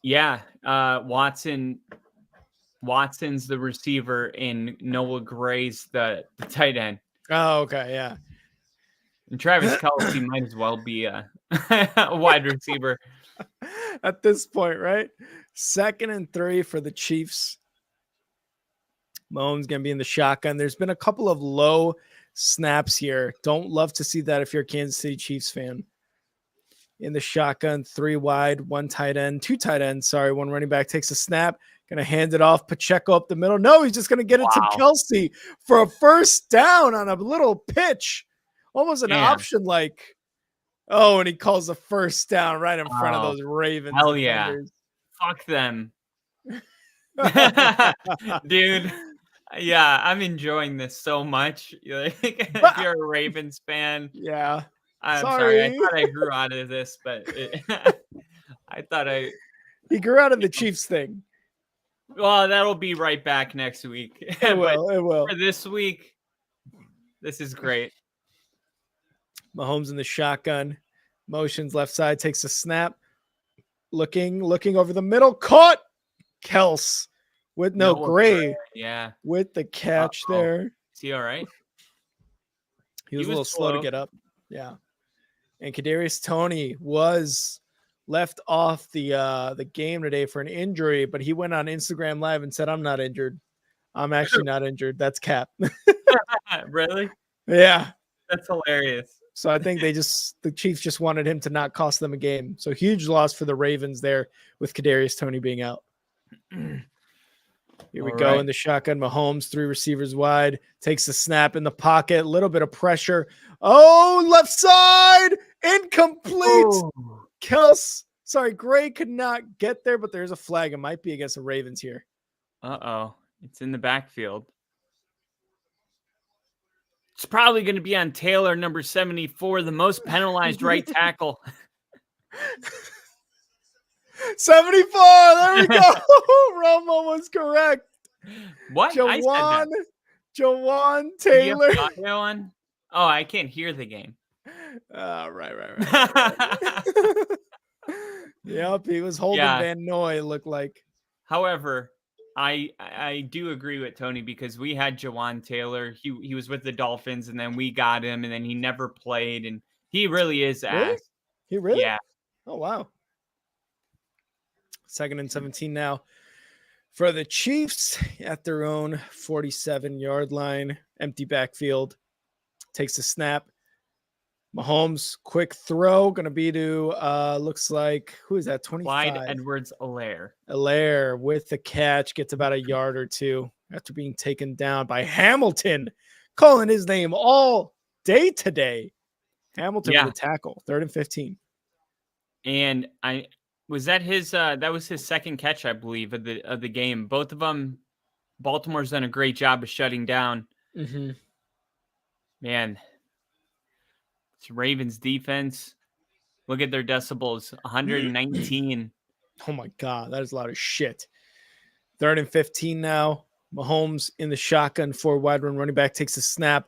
Yeah, Watson's the receiver, and Noah Gray's the tight end. Oh, okay, yeah. And Travis Kelce might as well be a wide receiver at this point, right? 2nd and 3 for the Chiefs. Mahomes going to be in the shotgun. There's been a couple of low snaps here. Don't love to see that if you're a Kansas City Chiefs fan. in the shotgun, 3 wide, 1 tight end, 2 tight ends. Sorry, 1 running back takes a snap. Gonna hand it off. Pacheco up the middle. No, he's just gonna get it to Kelsey for a first down on a little pitch, almost an option like. Oh, and he calls a first down right in front of those Ravens defenders. Yeah. Fuck them. Dude. Yeah, I'm enjoying this so much. If you're a Ravens fan. Yeah. I'm sorry. I thought I grew out of this, but he grew out of the Chiefs thing. Well, that'll be right back next week. It will. For this week, this is great. Mahomes in the shotgun, motions left side, takes a snap, looking over the middle, caught Kels with Gray. Yeah, with the catch there. Is he all right? He was a little slow to get up. Yeah, and Kadarius Toney was left off the game today for an injury, but he went on Instagram Live and said, "I'm not injured. I'm actually not injured." That's cap. Really? Yeah, that's hilarious. So I think the Chiefs just wanted him to not cost them a game. So huge loss for the Ravens there with Kadarius Toney being out. Here we go in the shotgun. Mahomes, 3 receivers wide, takes the snap in the pocket, a little bit of pressure. Oh, left side, incomplete. Gray could not get there, but there's a flag. It might be against the Ravens here. It's in the backfield. It's probably going to be on Taylor, number 74, the most penalized right tackle. 74. There we go. Romo was correct. What? Jawan Taylor. Oh, I can't hear the game. Right. Yep, he was holding Van Noy, it looked like. However, I do agree with Tony because we had Jawan Taylor. He was with the Dolphins, and then we got him, and then he never played, and he really is ass. He really? Yeah. Oh, wow. 2nd and 17 now for the Chiefs at their own 47-yard line. Empty backfield. Takes a snap. Mahomes, quick throw, going to be to, looks like, who is that, 25? Clyde Edwards-Helaire. Helaire with the catch, gets about a yard or two after being taken down by Hamilton, calling his name all day today. Hamilton with a tackle, 3rd and 15. And was that his, that was his second catch, I believe, of the game. Both of them, Baltimore's done a great job of shutting down. Mm-hmm. Man, it's Ravens defense. Look at their decibels, 119. Oh my God, that is a lot of shit. 3rd and 15 now. Mahomes in the shotgun, 4 wide running back, takes a snap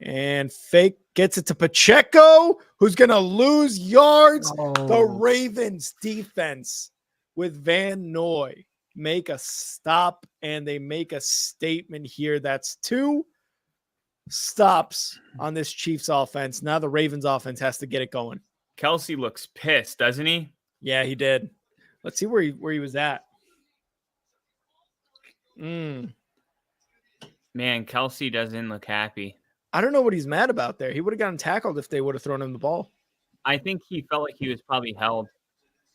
and fake, gets it to Pacheco, who's going to lose yards. The Ravens defense with Van Noy make a stop, and they make a statement here. That's 2 stops on this Chiefs offense. Now the Ravens offense has to get it going. Kelsey looks pissed, doesn't he? Yeah, he did. Let's see where he was at. Man, Kelsey doesn't look happy. I don't know what he's mad about there. He would have gotten tackled if they would have thrown him the ball. I think he felt like he was probably held.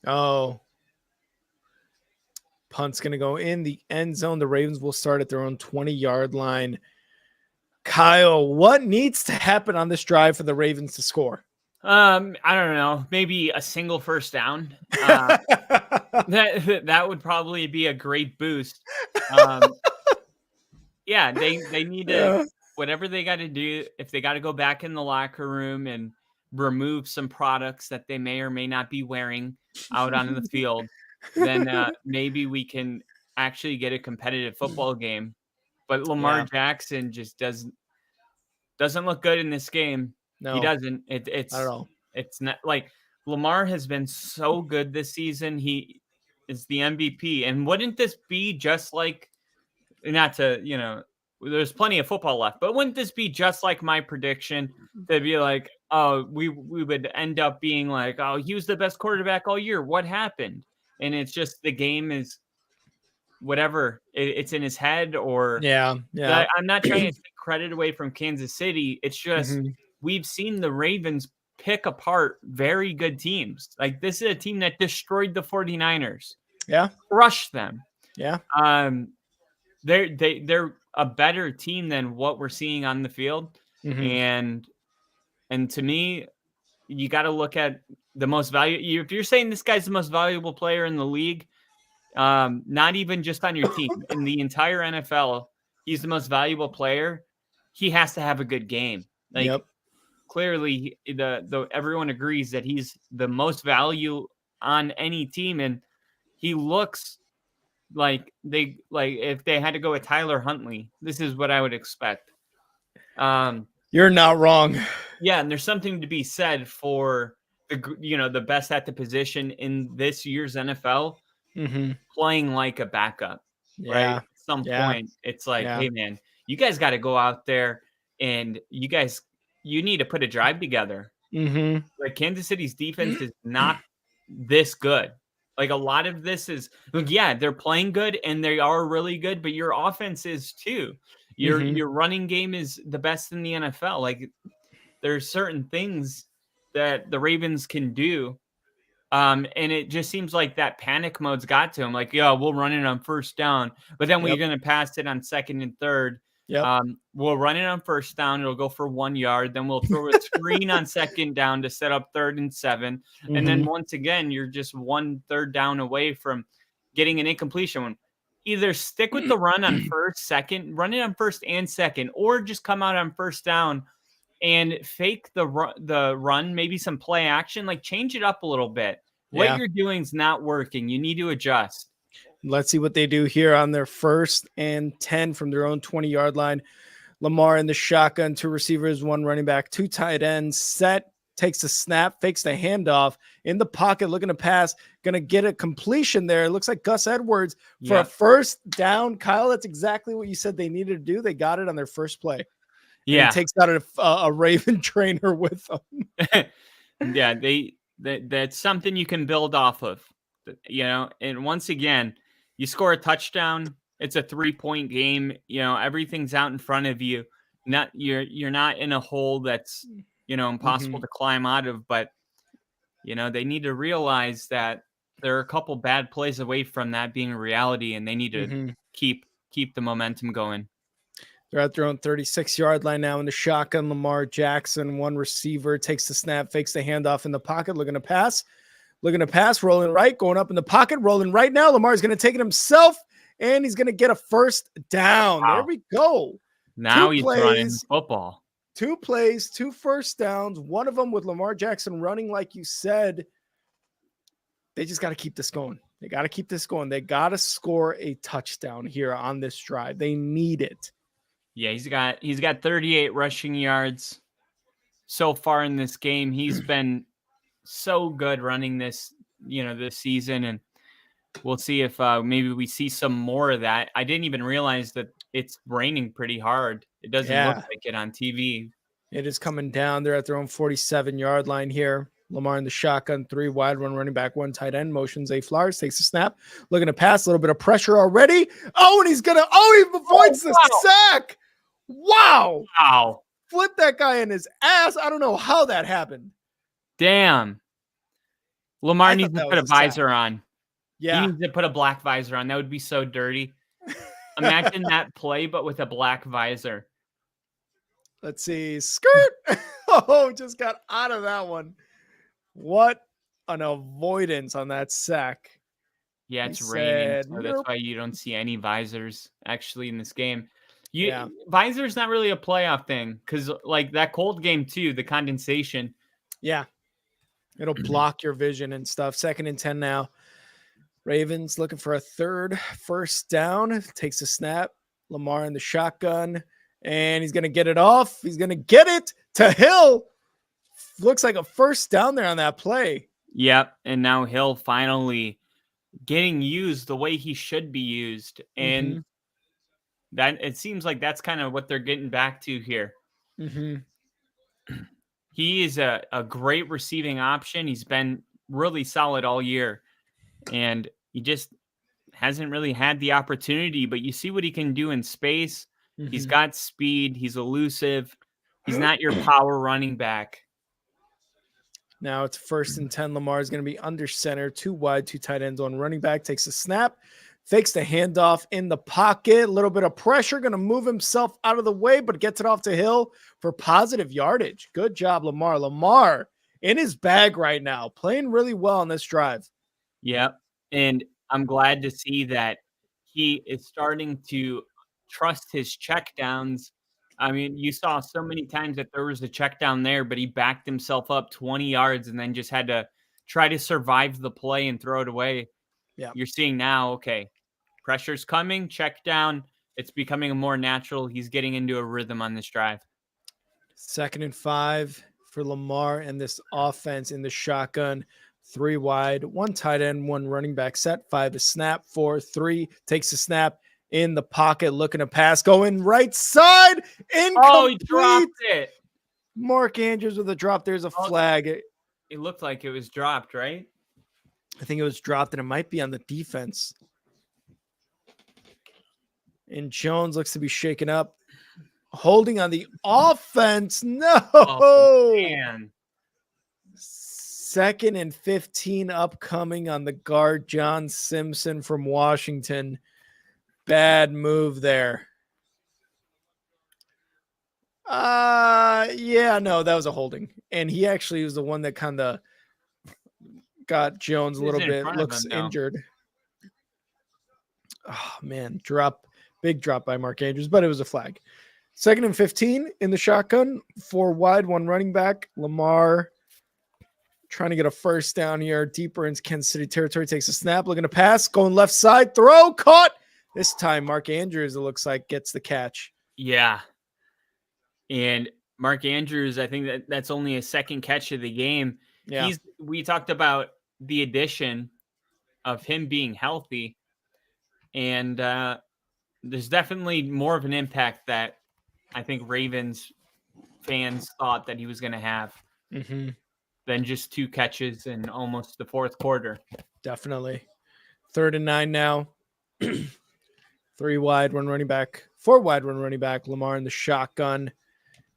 Oh. Punt's going to go in the end zone. The Ravens will start at their own 20-yard line. Kyle, what needs to happen on this drive for the Ravens to score? I don't know. Maybe a single first down. That would probably be a great boost. Yeah, they need to, whatever they got to do, if they got to go back in the locker room and remove some products that they may or may not be wearing out on the field, then maybe we can actually get a competitive football game. But Lamar Jackson just doesn't look good in this game. No, he doesn't. It's not at all. It's not like Lamar has been so good this season. He is the MVP. And wouldn't this be just like, not to, there's plenty of football left, but wouldn't this be just like my prediction? They'd be like, oh, we would end up being like, oh, he was the best quarterback all year. What happened? And it's just the game is whatever. It's in his head, or I'm not trying to take credit away from Kansas City. It's just we've seen the Ravens pick apart very good teams. Like, this is a team that destroyed the 49ers. Yeah. Crushed them. Yeah. They're a better team than what we're seeing on the field. Mm-hmm. And to me, you got to look at the most value. If you're saying this guy's the most valuable player in the league, not even just on your team, in the entire NFL, he's the most valuable player. He has to have a good game. Like, Yep. clearly, the everyone agrees that he's the most value on any team, and he looks like if they had to go with Tyler Huntley, this is what I would expect. You're not wrong. Yeah, and there's something to be said for the best at the position in this year's NFL playing like a backup, right? Yeah. At some Yeah. point, it's like, Yeah. hey man, you guys got to go out there and you need to put a drive together. Like, Kansas City's defense is not this good. Like, a lot of this is, yeah, they're playing good and they are really good, but your offense is too. Your running game is the best in the NFL. Like, there's certain things that the Ravens can do. And it just seems like that panic mode's got to him. Like, yeah, we'll run it on first down, but then we're going to pass it on second and third. Yep. We'll run it on first down. It'll go for 1 yard. Then we'll throw a screen on second down to set up 3rd and 7. And then once again, you're just 1 third down away from getting an incompletion. Either stick with the run on run it on first and second, or just come out on first down and fake the run, maybe some play action, like change it up a little bit. What you're doing is not working. You need to adjust. Let's see what they do here on their 1st and 10 from their own 20-yard line. Lamar in the shotgun, 2 receivers, 1 running back, 2 tight ends, set, takes the snap, fakes the handoff, in the pocket, looking to pass, going to get a completion there. It looks like Gus Edwards for a first down. Kyle, that's exactly what you said they needed to do. They got it on their first play. Yeah. And he takes out a Raven trainer with them. Yeah, that's something you can build off of, and once again, you score a touchdown, it's a 3-point game, everything's out in front of you. You're not in a hole that's, impossible to climb out of, but they need to realize that there are a couple bad plays away from that being a reality, and they need to keep the momentum going. They're at their own 36-yard line now in the shotgun. Lamar Jackson, 1 receiver, takes the snap, fakes the handoff in the pocket, looking to pass, rolling right, going up in the pocket, rolling right now. Lamar's going to take it himself, and he's going to get a first down. Wow. There we go. Now he's running football. 2 plays, 2 first downs, one of them with Lamar Jackson running like you said. They just got to keep this going. They got to score a touchdown here on this drive. They need it. Yeah, he's got 38 rushing yards so far in this game. He's been so good running this season, and we'll see if maybe we see some more of that. I didn't even realize that it's raining pretty hard. It doesn't look like it on TV. It is coming down. They're at their own 47-yard line here. Lamar in the shotgun, 3 wide, 1 running back, 1 tight end. Motions A. Flowers takes a snap, looking to pass. A little bit of pressure already. Oh, and he avoids the sack. Wow. Flip that guy in his ass. I don't know how that happened. Damn. Lamar needs to put a visor on. Yeah. He needs to put a black visor on. That would be so dirty. Imagine that play, but with a black visor. Let's see. Skirt. Oh, just got out of that one. What an avoidance on that sack. Yeah, it's raining. So that's why you don't see any visors actually in this game. Visor's not really a playoff thing because, like, that cold game too, the condensation. Yeah. It'll block your vision and stuff. 2nd and 10 now. Ravens looking for a 3rd first down. Takes a snap. Lamar in the shotgun. And he's going to get it off. He's going to get it to Hill. Looks like a first down there on that play. Yep. And now Hill finally getting used the way he should be used. And that it seems like that's kind of what they're getting back to here. He is a great receiving option. He's been really solid all year. And he just hasn't really had the opportunity. But you see what he can do in space. He's got speed. He's elusive. He's not your power running back. Now it's 1st and 10. Lamar is going to be under center, 2 wide, 2 tight ends, 1 running back. Takes a snap, fakes the handoff in the pocket. A little bit of pressure, going to move himself out of the way, but gets it off to Hill for positive yardage. Good job, Lamar. Lamar in his bag right now, playing really well on this drive. Yep. And I'm glad to see that he is starting to trust his checkdowns. I mean, you saw so many times that there was a check down there, but he backed himself up 20 yards and then just had to try to survive the play and throw it away. Yeah. You're seeing now, okay, pressure's coming, check down. It's becoming a more natural. He's getting into a rhythm on this drive. 2nd and 5 for Lamar and this offense in the shotgun. 3 wide, 1 tight end, 1 running back set. 5 to snap, 4, 3. Takes a snap in the pocket, looking to pass, going right side. Incomplete. Oh, he dropped it. Mark Andrews with a drop. There's a flag. It looked like it was dropped, right? I think it was dropped, and it might be on the defense. And Jones looks to be shaken up. Holding on the offense. No. Oh, man. 2nd and 15 upcoming on the guard, John Simpson from Washington. Bad move there. Yeah, no, that was a holding. And he actually was the one that kind of got Jones a little bit, looks injured. Oh, man, big drop by Mark Andrews, but it was a flag. 2nd and 15 in the shotgun, 4 wide, 1 running back. Lamar trying to get a first down here, deeper into Kansas City territory, takes a snap, looking to pass, going left side, throw, caught. This time, Mark Andrews, it looks like, gets the catch. Yeah. And Mark Andrews, I think that's only his 2nd catch of the game. Yeah. We talked about the addition of him being healthy, and there's definitely more of an impact that I think Ravens fans thought that he was going to have than just 2 catches in almost the 4th quarter. Definitely. 3rd and 9 now. 3 wide, 1 running back. 4 wide, 1 running back. Lamar in the shotgun.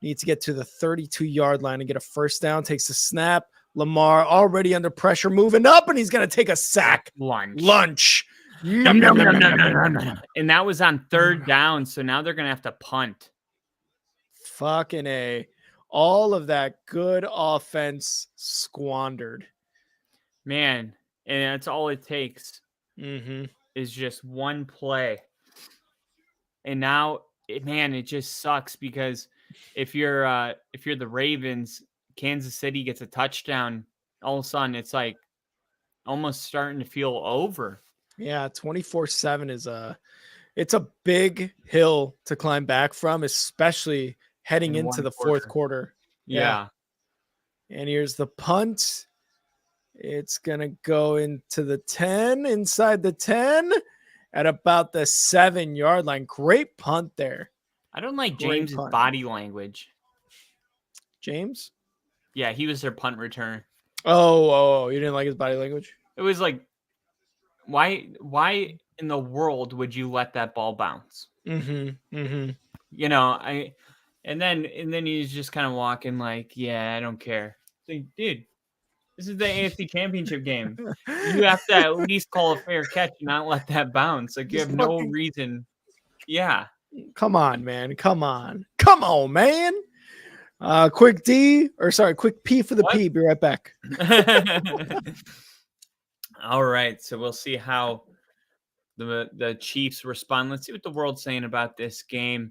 Needs to get to the 32-yard line and get a first down. Takes a snap. Lamar already under pressure, moving up, and he's going to take a sack. Lunch. And that was on 3rd down, so now they're going to have to punt. Fucking A. All of that good offense squandered. Man, and that's all it takes is just one play. And now, it just sucks because if you're the Ravens, Kansas City gets a touchdown, all of a sudden it's like almost starting to feel over. Yeah, 24-7 it's a big hill to climb back from, especially heading into the 4th quarter. Yeah. And here's the punt. It's going to go into the 10, inside the 10 at about the 7-yard line. Great punt there. I don't like James's body language. James? Yeah, he was their punt returner. Oh, you didn't like his body language? It was like, why in the world would you let that ball bounce? And then he's just kind of walking like, yeah, I don't care. It's like, dude, this is the AFC Championship game. You have to at least call a fair catch and not let that bounce. Like, you have no reason. Yeah. Come on, man. Come on, man. Quick P for the P. Be right back. All right. So we'll see how the Chiefs respond. Let's see what the world's saying about this game.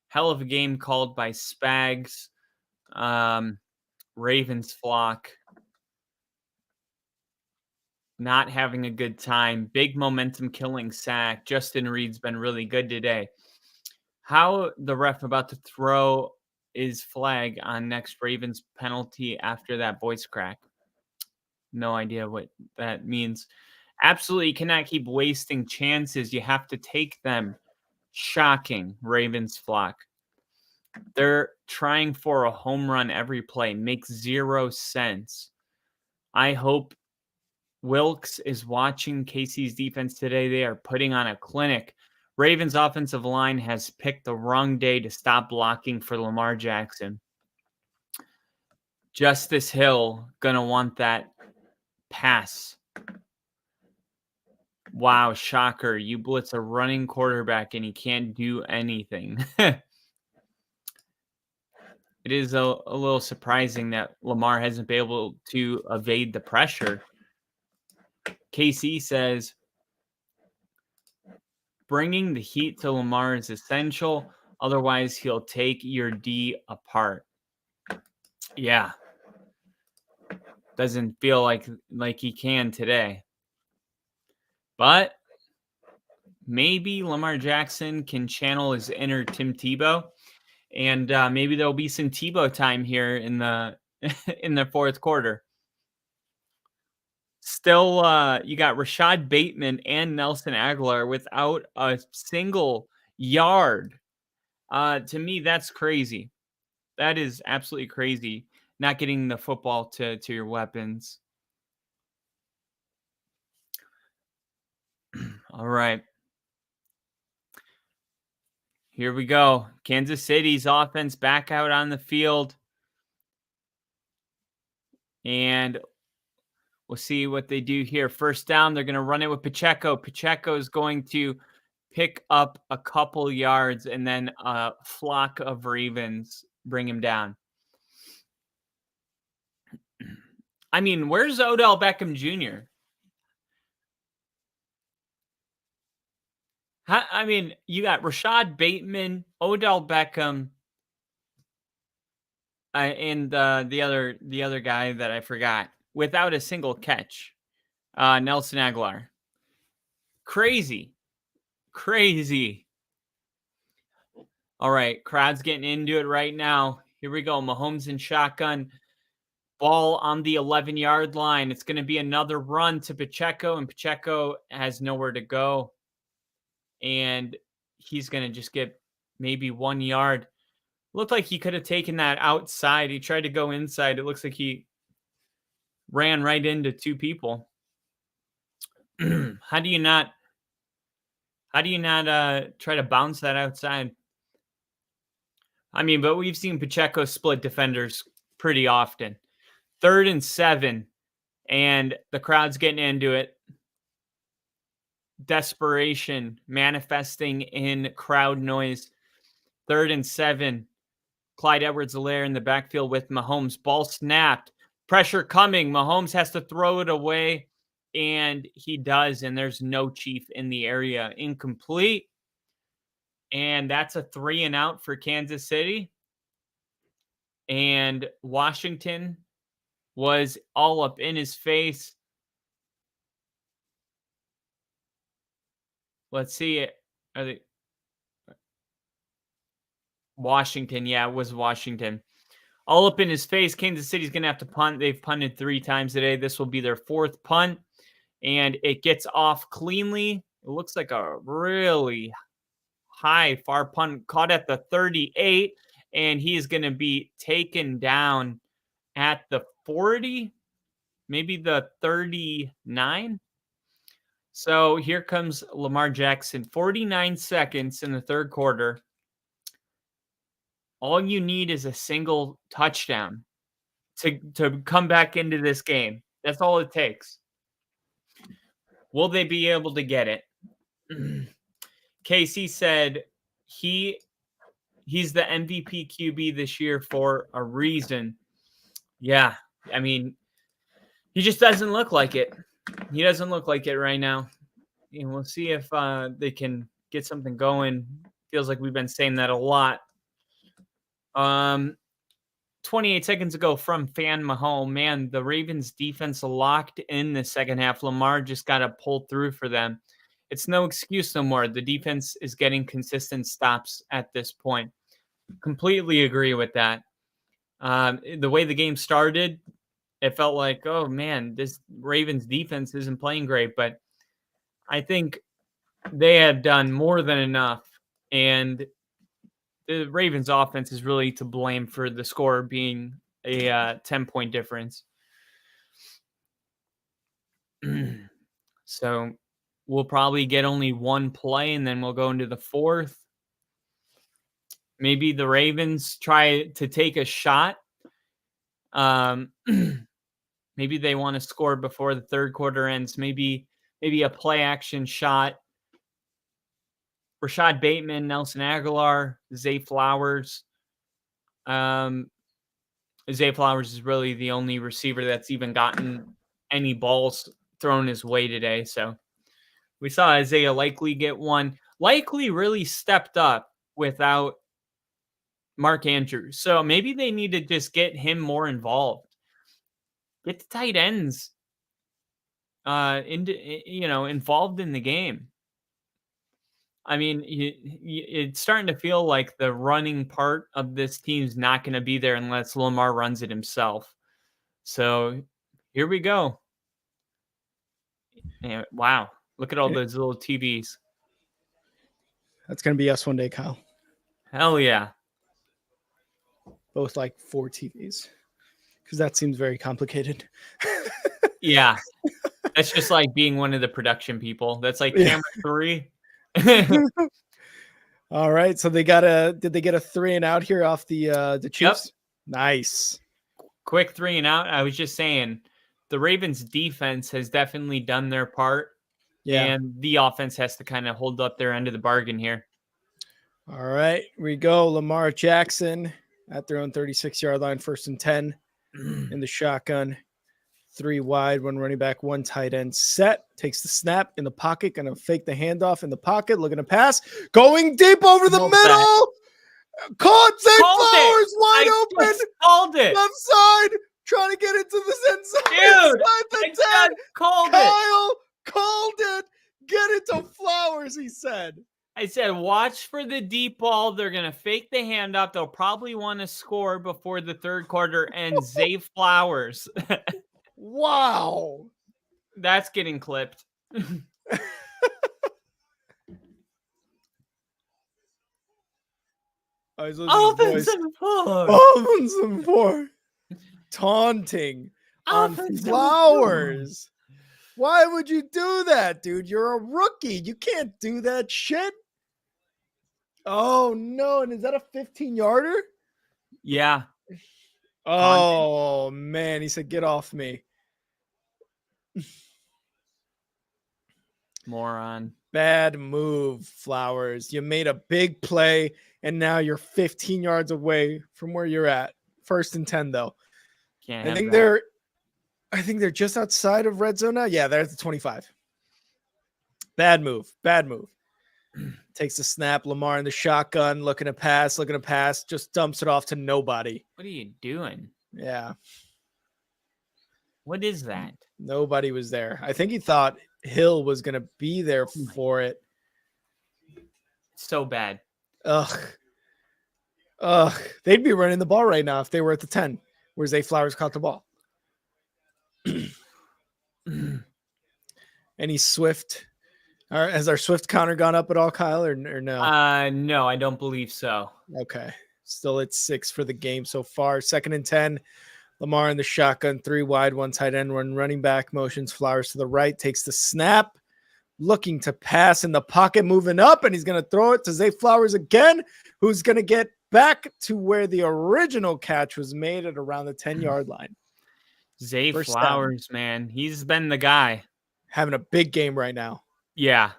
Hell of a game called by Spags. Ravens flock not having a good time. Big momentum killing sack. Justin Reed's been really good today. How the ref about to throw his flag on next Ravens penalty after that voice crack. No idea what that means. Absolutely cannot keep wasting chances. You have to take them. Shocking, Ravens flock. They're trying for a home run every play. Makes zero sense. I hope Wilkes is watching KC's defense today. They are putting on a clinic. Ravens offensive line has picked the wrong day to stop blocking for Lamar Jackson. Justice Hill gonna want that pass. Wow, shocker. You blitz a running quarterback and he can't do anything. It is a little surprising that Lamar hasn't been able to evade the pressure. KC says, bringing the heat to Lamar is essential. Otherwise, he'll take your D apart. Yeah. Doesn't feel like he can today. But maybe Lamar Jackson can channel his inner Tim Tebow. And maybe there'll be some Tebow time here in the in the fourth quarter. Still, you got Rashad Bateman and Nelson Aguilar without a single yard. To me, that's crazy. That is absolutely crazy. Not getting the football to your weapons. All right. Here we go. Kansas City's offense back out on the field. And we'll see what they do here. First down, they're going to run it with Pacheco. Pacheco is going to pick up a couple yards, and then a flock of Ravens bring him down. I mean, where's Odell Beckham Jr.? I mean, you got Rashad Bateman, Odell Beckham, and the other guy that I forgot without a single catch, Nelson Aguilar. Crazy. All right, crowd's getting into it right now. Here we go. Mahomes in shotgun. Ball on the 11-yard line. It's going to be another run to Pacheco, and Pacheco has nowhere to go. And he's going to just get maybe 1 yard. Looked like he could have taken that outside. He tried to go inside. It looks like he ran right into two people. How do you not try to bounce that outside? I mean, but we've seen Pacheco split defenders pretty often. 3rd and 7, and the crowd's getting into it. Desperation manifesting in crowd noise. 3rd and 7. Clyde Edwards-Helaire in the backfield with Mahomes. Ball snapped. Pressure coming. Mahomes has to throw it away, and he does, and there's no Chief in the area. Incomplete. And that's a 3-and-out for Kansas City. And Washington was all up in his face. Let's see it. Are they Washington? Yeah, it was Washington. All up in his face. Kansas City's going to have to punt. They've punted 3 times today. This will be their 4th punt, and it gets off cleanly. It looks like a really high far punt, caught at the 38, and he is going to be taken down at the 40, maybe the 39. So here comes Lamar Jackson. 49 seconds in the third quarter. All you need is a single touchdown to come back into this game. That's all it takes. Will they be able to get it? Casey said he's the MVP QB this year for a reason. Yeah, I mean, he just doesn't look like it. He doesn't look like it right now. And we'll see if they can get something going. Feels like we've been saying that a lot. 28 seconds ago from Fan Mahone, man, the Ravens defense locked in the second half. Lamar just got to pull through for them. It's no excuse no more. The defense is getting consistent stops at this point. Completely agree with that. The way the game started, it felt like, oh man, this Ravens defense isn't playing great, but I think they have done more than enough, and the Ravens offense is really to blame for the score being a 10-point difference. So we'll probably get only one play, and then we'll go into the fourth. Maybe the Ravens try to take a shot Maybe they want to score before the third quarter ends. Maybe a play action shot. Rashad Bateman, Nelson Aguilar, Zay Flowers. Zay Flowers is really the only receiver that's even gotten any balls thrown his way today. So we saw Isaiah Likely get one. Likely really stepped up without Mark Andrews. So maybe they need to just get him more involved. Get the tight ends involved in the game. I mean, it's starting to feel like the running part of this team's not going to be there unless Lamar runs it himself. So here we go. And, wow. Look at all those little TVs. That's going to be us one day, Kyle. Hell yeah. Both like 4 TVs. Because that seems very complicated. Yeah. That's just like being one of the production people. That's like camera 3. All right. So did they get a 3 and out here off the Chiefs? Yep. Nice. Quick 3 and out. I was just saying the Ravens defense has definitely done their part. Yeah. And the offense has to kind of hold up their end of the bargain here. All right. We go. Lamar Jackson at their own 36-yard line, 1st and 10 in the shotgun. 3 wide, 1 running back, 1 tight end. Set, takes the snap in the pocket, going to fake the handoff in the pocket, looking to pass, going deep over the middle. Caught Zay Flowers, wide open. Called it. Left side, trying to get into the end zone. Dude, Kyle called it. Get it to Flowers, he said. I said, watch for the deep ball. They're going to fake the handoff. They'll probably want to score before the third quarter ends. Zay Flowers. Wow. That's getting clipped. Offensive 4. Taunting on Flowers. Why would you do that, dude? You're a rookie. You can't do that shit. Oh, no. And is that a 15-yarder? Yeah. Oh, man. He said, get off me. Moron. Bad move, Flowers. You made a big play, and now you're 15 yards away from where you're at. 1st and 10, though. I think they're just outside of red zone now. Yeah, they're at the 25. Bad move. Takes the snap. Lamar in the shotgun, looking to pass, just dumps it off to nobody. What are you doing? Yeah. What is that? Nobody was there. I think he thought Hill was going to be there for it. So bad. Ugh. They'd be running the ball right now if they were at the 10, where Zay Flowers caught the ball. Any Swift? Has our Swift counter gone up at all, Kyle, or no? No, I don't believe so. Okay. Still at 6 for the game so far. 2nd and 10. Lamar in the shotgun, 3 wide, 1 tight end, 1 running back, motions Flowers to the right, takes the snap, looking to pass in the pocket, moving up, and he's going to throw it to Zay Flowers again, who's going to get back to where the original catch was made at around the 10-yard line. Zay Flowers, man, he's been the guy. Having a big game right now. Yeah.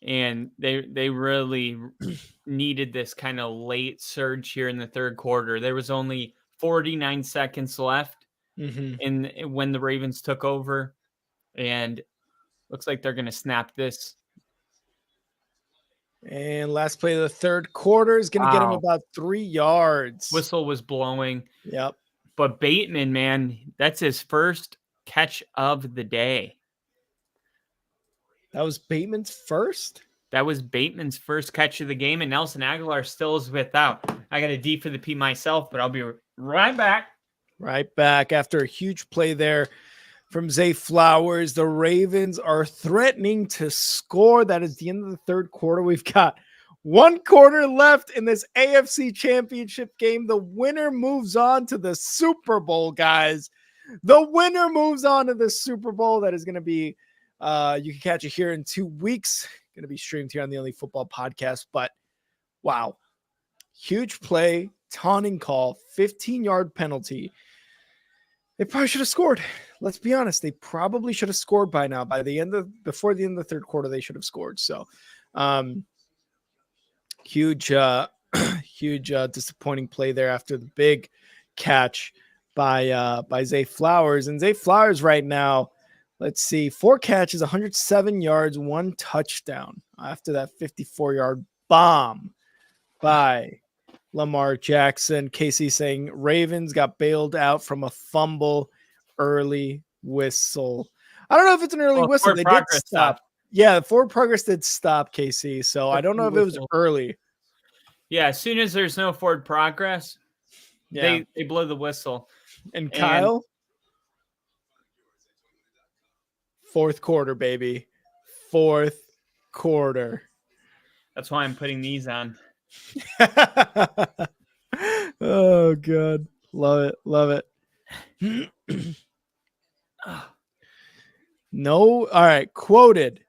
And they really needed this kind of late surge here in the third quarter. There was only 49 seconds left when the Ravens took over, and looks like they're going to snap this. And last play of the third quarter is going to get him about 3 yards. Whistle was blowing. Yep. But Bateman, man, that's his first catch of the day. That was Bateman's first? That was Bateman's first catch of the game, and Nelson Aguilar still is without. I got a D for the P myself, but I'll be right back. Right back after a huge play there from Zay Flowers. The Ravens are threatening to score. That is the end of the third quarter. We've got 1 quarter left in this AFC Championship game. The winner moves on to the Super Bowl, guys. The winner moves on to the Super Bowl. That is going to be, you can catch it here in 2 weeks. Going to be streamed here on the Only Football Podcast. But wow, huge play, taunting call, 15-yard penalty. They probably should have scored. Let's be honest. They probably should have scored by now. Before the end of the third quarter, they should have scored. So, huge, huge disappointing play there after the big catch by Zay Flowers. And Zay Flowers right now, let's see, 4 catches, 107 yards, 1 touchdown after that 54-yard bomb by Lamar Jackson. Casey saying Ravens got bailed out from a fumble, early whistle. I don't know if it's an early whistle. They did stop. Yeah, forward progress did stop, Casey. So I don't know if it was early. Yeah, as soon as there's no forward progress, they blow the whistle. And Kyle, fourth quarter, baby. Fourth quarter. That's why I'm putting these on. Oh, God. Love it. Love it. No. All right. Quoted.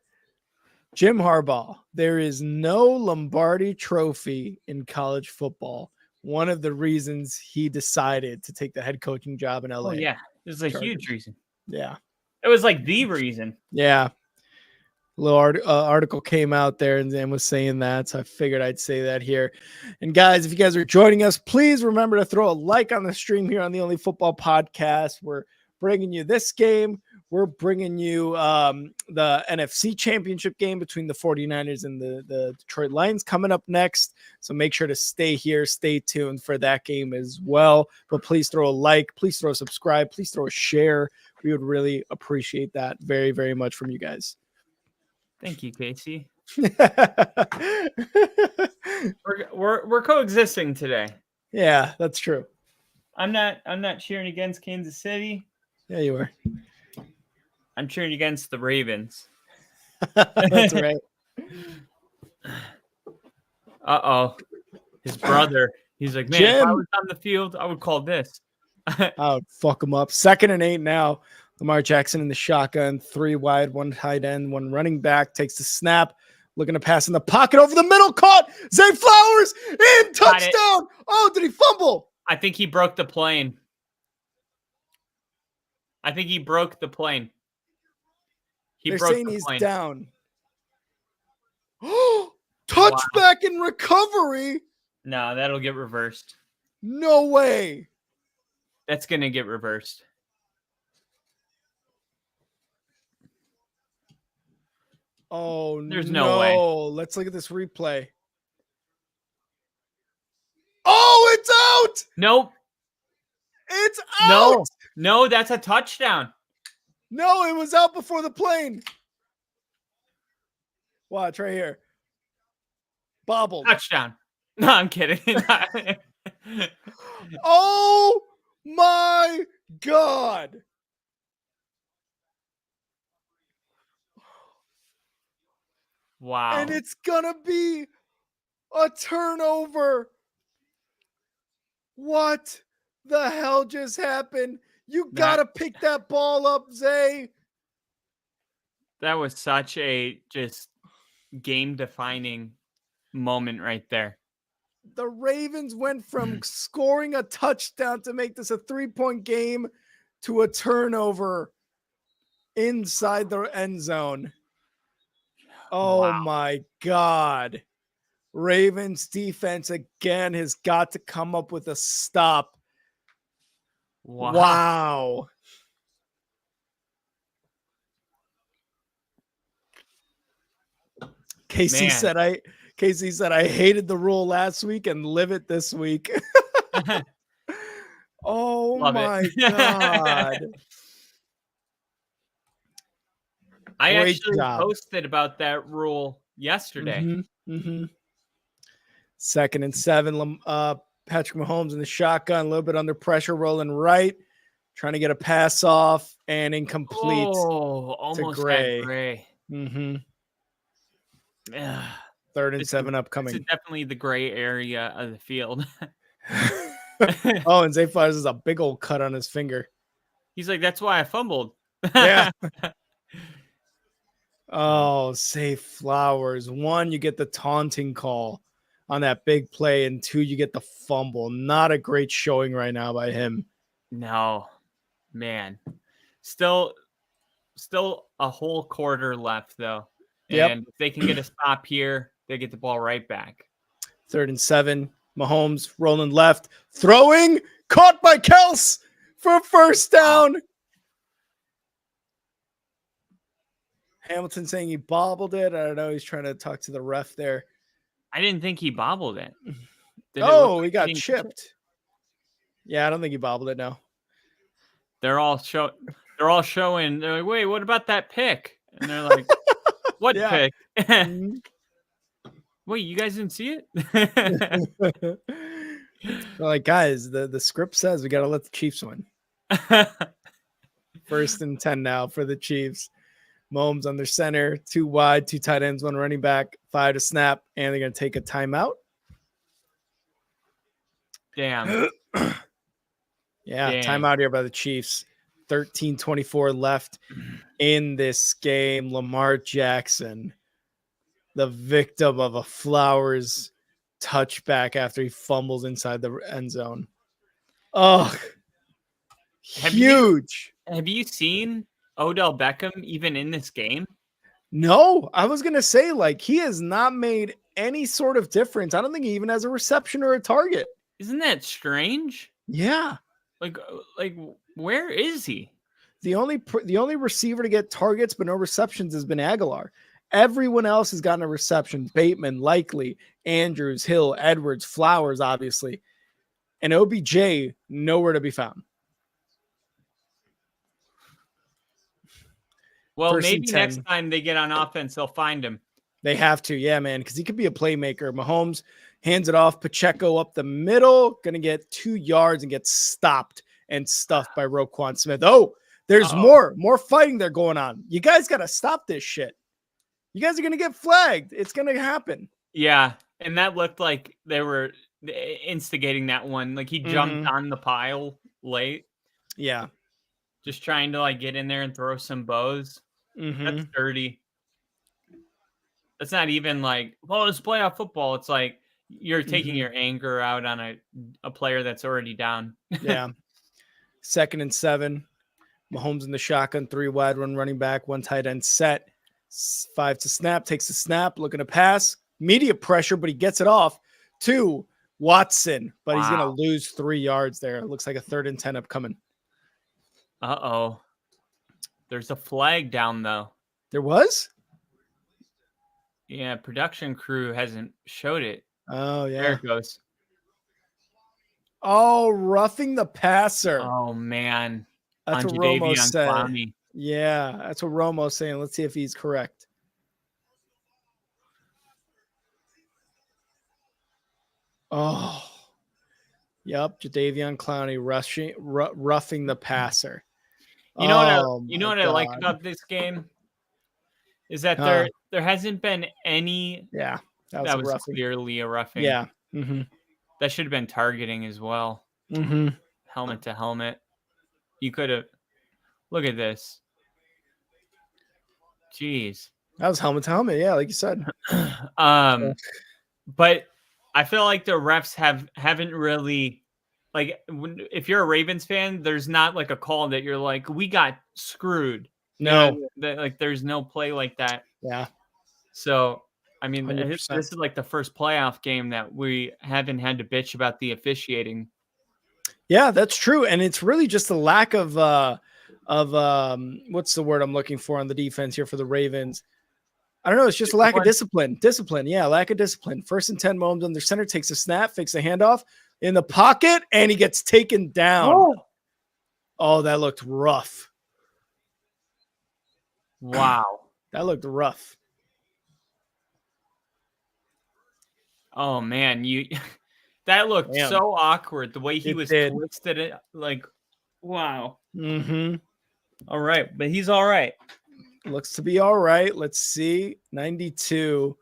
Jim Harbaugh. There is no Lombardi trophy in college football. One of the reasons he decided to take the head coaching job in LA. Oh, yeah. This is a huge reason. Yeah. It was like the reason. Yeah. A little article came out there and was saying that. So I figured I'd say that here. And guys, if you guys are joining us, please remember to throw a like on the stream here on the Only Football Podcast. We're bringing you this game. We're bringing you the NFC Championship game between the 49ers and the Detroit Lions coming up next. So make sure to stay here, stay tuned for that game as well. But please throw a like, please throw a subscribe, please throw a share. We would really appreciate that very, very much from you guys. Thank you, Casey. we're coexisting today. Yeah, that's true. I'm not cheering against Kansas City. Yeah, you were. I'm cheering against the Ravens. That's right. Uh-oh. His brother. He's like, man, if I was on the field, I would call this. I would fuck him up. 2nd and 8 now. Lamar Jackson in the shotgun, 3 wide, 1 tight end, 1 running back, takes the snap, looking to pass in the pocket over the middle, caught Zay Flowers in, touchdown. Oh, did he fumble? I think he broke the plane. They're saying he's down. Oh, touchback in recovery. No, that'll get reversed. No way. That's going to get reversed. Oh, there's no way. Let's look at this replay. Oh, it's out. Nope. It's out. No, that's a touchdown. No, it was out before the plane. Watch right here. Bobbled. Touchdown. No, I'm kidding. Oh my God. Wow. And it's going to be a turnover. What the hell just happened? You got to pick that ball up, Zay. That was such a just game-defining moment right there. The Ravens went from scoring a touchdown to make this a 3-point game to a turnover inside the end zone. Oh, wow. My God. Ravens defense again has got to come up with a stop. Wow. Casey said I hated the rule last week and live it this week. Oh, love my God. I actually posted about that rule yesterday. 2nd and 7. Patrick Mahomes in the shotgun, a little bit under pressure, rolling right, trying to get a pass off and incomplete. Oh, almost to Gray. 3rd and 7 upcoming. This is definitely the gray area of the field. Oh, and Zay Flowers has a big old cut on his finger. He's like, that's why I fumbled. Yeah. Oh, Zay Flowers. 1, you get the taunting call on that big play, and 2, you get the fumble. Not a great showing right now by him. No. Man, still a whole quarter left though. Yep. And if they can get a stop here, they get the ball right back. 3rd and 7. Mahomes rolling left, throwing, caught by Kels for a first down. Wow. Hamilton saying he bobbled it. I don't know. He's trying to talk to the ref there. I didn't think he bobbled it. He got chipped. Yeah, I don't think he bobbled it. No. They're all showing. They're like, wait, what about that pick? And they're like, what pick? Wait, you guys didn't see it? Like, guys, the script says we got to let the Chiefs win. 1st and 10 now for the Chiefs. Mahomes on their center, 2 wide, 2 tight ends, 1 running back, 5 to snap, and they're going to take a timeout. Damn. Yeah, timeout here by the Chiefs. 13:24 left in this game. Lamar Jackson, the victim of a Flowers touchback after he fumbles inside the end zone. Oh, huge. Have you seen Odell Beckham even in this game? No, I was going to say, like, he has not made any sort of difference. I don't think he even has a reception or a target. Isn't that strange? Yeah. Like where is he? The only receiver to get targets but no receptions has been Aguilar. Everyone else has gotten a reception. Bateman, Likely, Andrews, Hill, Edwards, Flowers, obviously. And OBJ, nowhere to be found. Well, maybe next time they get on offense, they'll find him. They have to, yeah, man, because he could be a playmaker. Mahomes hands it off. Pacheco up the middle, going to get 2 yards and get stopped and stuffed by Roquan Smith. Oh, there's more fighting there going on. You guys got to stop this shit. You guys are going to get flagged. It's going to happen. Yeah, and that looked like they were instigating that one. Like he jumped on the pile late. Yeah. Just trying to like get in there and throw some bows. That's dirty. That's not even like, well, it's playoff football. It's like you're taking your anger out on a player that's already down. Yeah. 2nd and 7. Mahomes in the shotgun, 3 wide, 1 running back, 1 tight end set. 5 to snap, takes the snap, looking to pass. Media pressure, but he gets it off to Watson. But he's going to lose 3 yards there. It looks like a 3rd and 10 upcoming. Uh-oh. There's a flag down, though. There was? Yeah, production crew hasn't showed it. Oh, yeah. There it goes. Oh, roughing the passer. Oh, man. That's what Romo said. Yeah, that's what Romo's saying. Let's see if he's correct. Oh. Yep, Jadeveon Clowney roughing the passer. You know what I like about this game is that there hasn't been any. Yeah, that was clearly a roughing. Yeah, that should have been targeting as well. Helmet to helmet. You could have. Look at this. Jeez, that was helmet to helmet. Yeah, like you said. But I feel like the refs haven't really. Like, if you're a Ravens fan, there's not like a call that you're like, we got screwed. No, like there's no play like that. Yeah. So, I mean, 100%. this is like the first playoff game that we haven't had to bitch about the officiating. Yeah, that's true, and it's really just a lack of what's the word I'm looking for on the defense here for the Ravens. I don't know. It's just a lack of discipline. Yeah, lack of discipline. 1st and 10, Mahomes on their center, takes a snap, fakes a handoff in the pocket, and he gets taken down. Oh, that looked rough. Wow. That looked rough. Oh, man. That looked so awkward. The way he was twisted it. Like, wow. All right. But he's all right. Looks to be all right. Let's see. 92.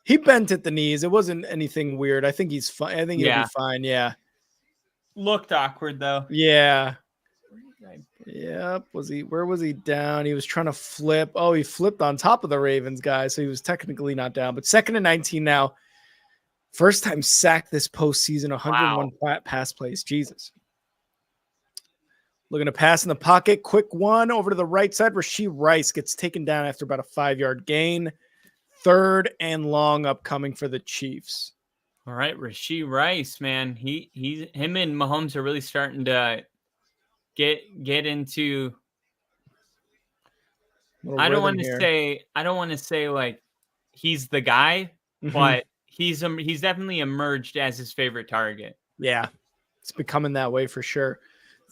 He bent at the knees. It wasn't anything weird. I think he's fine. I think he'll be fine. Yeah. Looked awkward though. Yeah. Yep. Where was he down? He was trying to flip. Oh, he flipped on top of the Ravens guy. So he was technically not down, but 2nd and 19 now. First time sacked this postseason, 101 pass plays. Jesus. Looking to pass in the pocket. Quick one over to the right side. Rashee Rice gets taken down after about a 5-yard gain. 3rd and long upcoming for the Chiefs. All right, Rashee Rice, man. Him and Mahomes are really starting to get into. I don't want to say like he's the guy, but he's definitely emerged as his favorite target. Yeah, it's becoming that way for sure.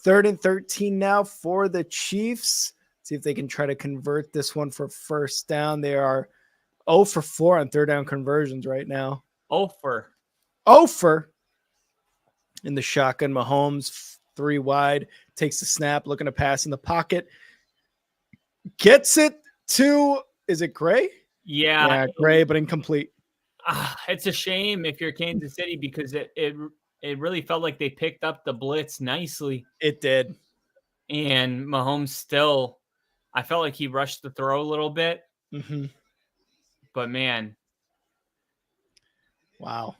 3rd and 13 now for the Chiefs. See if they can try to convert this one for first down. They are 0 for 4 on 3rd down conversions right now. 0 for in the shotgun. Mahomes 3 wide, takes the snap, looking to pass in the pocket. Gets it to, is it Gray? Yeah, Gray, but incomplete. It's a shame if you're Kansas City because it really felt like they picked up the blitz nicely. It did. And Mahomes still, I felt like he rushed the throw a little bit. But man. Wow.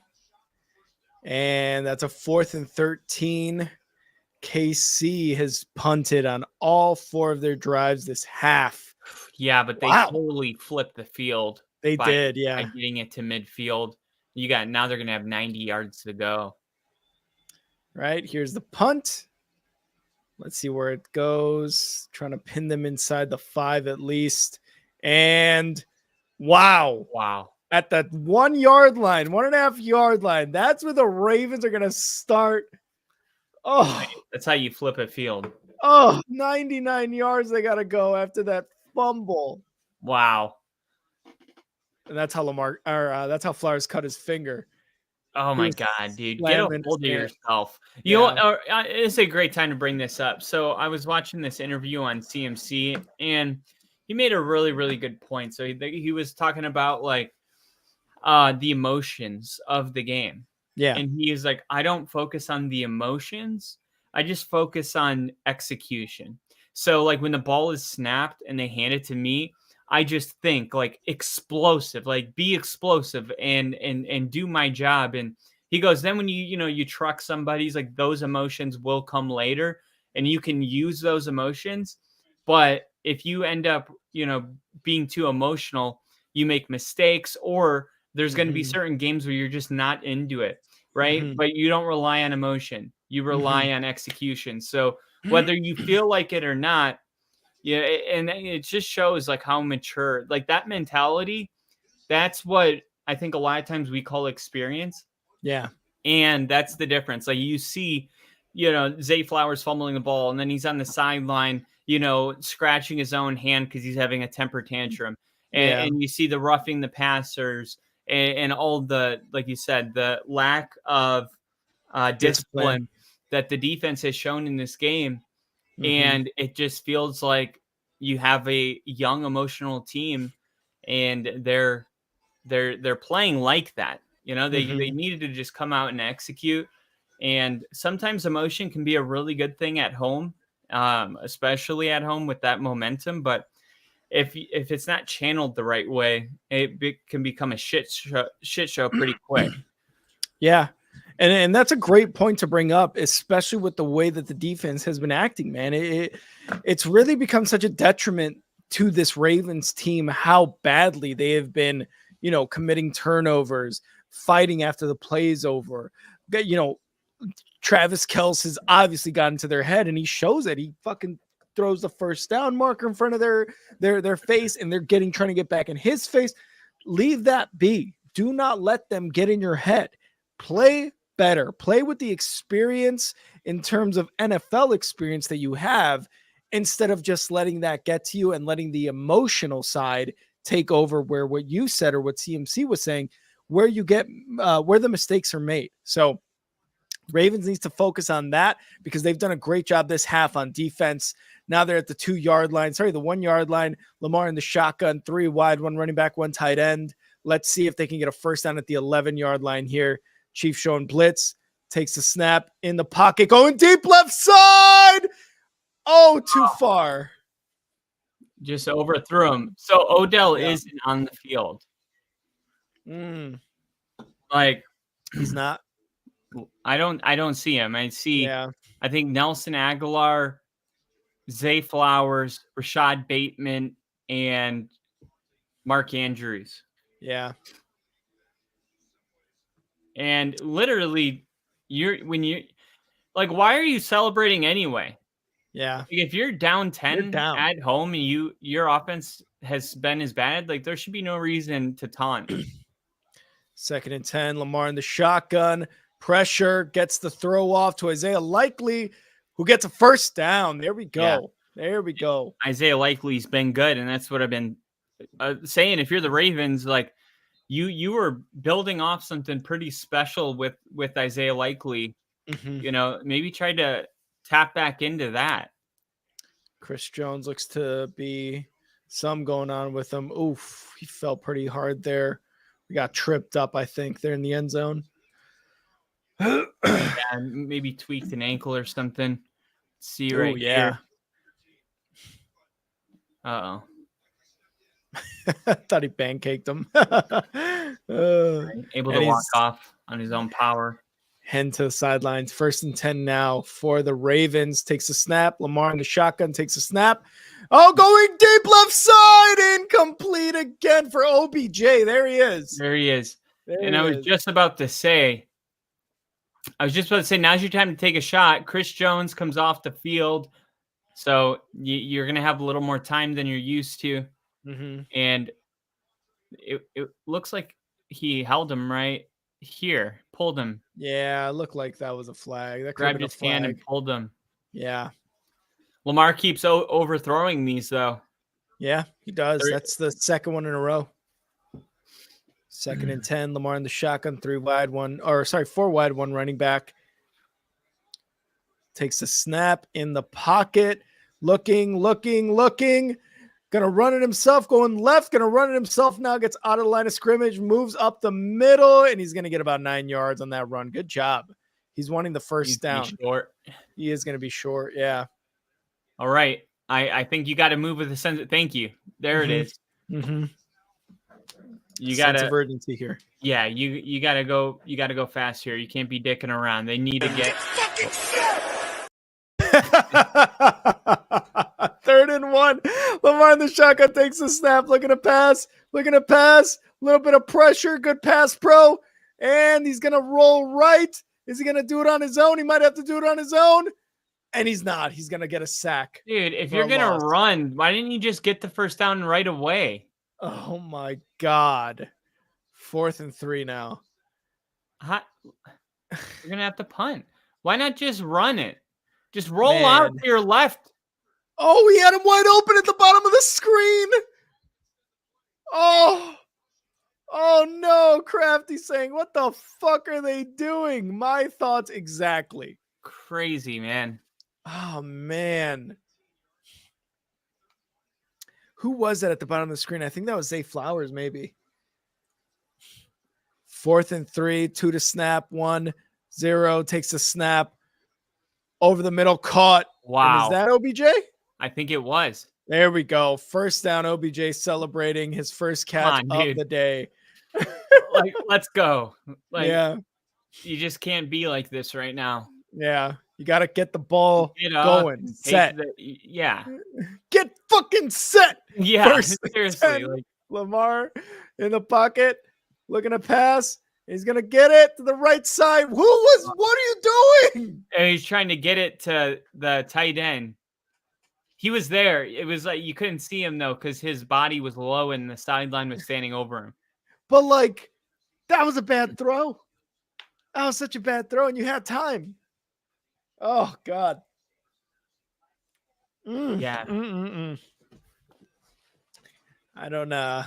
And that's a 4th and 13. KC has punted on all 4 of their drives this half. Yeah, but they totally flipped the field. They did, yeah. By getting it to midfield. Now they're going to have 90 yards to go. Right, here's the punt. Let's see where it goes. Trying to pin them inside the 5 at least. And wow. At that 1 yard line, 1.5 yard line. That's where the Ravens are going to start. Oh, that's how you flip a field. 99 yards they got to go after that fumble. Wow. And that's how that's how Flowers cut his finger. Oh my God, dude. Get a hold of yourself. You know, it's a great time to bring this up. So I was watching this interview on CMC and he made a really, really good point. So he was talking about like the emotions of the game. Yeah. And he is like, I don't focus on the emotions. I just focus on execution. So like when the ball is snapped and they hand it to me, I just think like explosive, like be explosive and do my job. And he goes, then when you truck somebody's like those emotions will come later and you can use those emotions. But if you end up, being too emotional, you make mistakes or there's going to be certain games where you're just not into it, right? But you don't rely on emotion. You rely on execution. So whether you feel like it or not, and it just shows like how mature, like that mentality, that's what I think a lot of times we call experience. Yeah. And that's the difference. Like you see, Zay Flowers fumbling the ball and then he's on the sideline, scratching his own hand because he's having a temper tantrum. And you see the roughing the passers and all the, like you said, the lack of discipline that the defense has shown in this game. And it just feels like you have a young emotional team and they're playing like that. They needed to just come out and execute. And sometimes emotion can be a really good thing at home, especially at home with that momentum. But if it's not channeled the right way, it can become a shit show pretty quick. Yeah. And that's a great point to bring up, especially with the way that the defense has been acting, man. It's really become such a detriment to this Ravens team, how badly they have been, committing turnovers, fighting after the play's over. Travis Kelce has obviously gotten to their head and he shows it. He fucking throws the first down marker in front of their face and they're trying to get back in his face. Leave that be. Do not let them get in your head. Play better. Play with the experience in terms of NFL experience that you have instead of just letting that get to you and letting the emotional side take over where what you said or what CMC was saying, where you get where the mistakes are made. So Ravens needs to focus on that because they've done a great job this half on defense. Now they're at the 2 yard line. The 1 yard line. Lamar in the shotgun, 3 wide, 1 running back, 1 tight end. Let's see if they can get a first down at the 11 yard line here. Chief showing blitz, takes the snap in the pocket, going deep left side. Oh, too far. Just overthrew him. So Odell isn't on the field. Like he's not. I don't see him. I think Nelson Aguilar Zay Flowers, Rashad Bateman, and Mark Andrews. Yeah. And literally, why are you celebrating anyway? Yeah. If you're down 10 You're down. at home and your offense has been as bad, like there should be no reason to taunt. 2nd and 10, Lamar in the shotgun. Pressure, gets the throw off to Isaiah Likely, who gets a first down. There we go. Yeah. There we go. Isaiah Likely's been good, and that's what I've been saying. If you're the Ravens, like you were building off something pretty special with Isaiah Likely. You know, maybe try to tap back into that. Chris Jones looks to be some going on with him. Oof, he fell pretty hard there. We got tripped up, I think, there in the end zone. Yeah, maybe tweaked an ankle or something. See right yeah. Here. Uh-oh. I thought he pancaked him. Able to walk off on his own power. Head to the sidelines. 1st and 10 now for the Ravens. Takes a snap. Lamar in the shotgun takes a snap. Oh, going deep left side. Incomplete again for OBJ. There he is. There he is. I was just about to say, now's your time to take a shot. Chris Jones comes off the field. So you're going to have a little more time than you're used to. And it looks like he held him right here, pulled him. Yeah, it looked like that was a flag. That grabbed his hand and pulled him. Yeah. Lamar keeps overthrowing these, though. Yeah, he does. That's the second one in a row. 2nd and 10, Lamar in the shotgun, 4 wide, 1 running back. Takes a snap in the pocket. Looking. Gonna run it himself, going left, gonna run it himself now, gets out of the line of scrimmage, moves up the middle, and he's gonna get about 9 yards on that run. Good job. He's wanting the first down. Short. He is gonna be short, yeah. All right. I think you got to move with a sense of thank you. There it is. You got sense of urgency here. Yeah, you gotta go fast here. You can't be dicking around. They need to get 3rd and 1. Lamar in the shotgun takes a snap, looking to pass, little bit of pressure, good pass pro, and he's gonna roll right. Is he gonna do it on his own? He might have to do it on his own, and he's not. He's gonna get a sack. Dude, if you're gonna run, why didn't you just get the first down right away? Oh my God. 4th and 3 now. You're gonna have to punt. Why not just run it? Just roll out to your left. Oh, he had him wide open at the bottom of the screen. Oh no, Crafty saying, what the fuck are they doing? My thoughts exactly. Crazy, man. Oh, man. Who was that at the bottom of the screen? I think that was Zay Flowers, maybe. 4th and 3, 2 to snap, 1-0, takes a snap. Over the middle, caught. Wow. And is that OBJ? I think it was. There we go. First down, OBJ celebrating his first catch of the day. Let's go. Yeah. You just can't be like this right now. Yeah. You got to get the ball going. Set. Get fucking set. Yeah. Seriously. Lamar in the pocket, looking to pass. He's going to get it to the right side. What are you doing? And he's trying to get it to the tight end. He was there. It was like you couldn't see him, though, because his body was low and the sideline was standing over him. But, that was a bad throw. That was such a bad throw, and you had time. Oh, God. Yeah. I don't know.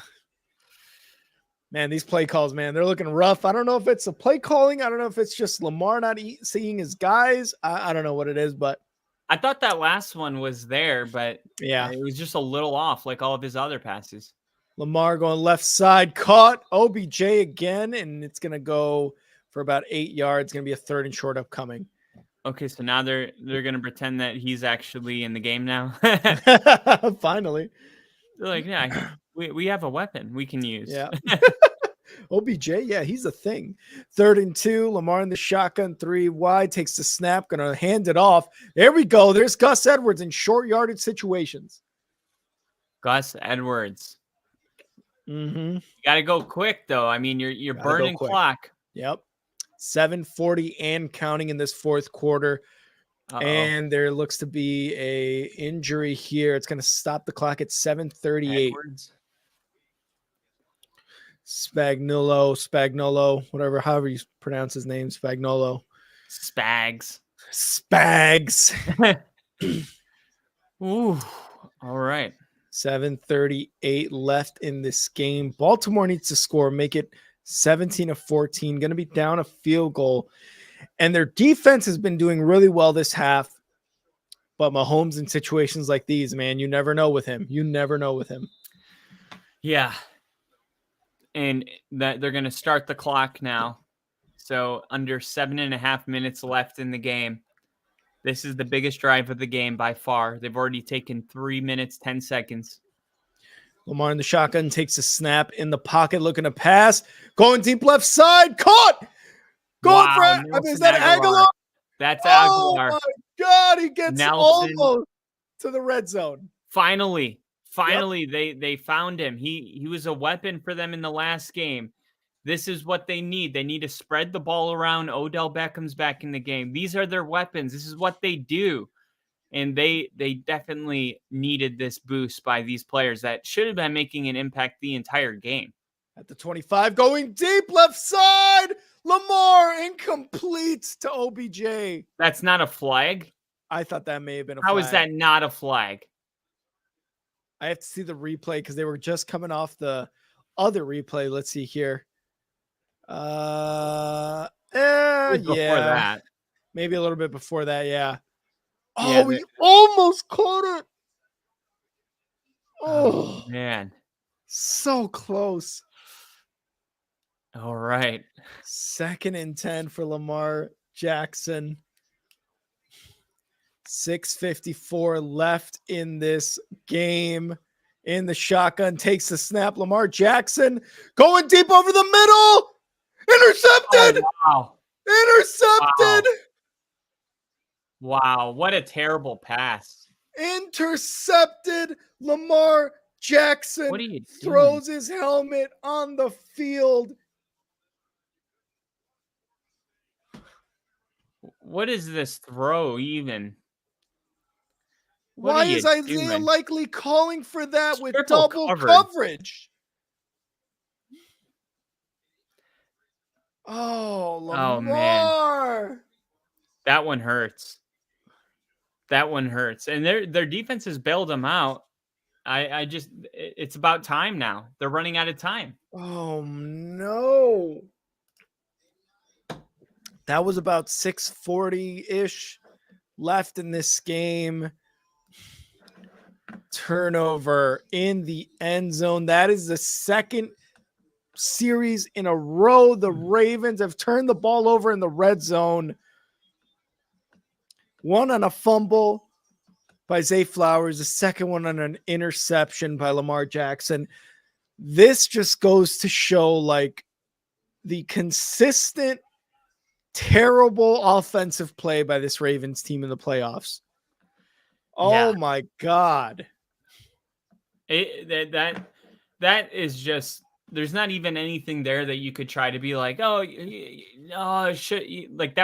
Man, these play calls, man, they're looking rough. I don't know if it's the play calling. I don't know if it's just Lamar not seeing his guys. I don't know what it is, but I thought that last one was there, but yeah, it was just a little off like all of his other passes. Lamar going left side, caught OBJ again, and it's going to go for about 8 yards. It's going to be a 3rd and short upcoming. Okay, so now they're going to pretend that he's actually in the game now. Finally. They're like, yeah, we have a weapon we can use. Yeah. OBJ, yeah, he's a thing. 3rd and 2, Lamar in the shotgun, 3 wide, takes the snap, gonna hand it off. There we go. There's Gus Edwards in short yardage situations. Gus Edwards. Mm-hmm. You got to go quick, though. I mean, you're burning clock. Yep. 7:40 and counting in this 4th quarter. Uh-oh. And there looks to be a injury here. It's going to stop the clock at 7:38. Spagnolo, whatever, however you pronounce his name, Spagnolo. Spags. Ooh, all right. 7:38 left in this game. Baltimore needs to score, make it 17-14. Going to be down a field goal. And their defense has been doing really well this half. But Mahomes in situations like these, man, you never know with him. Yeah. And that they're going to start the clock now. So under 7.5 minutes left in the game. This is the biggest drive of the game by far. They've already taken 3 minutes, 10 seconds. Lamar in the shotgun takes a snap in the pocket, looking to pass. Going deep left side. Caught! Going for it. Is that Aguilar? That's Aguilar. Oh, my God. He gets almost to the red zone. Finally, they found him. He was a weapon for them in the last game. This is what they need. They need to spread the ball around. Odell Beckham's back in the game. These are their weapons. This is what they do. And they definitely needed this boost by these players that should have been making an impact the entire game. At the 25, going deep left side. Lamar incomplete to OBJ. That's not a flag? I thought that may have been a flag. How is that not a flag? I have to see the replay because they were just coming off the other replay. Let's see here. Before that. Maybe a little bit before that, yeah. Yeah, he almost caught it. Oh, man. So close. All right. 2nd and 10 for Lamar Jackson. 6:54 left in this game. In the shotgun, takes the snap. Lamar Jackson going deep over the middle. Intercepted. Oh, wow. Intercepted. Wow. What a terrible pass. Intercepted. Lamar Jackson what are you throws his helmet on the field. What is this throw even? Why is Isaiah Likely calling for that with double coverage? Oh, Lamar. Oh, man. That one hurts. And their defense has bailed them out. It's about time now. They're running out of time. Oh, no. That was about 6:40-ish left in this game. Turnover in the end zone. That is the second series in a row the Ravens have turned the ball over in the red zone. One on a fumble by Zay Flowers, the second one on an interception by Lamar Jackson. This just goes to show like the consistent terrible offensive play by this Ravens team in the playoffs. Oh my God. That is just, there's not even anything there that you could try to be like, that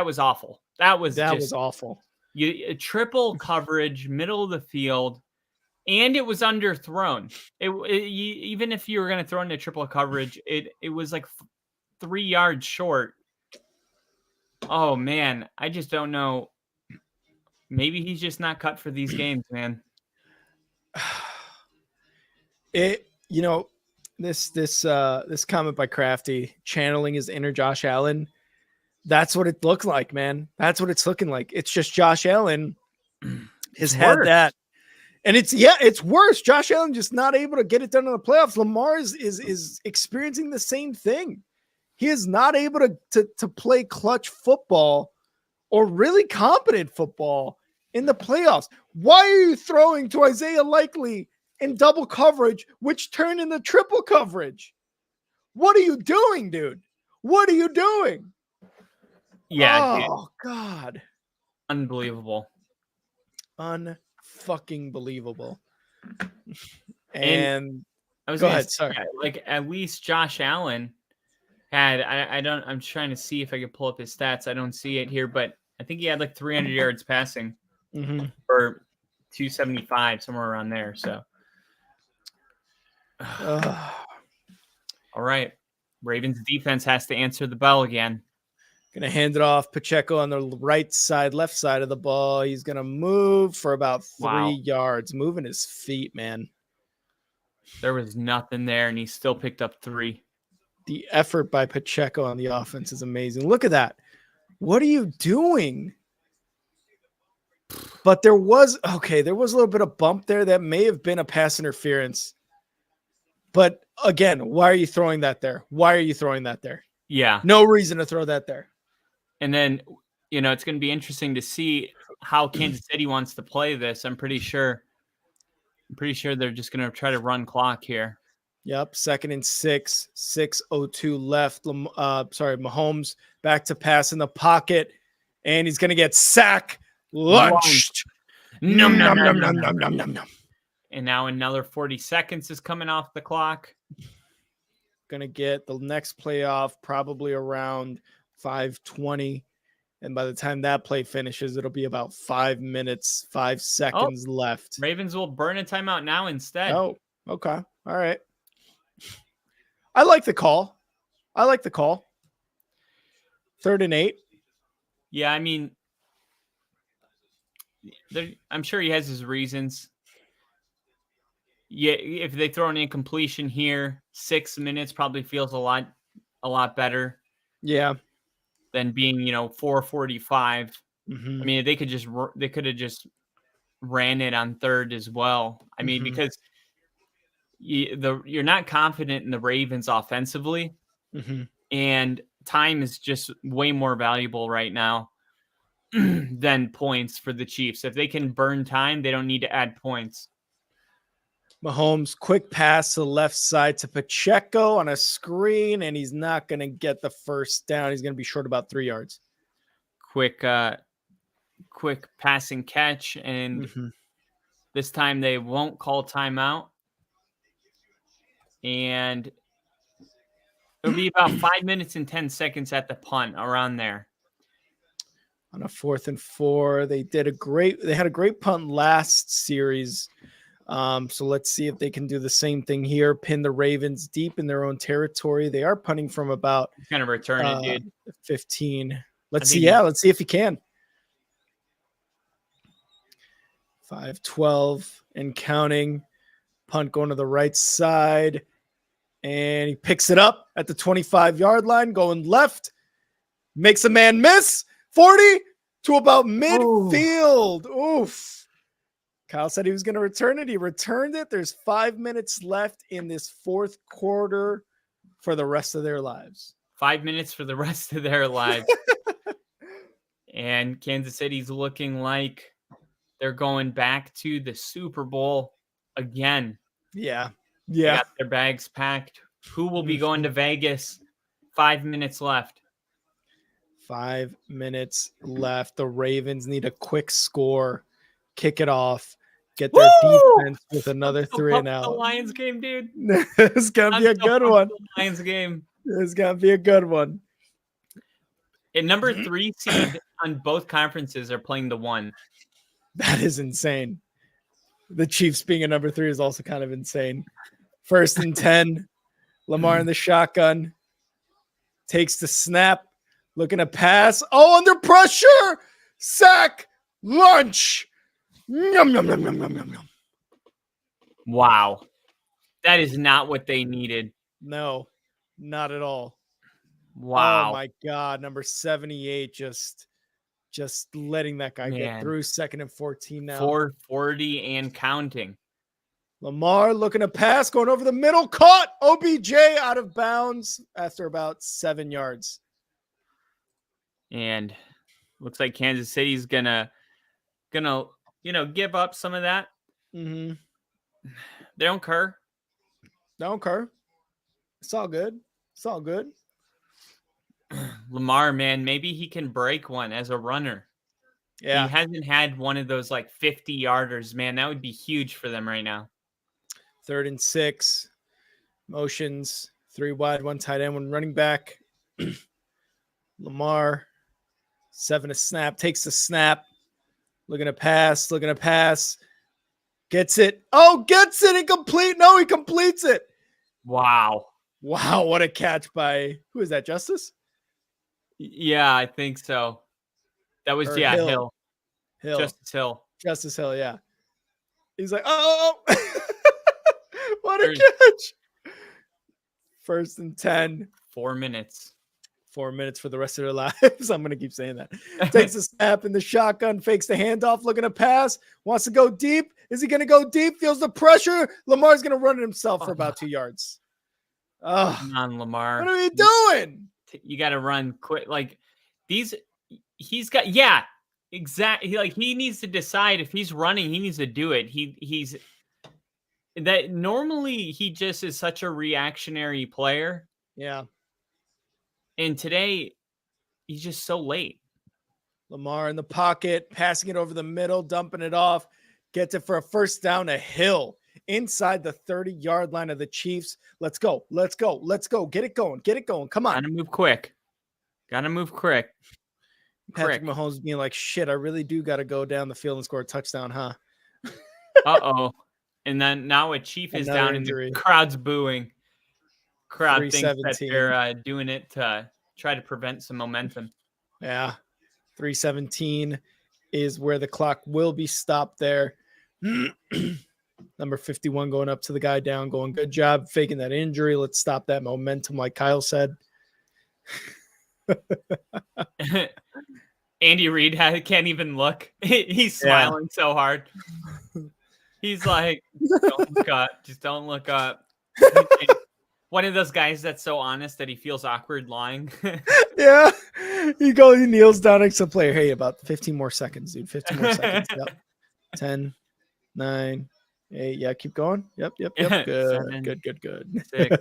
was awful. That was awful. Triple coverage, middle of the field, and it was underthrown. Even if you were going to throw into triple coverage, it was like 3 yards short. Oh man, I just don't know. Maybe he's just not cut for these games, man. This comment by Crafty, channeling his inner Josh Allen. That's what it looked like, man. That's what it's looking like. It's just Josh Allen has had that. And it's worse. Josh Allen just not able to get it done in the playoffs. Lamar is experiencing the same thing. He is not able to play clutch football or really competent football in the playoffs. Why are you throwing to Isaiah Likely in double coverage, which turned into triple coverage? What are you doing, dude? What are you doing? Yeah, dude, Oh, God. unbelievable. Unfucking believable. And And I was go gonna ahead. say, Sorry. yeah, like at least Josh Allen had I'm trying to see if I could pull up his stats. I don't see it here, but I think he had like 300 yards passing Mm-hmm. or 275, somewhere around there. So all right. Ravens defense has to answer the bell again. Gonna hand it off. Pacheco on the left side of the ball. He's gonna move for about 3 yards, moving his feet, man. There was nothing there, and he still picked up 3. The effort by Pacheco on the offense is amazing. Look at that. What are you doing? But there was a little bit of bump there that may have been a pass interference. But again, why are you throwing that there? Why are you throwing that there? Yeah. No reason to throw that there. And then, it's going to be interesting to see how Kansas City wants to play this. I'm pretty sure they're just going to try to run clock here. Yep, 2nd and 6, 6:02 left. Mahomes back to pass in the pocket, and he's going to get sacked, lunched. Num, num, num, num, Num, num, num, num. And now another 40 seconds is coming off the clock. Going to get the next playoff probably around 5:20. And by the time that play finishes, it'll be about 5 minutes, 5 seconds left. Ravens will burn a timeout now instead. Oh, okay. All right. I like the call. 3rd and 8. Yeah, I mean, I'm sure he has his reasons. Yeah, if they throw an incompletion here, 6 minutes probably feels a lot better. Yeah. Than being, 4:45. Mm-hmm. I mean, they could have just ran it on 3rd as well. I mean, because you're not confident in the Ravens offensively, and time is just way more valuable right now than points for the Chiefs. If they can burn time, they don't need to add points. Mahomes, quick pass to the left side to Pacheco on a screen, and he's not going to get the first down. He's going to be short about 3 yards. Quick passing catch, and this time they won't call timeout. And it'll be about 5 minutes and 10 seconds at the punt, around there. On a 4th and 4, they had a great punt last series. So let's see if they can do the same thing here. Pin the Ravens deep in their own territory. They are punting from about kind of return it, dude. 15. Let's see if he can. 5:12 and counting. Punt going to the right side. And he picks it up at the 25-yard line, going left. Makes a man miss. 40 to about midfield. Oof. Kyle said he was going to return it. He returned it. There's 5 minutes left in this 4th quarter for the rest of their lives. 5 minutes for the rest of their lives. And Kansas City's looking like they're going back to the Super Bowl again. Yeah. They got their bags packed. Who will be going to Vegas? 5 minutes left. 5 minutes left. The Ravens need a quick score. Kick it off. Get their defense with another 3 and out. The Lions game, dude. It's going to be a good one. Lions game. It's going to be a good one. And number 3 seed on both conferences are playing the 1. That is insane. The Chiefs being a number 3 is also kind of insane. 1st and 10. Lamar in the shotgun. Takes the snap. Looking to pass. Oh, under pressure. Sack. Lunch. Yum, yum, yum, yum, yum, yum, yum. Wow. That is not what they needed. No, not at all. Wow. Oh, my God. Number 78 just letting that guy get through. 2nd and 14 now. 440 and counting. Lamar looking to pass, going over the middle, caught. OBJ out of bounds after about 7 yards. And looks like Kansas City's gonna give up some of that. Mm-hmm. They don't care. Don't care. It's all good. It's all good. Lamar, man, maybe he can break one as a runner. Yeah. He hasn't had one of those like 50-yarders, man. That would be huge for them right now. 3rd and 6. Motions. 3 wide, 1 tight end, 1 running back. Lamar. 7 a snap. Takes the snap. Looking to pass. Gets it. Oh, gets it. Incomplete. No, he completes it. Wow. Wow, what a catch by, who is that, Justice? Yeah, I think so. That was, Or Hill. Hill. Justice Hill. Yeah. He's like, oh. What a catch. 1st and 10. 4 minutes. 4 minutes for the rest of their lives. I'm going to keep saying that. Takes a snap in the shotgun, fakes the handoff, looking to pass, wants to go deep. Is he going to go deep? Feels the pressure. Lamar's going to run it himself for about 2 yards. Oh, come on, Lamar. What are you doing? You got to run quick. Like he's got, exactly. Like he needs to decide if he's running, he needs to do it. He's that normally he just is such a reactionary player. Yeah. And today he's just so late. Lamar in the pocket, passing it over the middle, dumping it off, gets it for a 1st down to Hill inside the 30-yard line of the Chiefs. Let's go. Get it going. Come on. Gotta move quick. Patrick Mahomes being like, shit, I really do got to go down the field and score a touchdown, huh? Uh-oh. And then now a Chief is down injury. And the crowd's booing. Crowd thinks that 317. they're doing it to try to prevent some momentum. Yeah. 317 is where the clock will be stopped there. Number 51 going up to the guy down, going, good job faking that injury. Let's stop that momentum, like Kyle said. Andy Reid can't even look. He's smiling so hard. He's like, don't look up. Just don't look up. One of those guys that's so honest that he feels awkward lying. Yeah. He kneels down next to the player. Hey, about 15 more seconds, dude. 15 more seconds. Yep. 10, 9, 8. Yeah, keep going. Yep. Good. 7, Good. 6.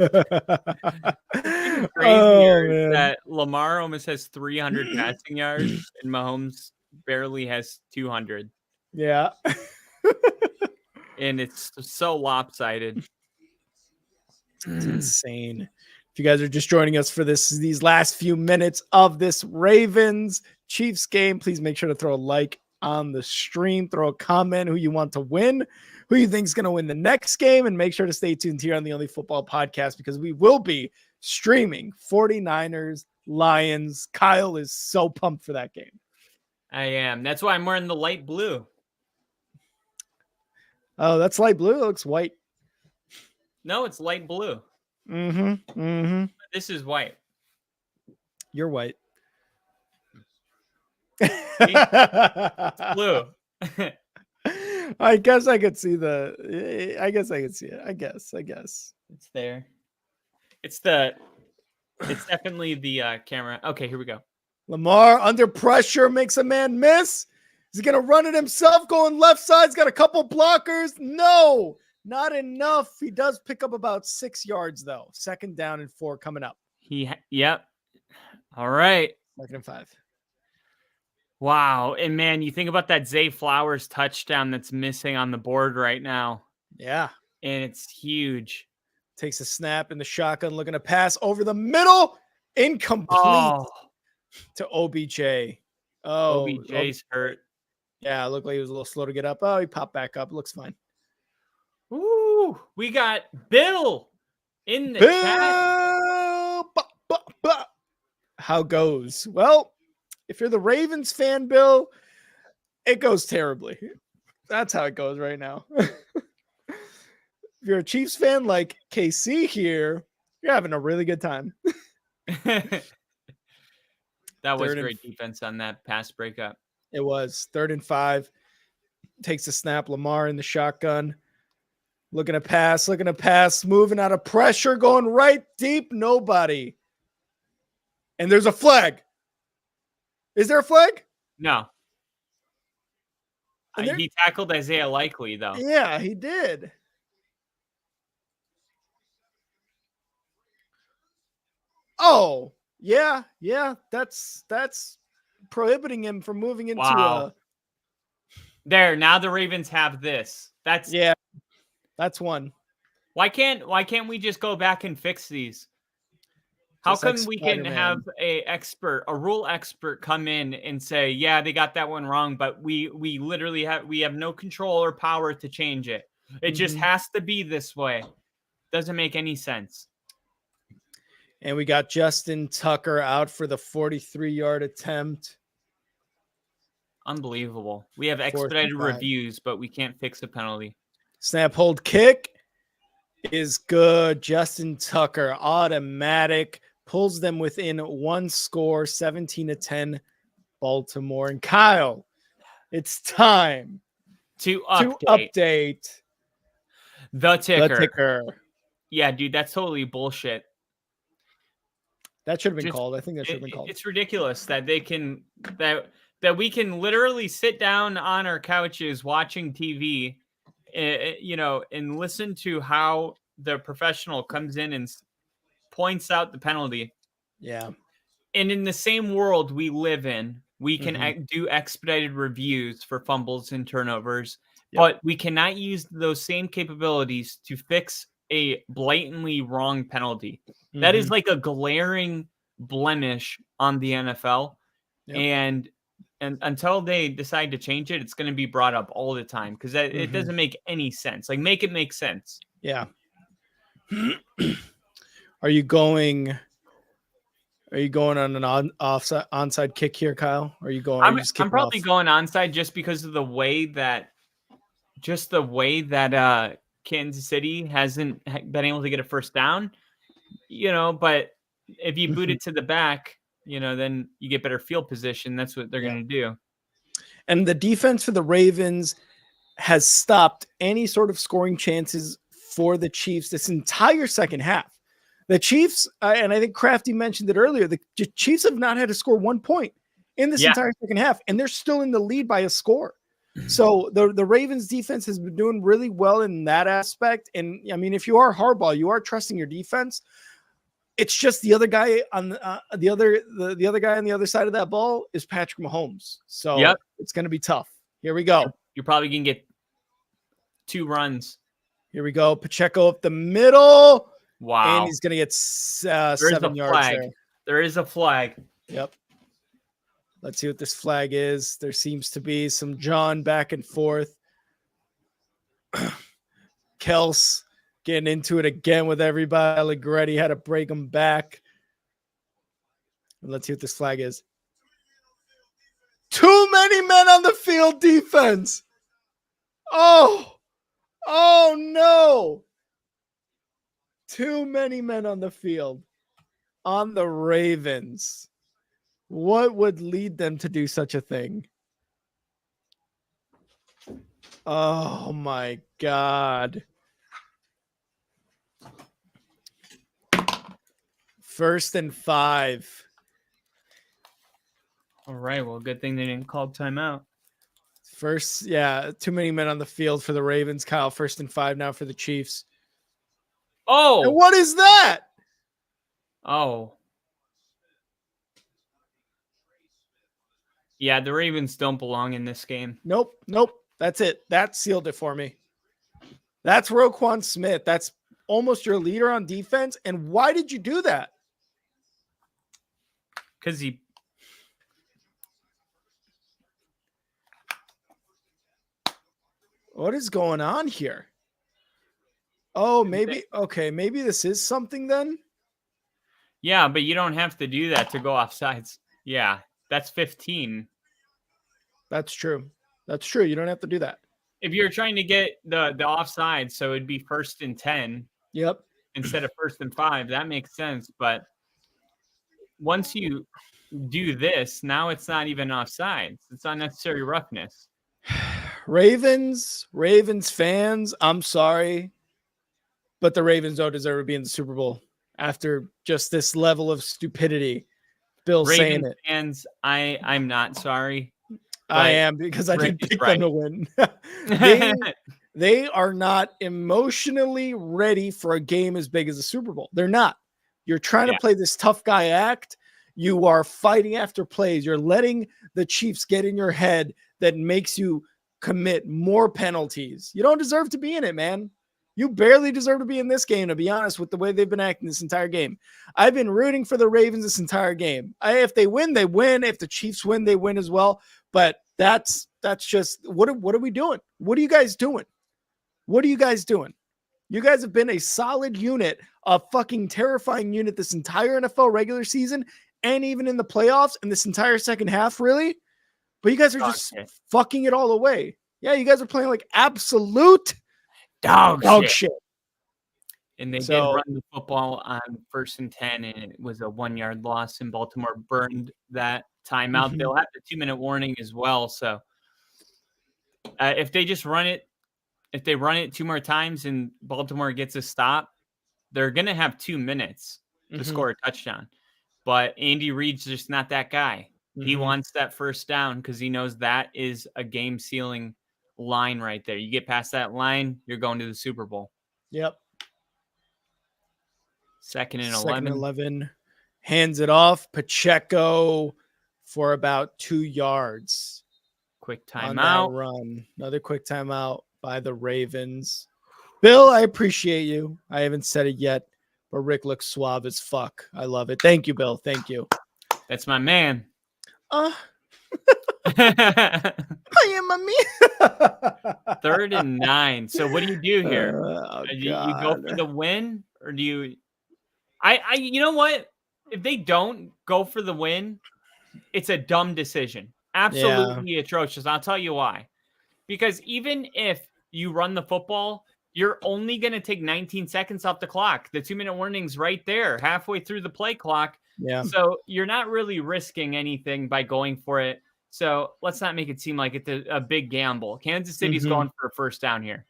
Crazy that Lamar almost has 300 passing yards and Mahomes barely has 200. Yeah. And it's so lopsided. It's insane. If you guys are just joining us for these last few minutes of this Ravens Chiefs game, please make sure to throw a like on the stream, throw a comment who you want to win, who you think is going to win the next game, and make sure to stay tuned here on the Only Football Podcast because we will be streaming 49ers Lions. Kyle is so pumped for that game. I am. That's why I'm wearing the light blue. Oh, that's light blue. It looks white. No, it's light blue. Mm-hmm. This is white. You're white. Blue. I guess I could see I guess I could see it. I guess. It's there. It's definitely the camera. Okay, here we go. Lamar under pressure makes a man miss. Is he going to run it himself? Going left side. He's got a couple blockers. No, not enough. He does pick up about 6 yards, though. 2nd down and 4 coming up. Yep. All right. 2nd and 5. Wow. And, man, you think about that Zay Flowers touchdown that's missing on the board right now. Yeah. And it's huge. Takes a snap in the shotgun, looking to pass over the middle. Incomplete to OBJ. Oh, OBJ's hurt. Yeah, it looked like he was a little slow to get up. Oh, he popped back up. Looks fine. Ooh, we got Bill in the chat. How goes? Well, if you're the Ravens fan, Bill, it goes terribly. That's how it goes right now. If you're a Chiefs fan like KC here, you're having a really good time. That was great defense on that pass breakup. It was 3rd and 5. Takes a snap. Lamar in the shotgun. Looking to pass, moving out of pressure, going right deep. Nobody. And there's a flag. Is there a flag? No. He tackled Isaiah Likely, though. Yeah, he did. Oh, yeah. That's prohibiting him from moving into Wow. There, now the Ravens have this. That's one. Why can't we just go back and fix these? How Just like come we can have Spider-Man. a rule expert come in and say, yeah, they got that one wrong, but we literally have no control or power to change it. It just has to be this way. Doesn't make any sense. And we got Justin Tucker out for the 43-yard attempt. Unbelievable. We have expedited reviews, but we can't fix a penalty. Snap, hold, kick is good. Justin Tucker, automatic, pulls them within one score, 17-10, Baltimore. And Kyle, it's time to update the ticker. Yeah, dude, that's totally bullshit. That should have been called. I think that should have been called. It's ridiculous that they can that we can literally sit down on our couches watching TV, and listen to how the professional comes in and points out the penalty. Yeah. And in the same world we live in, we can do expedited reviews for fumbles and turnovers, but we cannot use those same capabilities to fix a blatantly wrong penalty. That is like a glaring blemish on the NFL. And until they decide to change it, it's going to be brought up all the time because it doesn't make any sense. Like, make it make sense. Yeah. Are you going on an onside kick here, Kyle? Are you going? I'm probably going onside just because of the way that Kansas City hasn't been able to get a first down. But if you boot it to the back, then you get better field position. That's what they're going to do. And the defense for the Ravens has stopped any sort of scoring chances for the Chiefs this entire second half. The Chiefs, and I think Crafty mentioned it earlier, the Chiefs have not had to score 1 point in this entire second half, and they're still in the lead by a score. So the Ravens defense has been doing really well in that aspect. And I mean, if you are Harbaugh, you are trusting your defense. It's just the other guy on the other guy on the other side of that ball is Patrick Mahomes. So it's going to be tough. Here we go. You're probably going to get 2 runs. Here we go. Pacheco up the middle. Wow. And he's going to get 7 yards there. There is a flag. Yep. Let's see what this flag is. There seems to be some John back and forth. Kels getting into it again with everybody. Allegretti had to break him back. And let's see what this flag is. Too many men on the field defense. Oh no. Too many men on the field on the Ravens. What would lead them to do such a thing? Oh my God. 1st and 5. All right. Well, good thing they didn't call timeout. Too many men on the field for the Ravens. Kyle, 1st and 5 now for the Chiefs. Oh, and what is that? Oh. Yeah, the Ravens don't belong in this game. Nope. That's it. That sealed it for me. That's Roquan Smith. That's almost your leader on defense. And why did you do that? Because What is going on here? Oh, maybe. Okay, maybe this is something then. Yeah, but you don't have to do that to go off sides. Yeah, that's 15. That's true. You don't have to do that. If you're trying to get the offside, so it'd be 1st and 10. Yep. Instead of 1st and 5, that makes sense. But once you do this, now it's not even offsides. It's unnecessary roughness. Ravens fans, I'm sorry, but the Ravens don't deserve to be in the Super Bowl after just this level of stupidity. Bill saying it. Fans, I'm not sorry. I am, because I did pick them to win. They are not emotionally ready for a game as big as the Super Bowl. They're not. You're trying to play this tough guy act. You are fighting after plays. You're letting the Chiefs get in your head that makes you commit more penalties. You don't deserve to be in it, man. You barely deserve to be in this game, to be honest, with the way they've been acting this entire game. I've been rooting for the Ravens this entire game. If they win, they win. If the Chiefs win, they win as well. But that's just, what are we doing? What are you guys doing? What are you guys doing? You guys have been a solid unit, a fucking terrifying unit this entire NFL regular season and even in the playoffs and this entire second half, really? But you guys are just fucking it all away. Yeah, you guys are playing like absolute dog shit. And they did run the football on 1st and 10, and it was a 1-yard loss, and Baltimore burned that timeout. Mm-hmm. They'll have the 2-minute warning as well. So if they just run it, if they run it 2 more times and Baltimore gets a stop, they're going to have 2 minutes to score a touchdown. But Andy Reid's just not that guy. Mm-hmm. He wants that first down because he knows that is a game-sealing line right there. You get past that line, you're going to the Super Bowl. Yep. 2nd and 11. Hands it off. Pacheco for about 2 yards. Quick timeout. Run. Another quick timeout by the Ravens. Bill, I appreciate you. I haven't said it yet, but Rick looks suave as fuck. I love it. Thank you, Bill. Thank you. That's my man. I am a me. 3rd and 9. So what do you do here? You go for the win, or do you? You know what? If they don't go for the win, it's a dumb decision. Absolutely atrocious. I'll tell you why. Because even if you run the football, you're only going to take 19 seconds off the clock. The 2-minute warning's right there, halfway through the play clock. Yeah. So you're not really risking anything by going for it. So let's not make it seem like it's a big gamble. Kansas City's going for a first down here.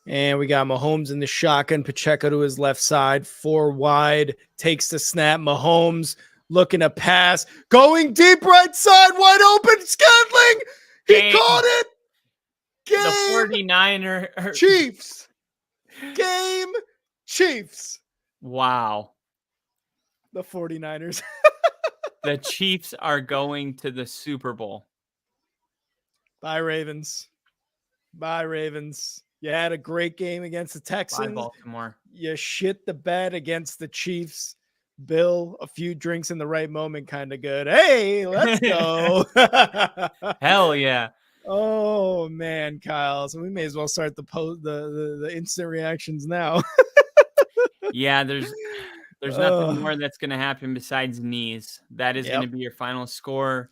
And we got Mahomes in the shotgun. Pacheco to his left side. 4 wide. Takes the snap. Mahomes looking to pass. Going deep right side. Wide open. Scantling. He caught it. Game. The 49er. Chiefs. Game. Chiefs. Wow. The 49ers. The Chiefs are going to the Super Bowl. Bye, Ravens. Bye, Ravens. You had a great game against the Texans. Bye, Baltimore. You shit the bed against the Chiefs. Bill, a few drinks in the right moment, kind of good. Hey, let's go. Hell yeah. Oh, man, Kyle. So we may as well start the instant reactions now. Yeah, there's nothing more that's going to happen besides knees. That is going to be your final score.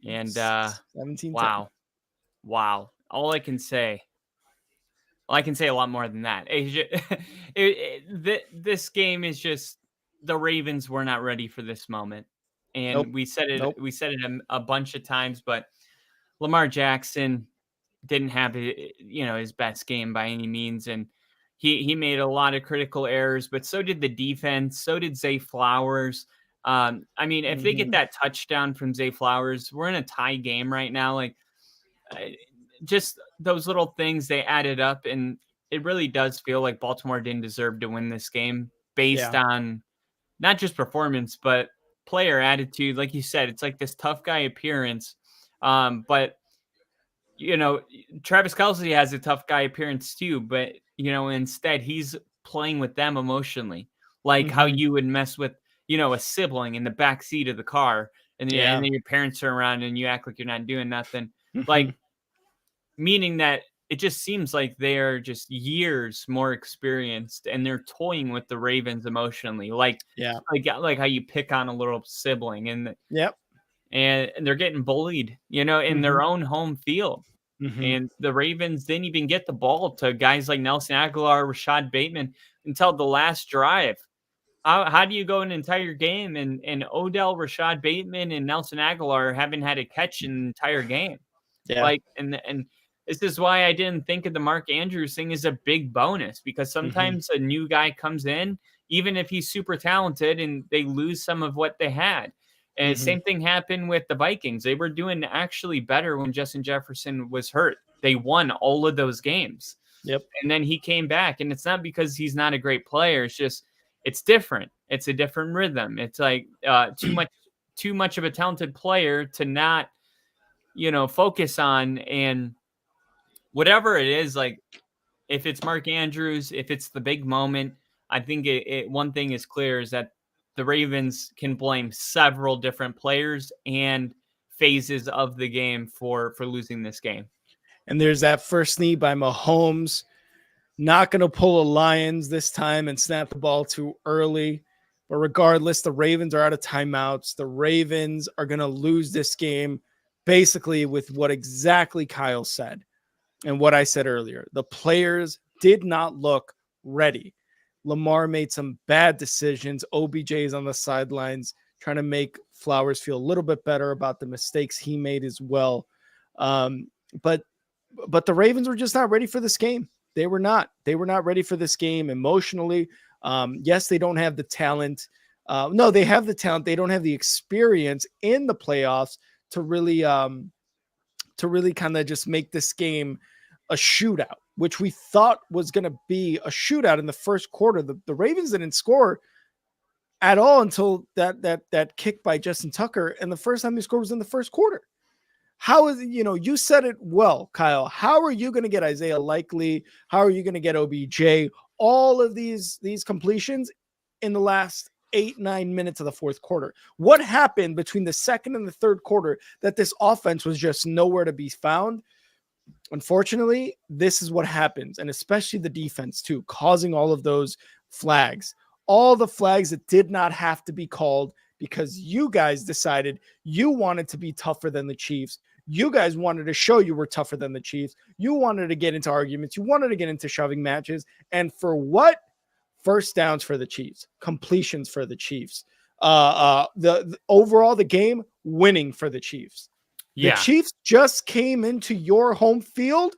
And 17. Wow. All I can say a lot more than that. This game is just, the Ravens were not ready for this moment. And we said it a bunch of times, but Lamar Jackson didn't have his best game by any means. And he made a lot of critical errors, but so did the defense. So did Zay Flowers. If they get that touchdown from Zay Flowers, we're in a tie game right now. Like, just those little things, they added up, and it really does feel like Baltimore didn't deserve to win this game based on not just performance, but player attitude. Like you said, it's like this tough guy appearance. But Travis Kelce has a tough guy appearance too, but instead he's playing with them emotionally, like how you would mess with, a sibling in the back seat of the car, and then your parents are around and you act like you're not doing nothing. Like, meaning that it just seems like they're just years more experienced, and they're toying with the Ravens emotionally, like how you pick on a little sibling, and they're getting bullied, in their own home field. And the Ravens didn't even get the ball to guys like Nelson Aguilar, Rashad Bateman until the last drive. How do you go an entire game and Odell, Rashad Bateman, and Nelson Aguilar haven't had a catch in the entire game? And this is why I didn't think of the Mark Andrews thing as a big bonus, because sometimes a new guy comes in, even if he's super talented, and they lose some of what they had. And same thing happened with the Vikings. They were doing actually better when Justin Jefferson was hurt. They won all of those games. Yep. And then he came back, and it's not because he's not a great player. It's just it's different. It's a different rhythm. It's like too much of a talented player to not, focus on. And whatever it is, like if it's Mark Andrews, if it's the big moment, I think one thing is clear is that the Ravens can blame several different players and phases of the game for losing this game. And there's that first knee by Mahomes. Not going to pull a Lions this time and snap the ball too early. But regardless, the Ravens are out of timeouts. The Ravens are going to lose this game basically with what exactly Kyle said and what I said earlier. The players did not look ready. Lamar made some bad decisions. OBJ is on the sidelines trying to make Flowers feel a little bit better about the mistakes he made as well. But the Ravens were just not ready for this game. They were not ready for this game emotionally. Yes, they don't have the talent. No, they have the talent. They don't have the experience in the playoffs to really kind of just make this game a shootout, which we thought was going to be a shootout in the first quarter. The Ravens didn't score at all until that kick by Justin Tucker. And the first time they scored was in the first quarter. How is, you said it well, Kyle. How are you going to get Isaiah Likely? How are you going to get OBJ? All of these completions in the last 8-9 minutes of the fourth quarter. What happened between the second and the third quarter that this offense was just nowhere to be found? Unfortunately, this is what happens, and especially the defense too, causing all of those flags. All the flags that did not have to be called because you guys decided you wanted to be tougher than the Chiefs. You guys wanted to show you were tougher than the Chiefs. You wanted to get into arguments. You wanted to get into shoving matches. And for what? First downs for the Chiefs, completions for the Chiefs. The overall, the game winning for the Chiefs. Yeah. The Chiefs just came into your home field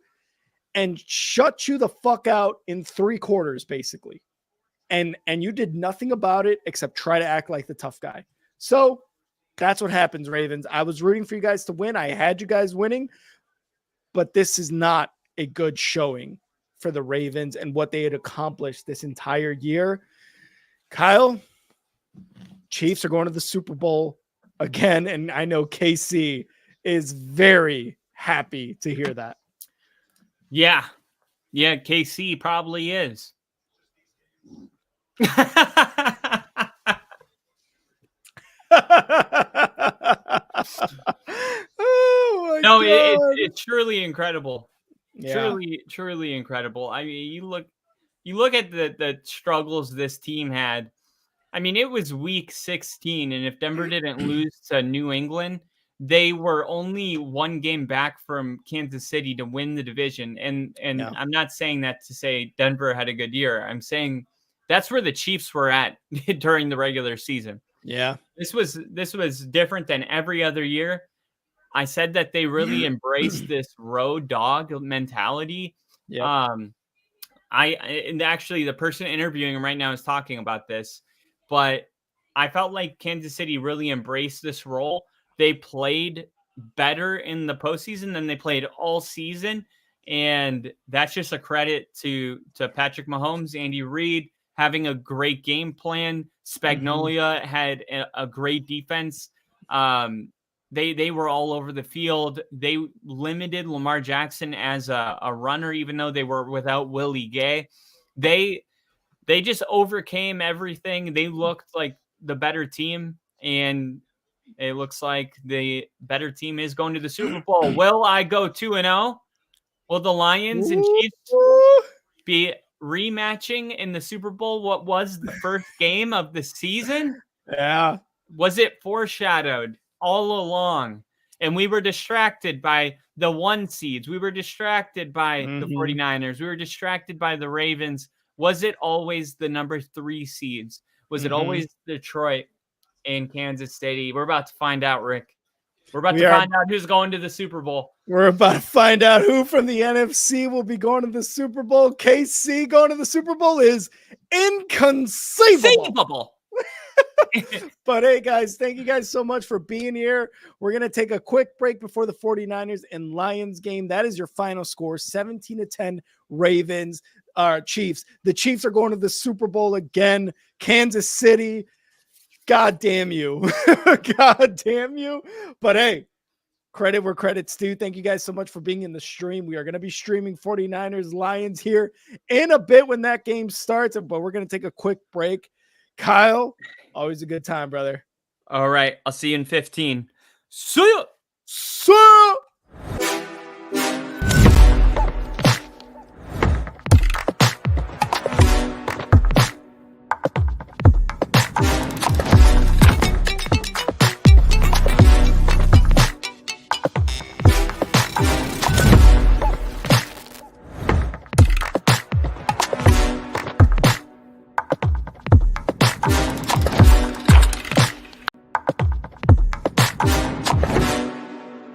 and shut you the fuck out in 3 quarters, basically. And you did nothing about it except try to act like the tough guy. So that's what happens, Ravens. I was rooting for you guys to win. I had you guys winning, but this is not a good showing for the Ravens and what they had accomplished this entire year. Kyle, Chiefs are going to the Super Bowl again, and I know KC is very happy to hear that. Yeah, KC probably is. Oh my no, God. it's truly incredible. Yeah. Truly incredible. I mean, you look at the struggles this team had. I mean, it was week 16, and if Denver didn't lose to New England, they were only 1 game back from Kansas City to win the division. And yeah. I'm not saying that to say Denver had a good year. I'm saying that's where the Chiefs were at during the regular season. Yeah. This was different than every other year. I said that they really embraced this road dog mentality. Yeah. And actually the person interviewing him right now is talking about this, but I felt like Kansas City really embraced this role. They played better in the postseason than they played all season. And that's just a credit to Patrick Mahomes, Andy Reid, having a great game plan. Spagnolia had a great defense. They were all over the field. They limited Lamar Jackson as a runner, even though they were without Willie Gay. They just overcame everything. They looked like the better team, and it looks like the better team is going to the Super Bowl. Will I go 2-0? Will the Lions and Chiefs be rematching in the Super Bowl? What was the first game of the season? Yeah. Was it foreshadowed all along? And we were distracted by the 1 seeds. We were distracted by the 49ers. We were distracted by the Ravens. Was it always the number 3 seeds? Was it always Detroit and Kansas City? We're about to find out, Rick. We're about to find out who's going to the Super Bowl. We're about to find out who from the NFC will be going to the Super Bowl. KC going to the Super Bowl is inconceivable. But hey, guys, thank you guys so much for being here. We're going to take a quick break before the 49ers and Lions game. That is your final score, 17-10 Ravens. Chiefs. The Chiefs are going to the Super Bowl again. Kansas City. God damn you. God damn you. But hey, credit where credit's due. Thank you guys so much for being in the stream. We are going to be streaming 49ers Lions here in a bit when that game starts, but we're going to take a quick break. Kyle, always a good time, brother. All right. I'll see you in 15. See ya. See ya.